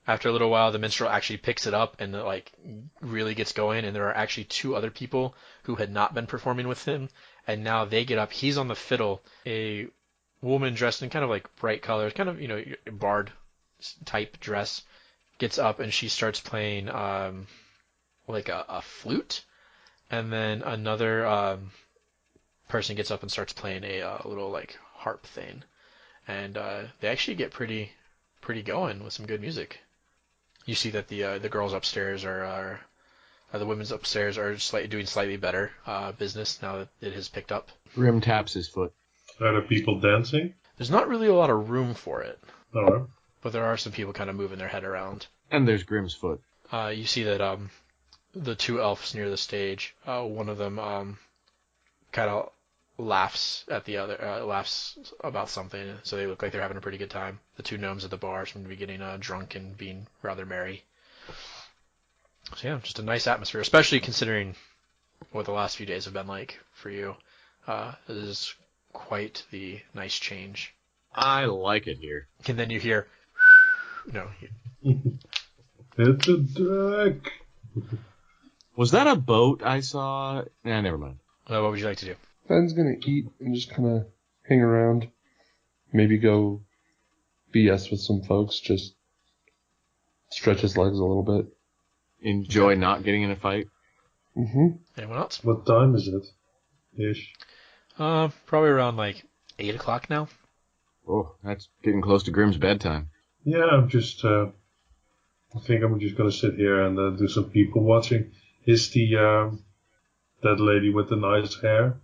A: After a little while, the minstrel actually picks it up and really gets going. And there are actually 2 other people who had not been performing with him, and now they get up. He's on the fiddle. A woman dressed in kind of bright colors, kind of bard type dress, gets up and she starts playing like a flute, and then another person gets up and starts playing a little like harp thing, and they actually get pretty going with some good music. You see that the girls upstairs are the women's upstairs are doing slightly better business now that it has picked up.
E: Grim taps his foot.
B: Are there people dancing?
A: There's not really a lot of room for it,
B: Alright.
A: but there are some people kind of moving their head around.
E: And there's Grim's foot.
A: You see that the two elves near the stage, one of them kind of laughs at the other, laughs about something, so they look like they're having a pretty good time. The two gnomes at the bar seem to be getting drunk and being rather merry. So yeah, just a nice atmosphere, especially considering what the last few days have been like for you. It is quite the nice change.
E: I like it here.
A: And then you hear, no,
B: It's a duck.
E: Was that a boat I saw? Nah, never mind.
A: what would you like to do?
D: Phen's gonna eat and just kind of hang around. Maybe go BS with some folks. Just stretch his legs a little bit.
E: Enjoy not getting in a fight.
D: Mm-hmm.
A: Anyone else?
B: What time is it? Ish.
A: Probably around like 8 o'clock now.
E: Oh, that's getting close to Grim's bedtime.
B: Yeah, I'm just. I think I'm just gonna sit here and do some people watching. Is the that lady with the nice hair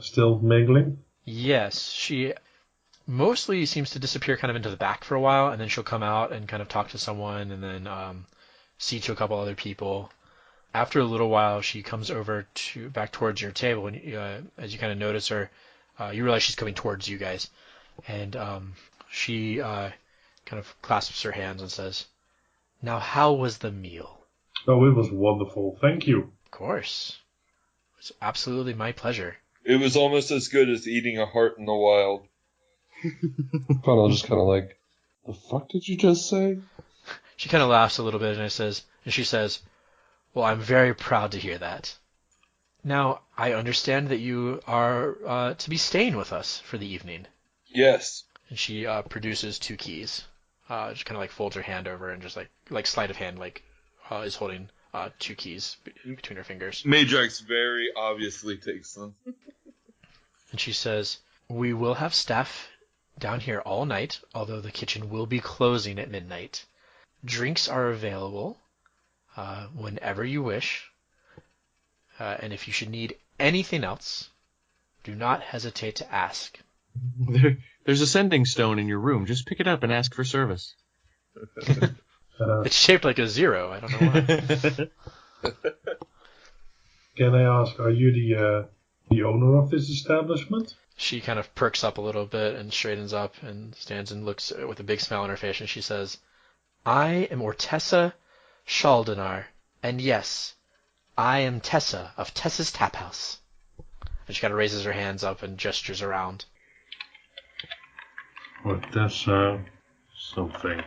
B: still mingling?
A: Yes, she mostly seems to disappear kind of into the back for a while, and then she'll come out and kind of talk to someone, and then see to a couple other people. After a little while, she comes over back towards your table, and as you kind of notice her, you realize she's coming towards you guys, and she kind of clasps her hands and says, "Now, how was the meal?"
B: Oh, it was wonderful. Thank you.
A: Of course. It's absolutely my pleasure.
C: It was almost as good as eating a heart in the wild.
D: Connell just kind of like, the fuck did you just say?
A: She kind of laughs a little bit, and she says, "Well, I'm very proud to hear that. Now, I understand that you are to be staying with us for the evening."
C: Yes.
A: And she produces 2 keys. Just kind of like folds her hand over and just like sleight of hand, is holding 2 keys between her fingers.
C: Meidrax very obviously takes them.
A: And she says, "We will have staff down here all night, although the kitchen will be closing at midnight. Drinks are available whenever you wish. And if you should need anything else, do not hesitate to ask."
E: There's a sending stone in your room. Just pick it up and ask for service.
A: It's shaped like a 0. I don't know why.
B: Can I ask, are you the owner of this establishment?
A: She kind of perks up a little bit and straightens up and stands and looks with a big smile on her face, and she says, "I am Ortessa Shaldanar, and yes, I am Tessa of Tessa's Tap House." And she kind of raises her hands up and gestures around.
B: What, that's something.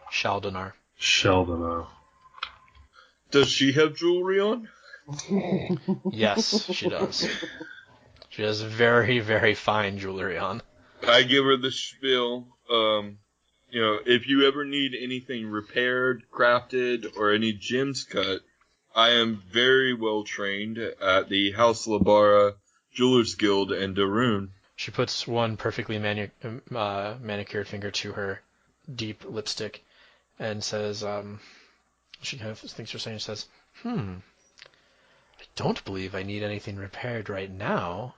A: Shaldanar.
B: Sheldon.
C: Does she have jewelry on?
A: Yes, she does. She has very, very fine jewelry on.
C: I give her the spiel. If you ever need anything repaired, crafted, or any gems cut, I am very well trained at the House Labara Jewelers Guild in Darun.
A: She puts one perfectly manicured finger to her deep lipstick and says, she kind of thinks for a second and says, "I don't believe I need anything repaired right now,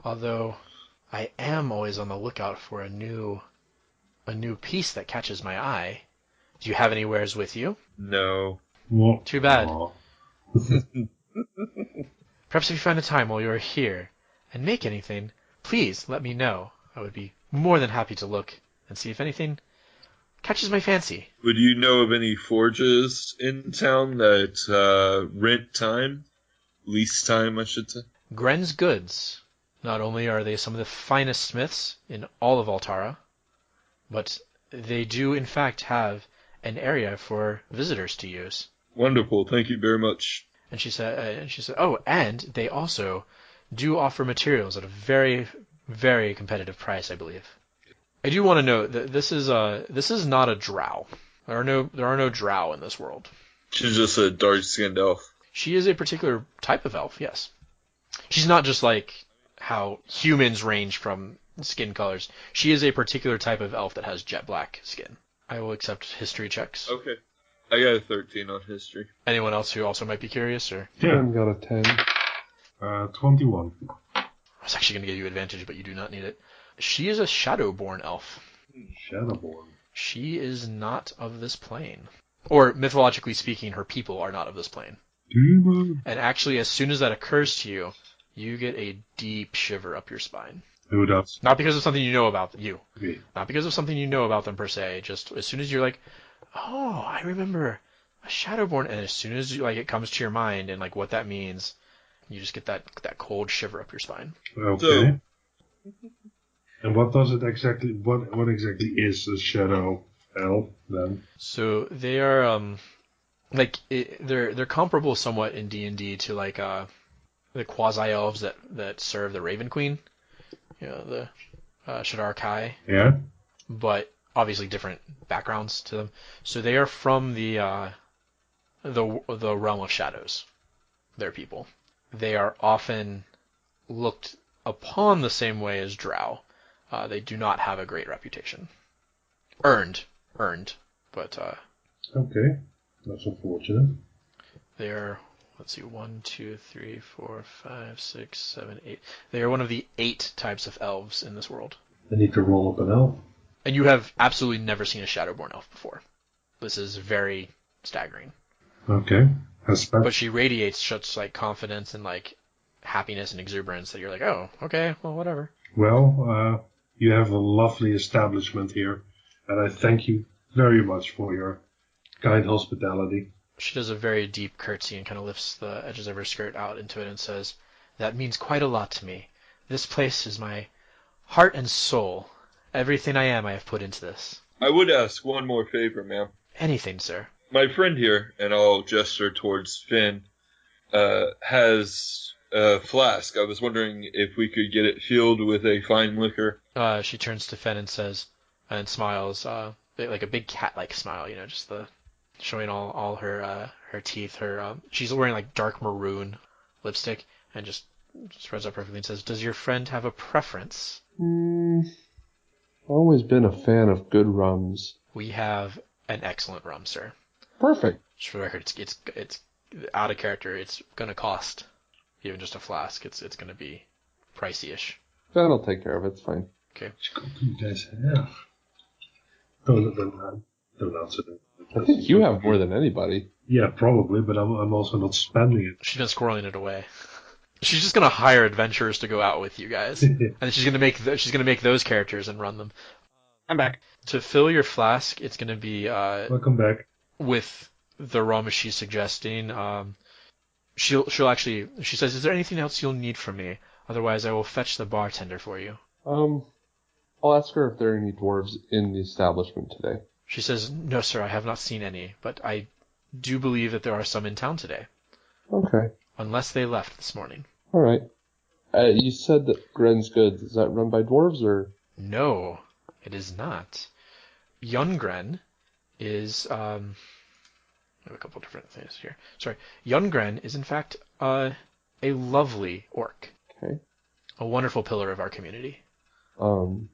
A: although I am always on the lookout for a new piece that catches my eye. Do you have any wares with you?"
C: No.
A: Too bad.
B: Aw.
A: Perhaps if you find the time while you are here and make anything, please let me know. I would be more than happy to look and see if anything catches my fancy.
C: Would you know of any forges in town that rent time? Lease time, I should say.
A: Gren's Goods. Not only are they some of the finest smiths in all of Altara, but they do in fact have an area for visitors to use.
C: Wonderful. Thank you very much.
A: And she said, "Oh, and they also do offer materials at a very, very competitive price, I believe." I do want to note that this is not a drow. There are no drow in this world.
C: She's just a dark-skinned elf.
A: She is a particular type of elf, yes. She's not just like how humans range from skin colors. She is a particular type of elf that has jet black skin. I will accept history checks.
C: Okay. I got a 13 on history.
A: Anyone else who also might be curious? Or
D: Ken got a 10.
B: 21.
A: I was actually going to give you advantage, but you do not need it. She is a Shadowborn elf.
B: Shadowborn.
A: She is not of this plane. Or, mythologically speaking, her people are not of this plane.
B: Demon.
A: And actually, as soon as that occurs to you, you get a deep shiver up your spine.
B: Who does?
A: Not because of something you know about you.
B: Me.
A: Not because of something you know about them per se. Just as soon as you're like, oh, I remember a Shadowborn, and as soon as it comes to your mind and like what that means, you just get that cold shiver up your spine.
B: Okay. And what does it exactly? What exactly is a shadow elf then?
A: So they are they're comparable somewhat in D&D to like the quasi elves that serve the Raven Queen, the Shadar Kai.
B: Yeah.
A: But obviously different backgrounds to them. So they are from the realm of shadows. Their people. They are often looked upon the same way as drow. They do not have a great reputation. Earned, but
B: Okay. That's unfortunate.
A: they are. Let's see, 1, 2, 3, 4, 5, 6, 7, 8. They are one of the 8 types of elves in this world.
B: I need to roll up an elf.
A: And you have absolutely never seen a Shadowborn elf before. This is very staggering.
B: Okay.
A: But she radiates such like confidence and like happiness and exuberance that you're like, oh, okay, well, whatever.
B: Well, you have a lovely establishment here, and I thank you very much for your kind hospitality.
A: She does a very deep curtsy and kind of lifts the edges of her skirt out into it and says, that means quite a lot to me. This place is my heart and soul. Everything I am I have put into this.
C: I would ask one more favor, ma'am.
A: Anything, sir.
C: My friend here, and I'll gesture towards Phen, has a flask. I was wondering if we could get it filled with a fine liquor.
A: She turns to Phen and says, and smiles, like a big cat-like smile, just showing all her teeth. She's wearing like dark maroon lipstick and just spreads up perfectly and says, does your friend have a preference?
D: Always been a fan of good rums.
A: We have an excellent rum, sir.
D: Perfect.
A: Just for the record, it's out of character. It's gonna cost even just a flask. It's gonna be pricey-ish.
D: That'll take care of it. It's fine.
A: Okay.
B: What do you guys have? Don't answer that.
D: I think you have more than anybody.
B: Yeah, probably, but I'm also not spending it.
A: She's been squirreling it away. She's just gonna hire adventurers to go out with you guys, and she's gonna make those characters and run them.
E: I'm back.
A: To fill your flask, it's gonna be
B: Welcome back.
A: with the rum she's suggesting. She says, is there anything else you'll need from me? Otherwise, I will fetch the bartender for you.
D: I'll ask her if there are any dwarves in the establishment today.
A: She says, no, sir, I have not seen any, but I do believe that there are some in town today.
D: Okay.
A: Unless they left this morning.
D: All right. You said that Gren's Goods. Is that run by dwarves or?
A: No, it is not. Yungren is, I have a couple different things here. Sorry. Yungren is, in fact, a lovely orc.
D: Okay.
A: A wonderful pillar of our community.
D: I'll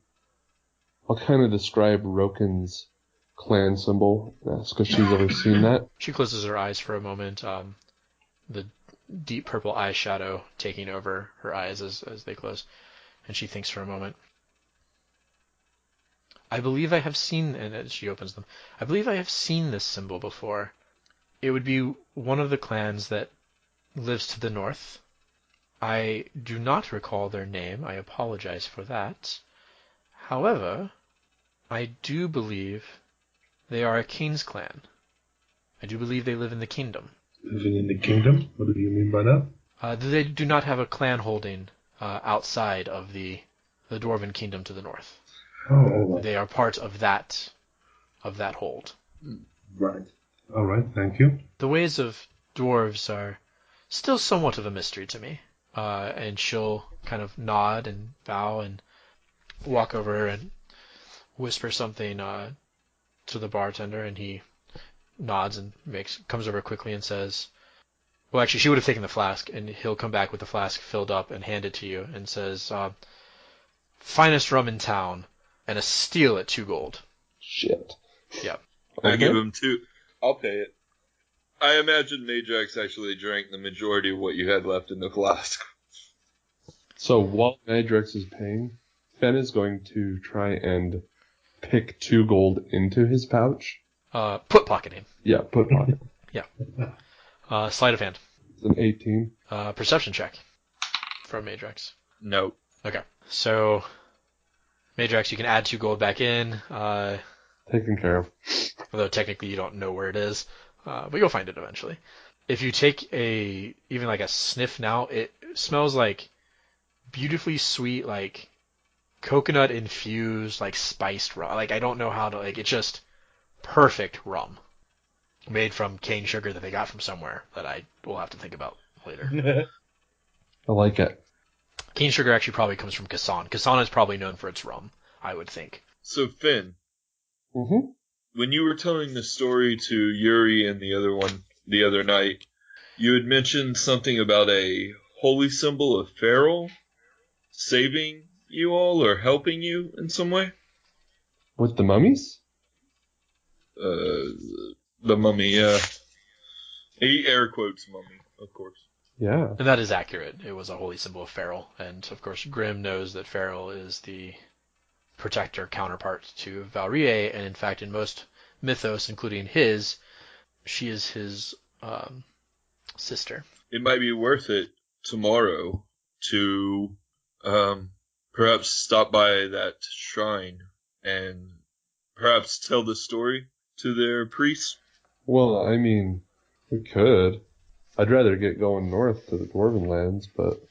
D: kind of describe Roken's clan symbol. Ask if she's ever seen that.
A: She closes her eyes for a moment. The deep purple eyeshadow taking over her eyes as they close. And she thinks for a moment. I believe I have seen, and as she opens them, I believe I have seen this symbol before. It would be one of the clans that lives to the north. I do not recall their name. I apologize for that. However, I do believe they are a king's clan. I do believe they live in the kingdom.
B: Living in the kingdom? What do you mean by that?
A: They do not have a clan holding outside of the dwarven kingdom to the north.
B: Oh,
A: They are part of that hold.
B: right. All right, thank you.
A: The ways of dwarves are still somewhat of a mystery to me. And she'll kind of nod and bow and walk over and whisper something to the bartender, and he nods and comes over quickly and says, well, actually, she would have taken the flask, and he'll come back with the flask filled up and hand it to you, and says, finest rum in town, and a steal at 2 gold.
D: Shit.
A: Yeah.
C: I give him 2. I'll pay it. I imagine Meidrax actually drank the majority of what you had left in the flask.
D: So while Meidrax is paying, Phen is going to try and pick 2 gold into his pouch.
A: Put pocketing.
D: Yeah, put pocket.
A: Yeah. Sleight of hand.
D: It's an 18.
A: Perception check from Meidrax.
C: No.
A: Okay. So, Meidrax, you can add 2 gold back in.
D: Taken care of.
A: Although technically you don't know where it is. But you'll find it eventually. If you take even like a sniff now, it smells like beautifully sweet, like coconut infused, like spiced rum. Like I don't know how to, like it's just perfect rum. Made from cane sugar that they got from somewhere that I will have to think about later.
D: I like it.
A: Cane sugar actually probably comes from Kassan. Kassan is probably known for its rum, I would think.
C: So, Phen,
D: Mm-hmm.
C: when you were telling the story to Yuri and the other one the other night, you had mentioned something about a holy symbol of Feral saving you all or helping you in some way?
D: With the mummies?
C: The mummy, yeah. He air quotes mummy, of course.
D: Yeah.
A: And that is accurate. It was a holy symbol of Feral. And, of course, Grimm knows that Feral is the protector counterpart to Valrie, and in fact, in most mythos, including his, she is his sister.
C: It might be worth it tomorrow to perhaps stop by that shrine and perhaps tell the story to their priests.
D: Well, I mean, we could. I'd rather get going north to the Dwarven lands, but...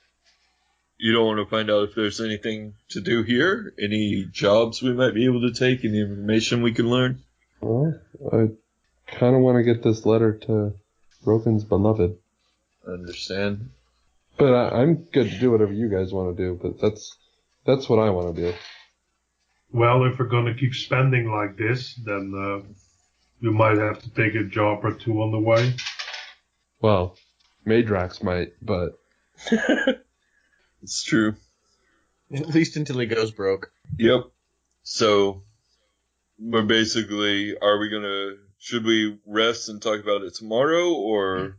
C: You don't want to find out if there's anything to do here? Any jobs we might be able to take? Any information we can learn?
D: Well, I kind of want to get this letter to Broken's beloved.
C: I understand.
D: But I'm good to do whatever you guys want to do, but that's what I want to do.
B: Well, if we're going to keep spending like this, then we might have to take a job or 2 on the way.
D: Well, Meidrax might, but...
C: It's true.
F: At least until he goes broke.
C: Yep. So, we're basically, should we rest and talk about it tomorrow, or?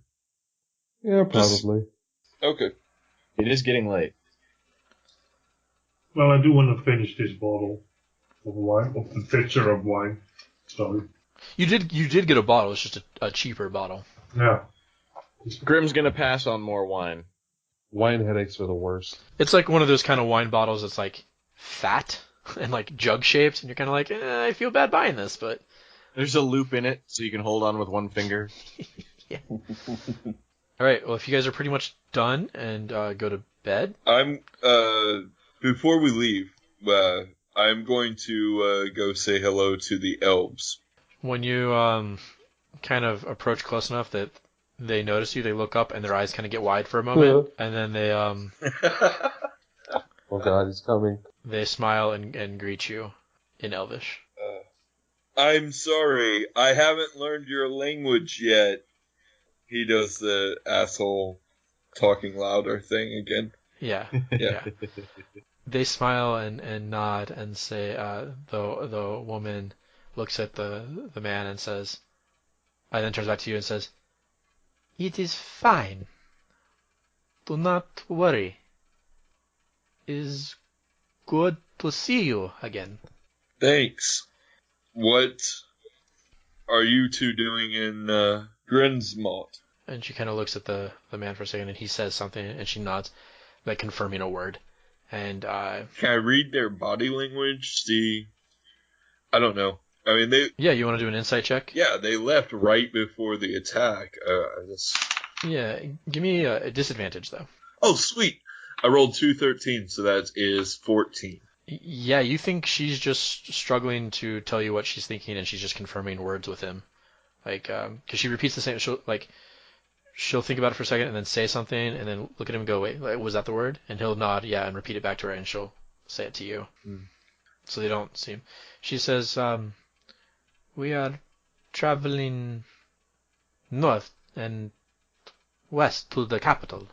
D: Yeah, probably.
C: Okay.
F: It is getting late.
B: Well, I do want to finish this bottle of wine, of the pitcher of wine. Sorry.
A: You did get a bottle. It's just a cheaper bottle.
B: Yeah.
F: Grimm's gonna pass on more wine.
D: Wine headaches are the worst.
A: It's like one of those kind of wine bottles that's like fat and like jug shaped, and you're kind of like, I feel bad buying this, but
F: There's a loop in it, so you can hold on with one finger.
A: yeah. All right. Well, if you guys are pretty much done and go to bed,
C: I'm, before we leave, I'm going to go say hello to the elves.
A: when you kind of approach close enough that they notice you, they look up and their eyes kind of get wide for a moment, and then they
D: Oh god, he's coming.
A: they smile and greet you in Elvish.
C: I'm sorry, I haven't learned your language yet. He does the asshole talking louder thing again.
A: Yeah.
C: Yeah.
A: They smile and nod and say, the woman looks at the man and says, and then turns back to you and says, "It is fine. Do not worry. It's good to see you again."
C: Thanks. What are you two doing in Grinsmont?
A: And she kind of looks at the man for a second, and he says something, and she nods, like confirming a word. And
C: Can I read their body language? See, I don't know. I mean,
A: yeah, you want to do an insight check?
C: yeah, they left right before the attack.
A: Yeah, give me a disadvantage though.
C: Oh, sweet! I rolled 2 13, so that is 14.
A: Yeah, you think she's just struggling to tell you what she's thinking, and she's just confirming words with him, like because she repeats the same. She'll think about it for a second and then say something, and then look at him and go, "Wait, was that the word?" And he'll nod, yeah, and repeat it back to her, and she'll say it to you. So they don't seem. She says, We are traveling north and west to the capital.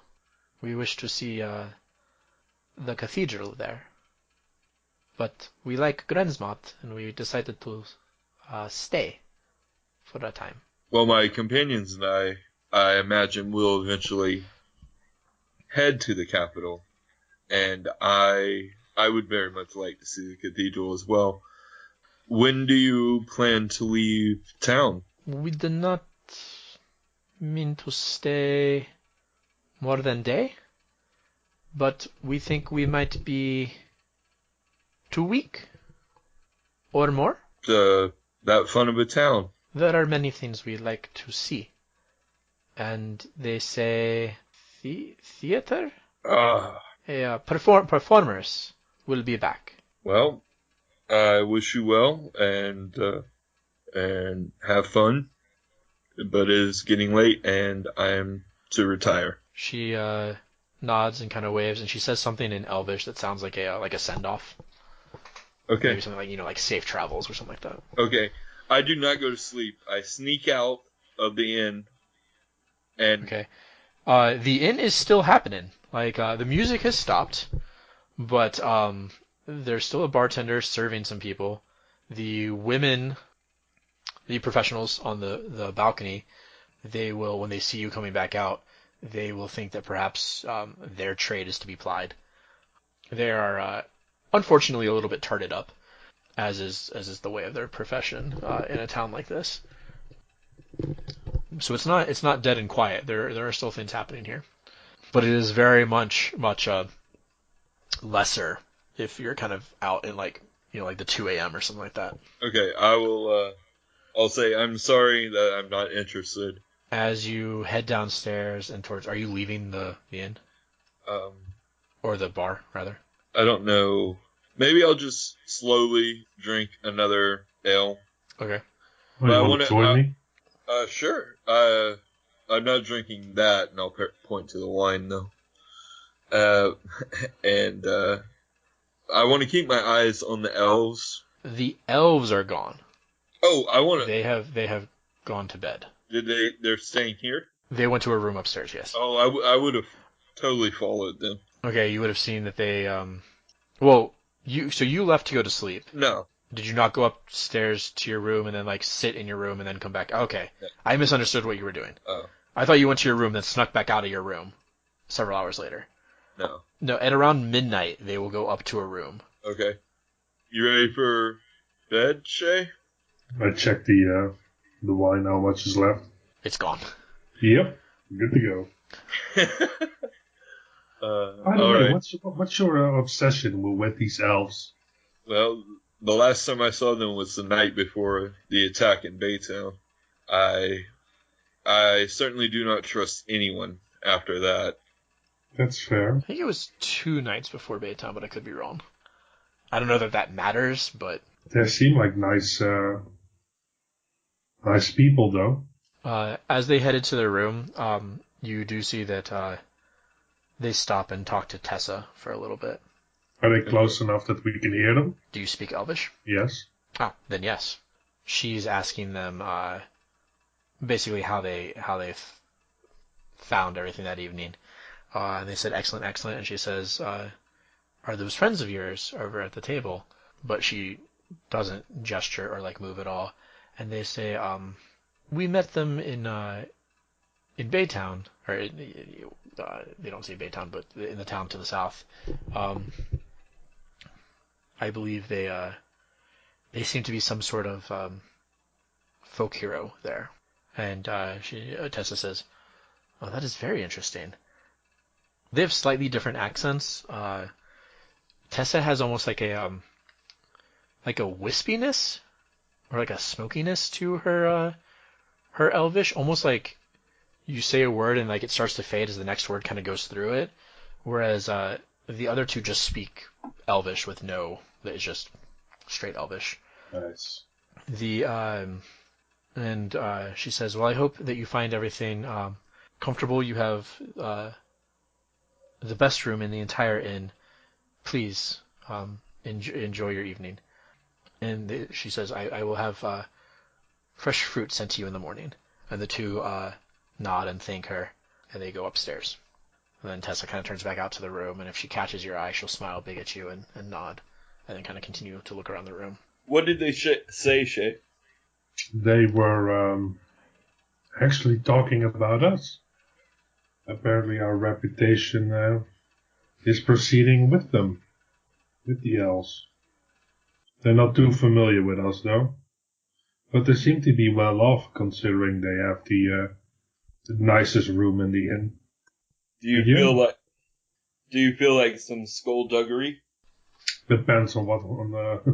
A: We wish to see the cathedral there. But we like Grensmont, and we decided to stay for a time.
C: Well, my companions and I imagine, will eventually head to the capital, and I would very much like to see the cathedral as well. When do you plan to leave town?
A: We do not mean to stay more than a day, but we think we might be 2 weeks or more.
C: That fun of a town.
A: There are many things we like to see. And they say theater? Performers will be back.
C: Well, I wish you well and have fun. But it is getting late, and I am to retire.
A: She nods and kind of waves, and she says something in Elvish that sounds like a send-off.
C: Okay.
A: Maybe something like, like safe travels or something like that.
C: Okay. I do not go to sleep. I sneak out of the inn, and
A: Okay. The inn is still happening. Like, the music has stopped, but there's still a bartender serving some people. The women, the professionals on the balcony, they will, when they see you coming back out, they will think that perhaps their trade is to be plied. They are, unfortunately, a little bit tarted up, as is the way of their profession in a town like this. So it's not dead and quiet. There are still things happening here, but it is very much lesser if you're kind of out in like the 2 a.m. or something like that.
C: okay, I will. I'll say I'm sorry that I'm not interested.
A: As you head downstairs and towards, are you leaving the inn or the bar rather?
C: I don't know. Maybe I'll just slowly drink another ale.
A: Okay.
B: Oh, you want to join me?
C: Sure. I'm not drinking that, and I'll point to the wine though. And I want to keep my eyes on the elves.
A: The elves are gone.
C: Oh, I want to.
A: They have gone to bed.
C: They're staying here?
A: They went to a room upstairs. Yes.
C: Oh, I would have totally followed them.
A: Okay, you would have seen that they well, you left to go to sleep.
C: No.
A: Did you not go upstairs to your room and then like sit in your room and then come back? Okay.
C: Yeah.
A: I misunderstood what you were doing.
C: Oh.
A: I thought you went to your room then snuck back out of your room several hours later.
C: No.
A: No, at around midnight they will go up to a room.
C: Okay. You ready for bed, Shae?
B: I checked the wine, how much is left.
A: It's gone.
B: Yep, good to go. By the way, what's your obsession with these elves?
C: Well, the last time I saw them was the night before the attack in Baytown. I certainly do not trust anyone after that.
B: That's fair.
A: I think it was 2 nights before Baytown, but I could be wrong. I don't know that matters, but
B: They seem like nice people, though.
A: as they headed to their room, you do see that they stop and talk to Tessa for a little bit.
B: Are they close enough that we can hear them?
A: Do you speak Elvish?
B: Yes.
A: Ah, then yes. She's asking them basically how they found everything that evening. And they said excellent, excellent, and she says, "Are those friends of yours over at the table?" But she doesn't gesture or like move at all. And they say, "We met them in Baytown, or they don't say Baytown, but in the town to the south. I believe they seem to be some sort of folk hero there." And Tessa says, "Oh, that is very interesting." They have slightly different accents. Tessa has almost like a wispiness or like a smokiness to her Elvish, almost like you say a word and like it starts to fade as the next word kind of goes through it, whereas the other two just speak Elvish with that is just straight Elvish.
B: Nice.
A: She says, "Well, I hope that you find everything comfortable. You have the best room in the entire inn. Please enjoy your evening." And she says, I will have fresh fruit sent to you in the morning. And the two nod and thank her, and they go upstairs. And then Tessa kind of turns back out to the room, and if she catches your eye, she'll smile big at you and nod, and then kind of continue to look around the room.
C: What did they say, Shae?
B: They were actually talking about us. Apparently our reputation is proceeding with them, with the elves. They're not too familiar with us, though. But they seem to be well off, considering they have the nicest room in the inn.
C: Do you feel like some skullduggery?
B: Depends on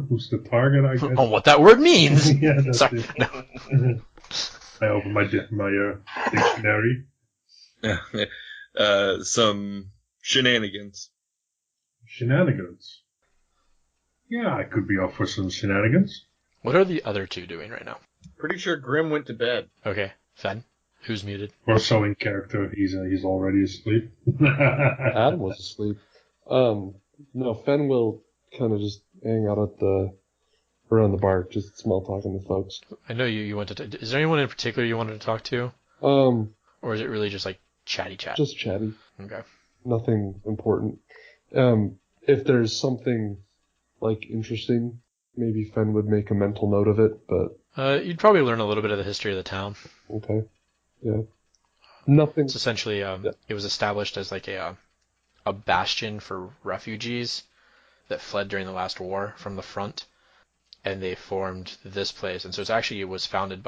B: who's the target, I guess.
A: On what that word means!
B: Yeah, that's
A: Sorry.
B: it.
A: No.
B: I open my dictionary.
C: Some shenanigans.
B: Shenanigans. Yeah, I could be off for some shenanigans.
A: What are the other two doing right now?
F: Pretty sure Grim went to bed.
A: Okay, Phen, who's muted?
B: Or so in character, he's already asleep.
D: Adam was asleep. No, Phen will kind of just hang out around the bar, just small talking to folks.
A: I know you wanted to. Is there anyone in particular you wanted to talk to? Or is it really just like chatty chat?
D: Just chatty.
A: Okay.
D: Nothing important. If there's something like interesting, maybe Phen would make a mental note of it, but
A: You'd probably learn a little bit of the history of the town.
D: okay. Yeah. Nothing.
A: It's essentially, It was established as like a bastion for refugees that fled during the last war from the front, and they formed this place. And so it was founded,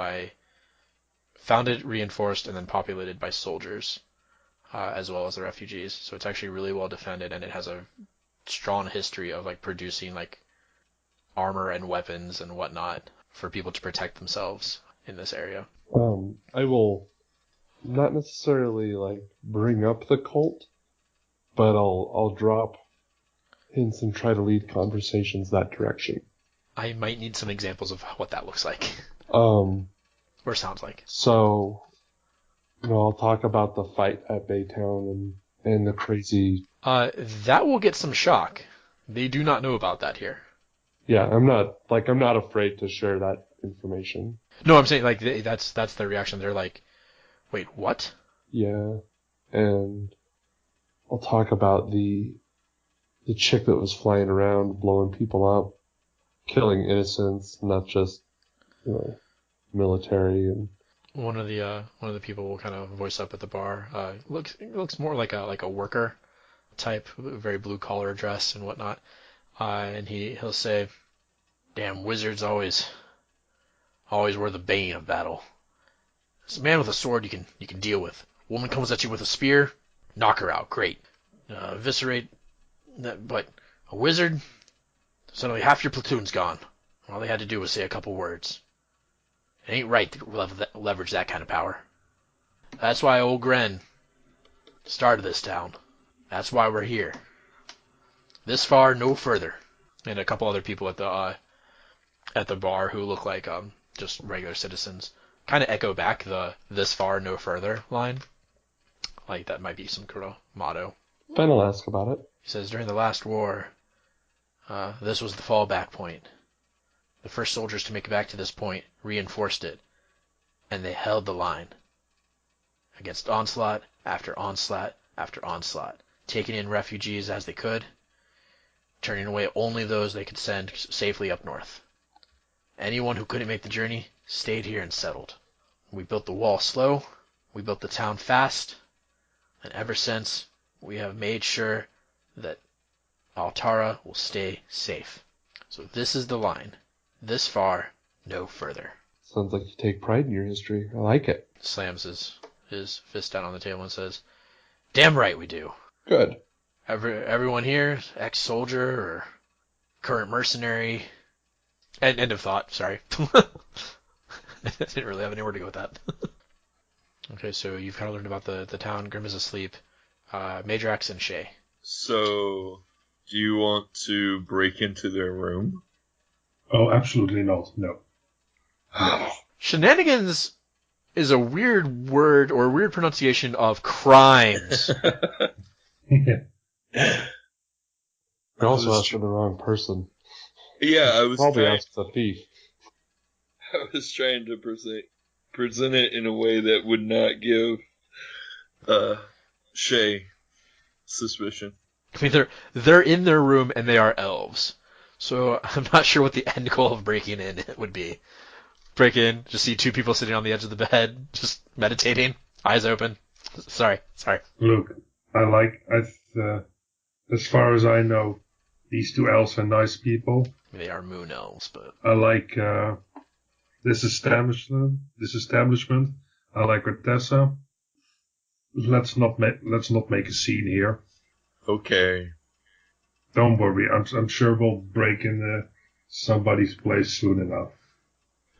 A: reinforced, and then populated by soldiers, as well as the refugees. So it's actually really well defended, and it has a strong history of like producing like armor and weapons and whatnot for people to protect themselves in this area.
D: I will not necessarily like bring up the cult, but I'll drop hints and try to lead conversations that direction.
A: I might need some examples of what that looks like.
D: Or
A: sounds like.
D: So, I'll talk about the fight at Baytown and the crazy.
A: That will get some shock. They do not know about that here.
D: Yeah, I'm not afraid to share that information.
A: No, I'm saying like that's their reaction. They're like, "Wait, what?"
D: Yeah, and I'll talk about the chick that was flying around, blowing people up, killing innocents, not just military. And
A: one of the people will kind of voice up at the bar. Looks more like a worker type, very blue collar dress and whatnot. And he'll say, "Damn wizards always were the bane of battle. It's a man with a sword you can deal with. Woman comes at you with a spear, knock her out, great. Eviscerate that, but a wizard, suddenly half your platoon's gone. All they had to do was say a couple words. It ain't right to leverage that kind of power. That's why old Gren started this town. That's why we're here. This far, no further." And a couple other people at the bar who look like just regular citizens kind of echo back the "this far, no further" line. Like that might be some kind of motto.
D: Phen will ask about it.
A: He says, "During the last war, this was the fallback point. The first soldiers to make it back to this point reinforced it, and they held the line against onslaught after onslaught after onslaught, taking in refugees as they could, turning away only those they could send safely up north. Anyone who couldn't make the journey stayed here and settled. We built the wall slow, we built the town fast, and ever since we have made sure that Altara will stay safe. So this is the line. This far, no further."
D: Sounds like you take pride in your history. I like it.
A: Slams his fist down on the table and says, "Damn right we do.
D: Good.
A: Everyone here, ex-soldier or current mercenary." And end of thought, sorry. I didn't really have anywhere to go with that. Okay, so you've kind of learned about the town. Grim is asleep. Meidrax and Shae.
C: So, do you want to break into their room?
B: Oh, absolutely not. No.
A: Shenanigans is a weird word or a weird pronunciation of crimes.
B: Yeah.
D: You also asked for the wrong person.
C: Yeah, I was
D: Probably
C: trying,
D: asked the thief.
C: I was trying to present it in a way that would not give Shae suspicion.
A: I mean, they're in their room and they are elves, so I'm not sure what the end goal of breaking in would be. Break in, just see two people sitting on the edge of the bed, just meditating, eyes open. Sorry.
B: Look, as far as I know, these two elves are nice people.
A: They are moon elves, but
B: I like this establishment. I like Ortessa. Let's not make a scene here.
C: Okay.
B: Don't worry. I'm sure we'll break into somebody's place soon enough.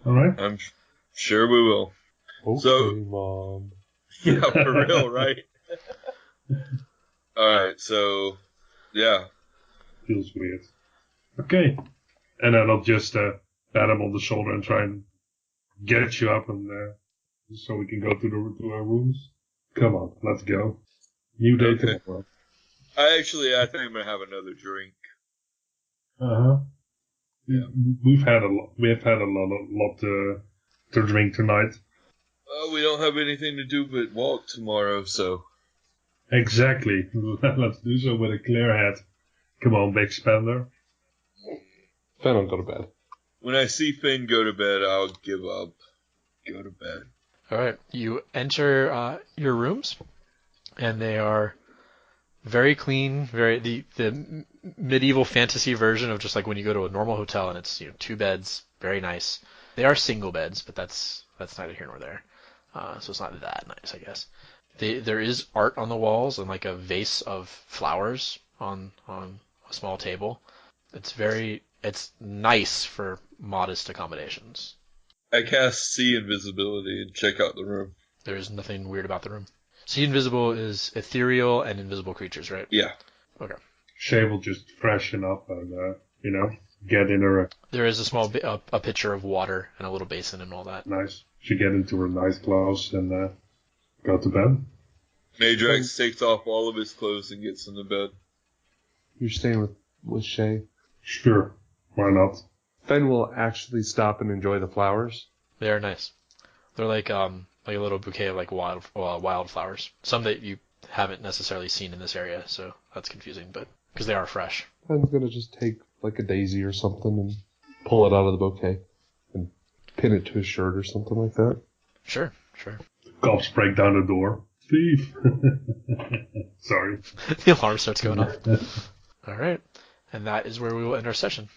B: All right.
C: I'm sure we will.
D: Okay,
C: So-
D: Mom.
C: Yeah, for real, right? Alright, so, yeah.
B: Feels weird. Okay. And then I'll just pat him on the shoulder and try and get you up and so we can go to our rooms. Come on, let's go. New day
C: Okay.
B: tomorrow.
C: I think I'm gonna have another drink.
B: Uh-huh.
C: Yeah.
B: We have had a lot to drink tonight.
C: We don't have anything to do but walk tomorrow, so.
B: Exactly. Let's do so with a clear head. Come on, big spender.
D: Phen will go to bed.
C: When I see Phen go to bed, I'll give up. Go to bed.
A: all right. You enter your rooms, and they are very clean, the medieval fantasy version of just like when you go to a normal hotel and it's two beds, very nice. They are single beds, but that's neither here nor there. So it's not that nice, I guess. There is art on the walls and like a vase of flowers on a small table. It's nice for modest accommodations.
C: I cast See Invisibility and check out the room.
A: There's nothing weird about the room. See Invisible is ethereal and invisible creatures, right?
C: Yeah.
A: Okay.
B: Shae will just freshen up and, get in her
A: There is a small a pitcher of water and a little basin and all that.
B: nice. She get into her nice clothes and go to bed.
C: Meidrax takes off all of his clothes and gets in the bed.
D: You're staying with Shae.
B: Sure, why not?
D: Phen will actually stop and enjoy the flowers.
A: They are nice. They're like a little bouquet of like wildflowers. Some that you haven't necessarily seen in this area, so that's confusing, but because they are fresh.
D: Phen's gonna just take like a daisy or something and pull it out of the bouquet and pin it to his shirt or something like that.
A: Sure.
B: Cops break down the door. Thief. Sorry.
A: The alarm starts going off. All right, and that is where we will end our session.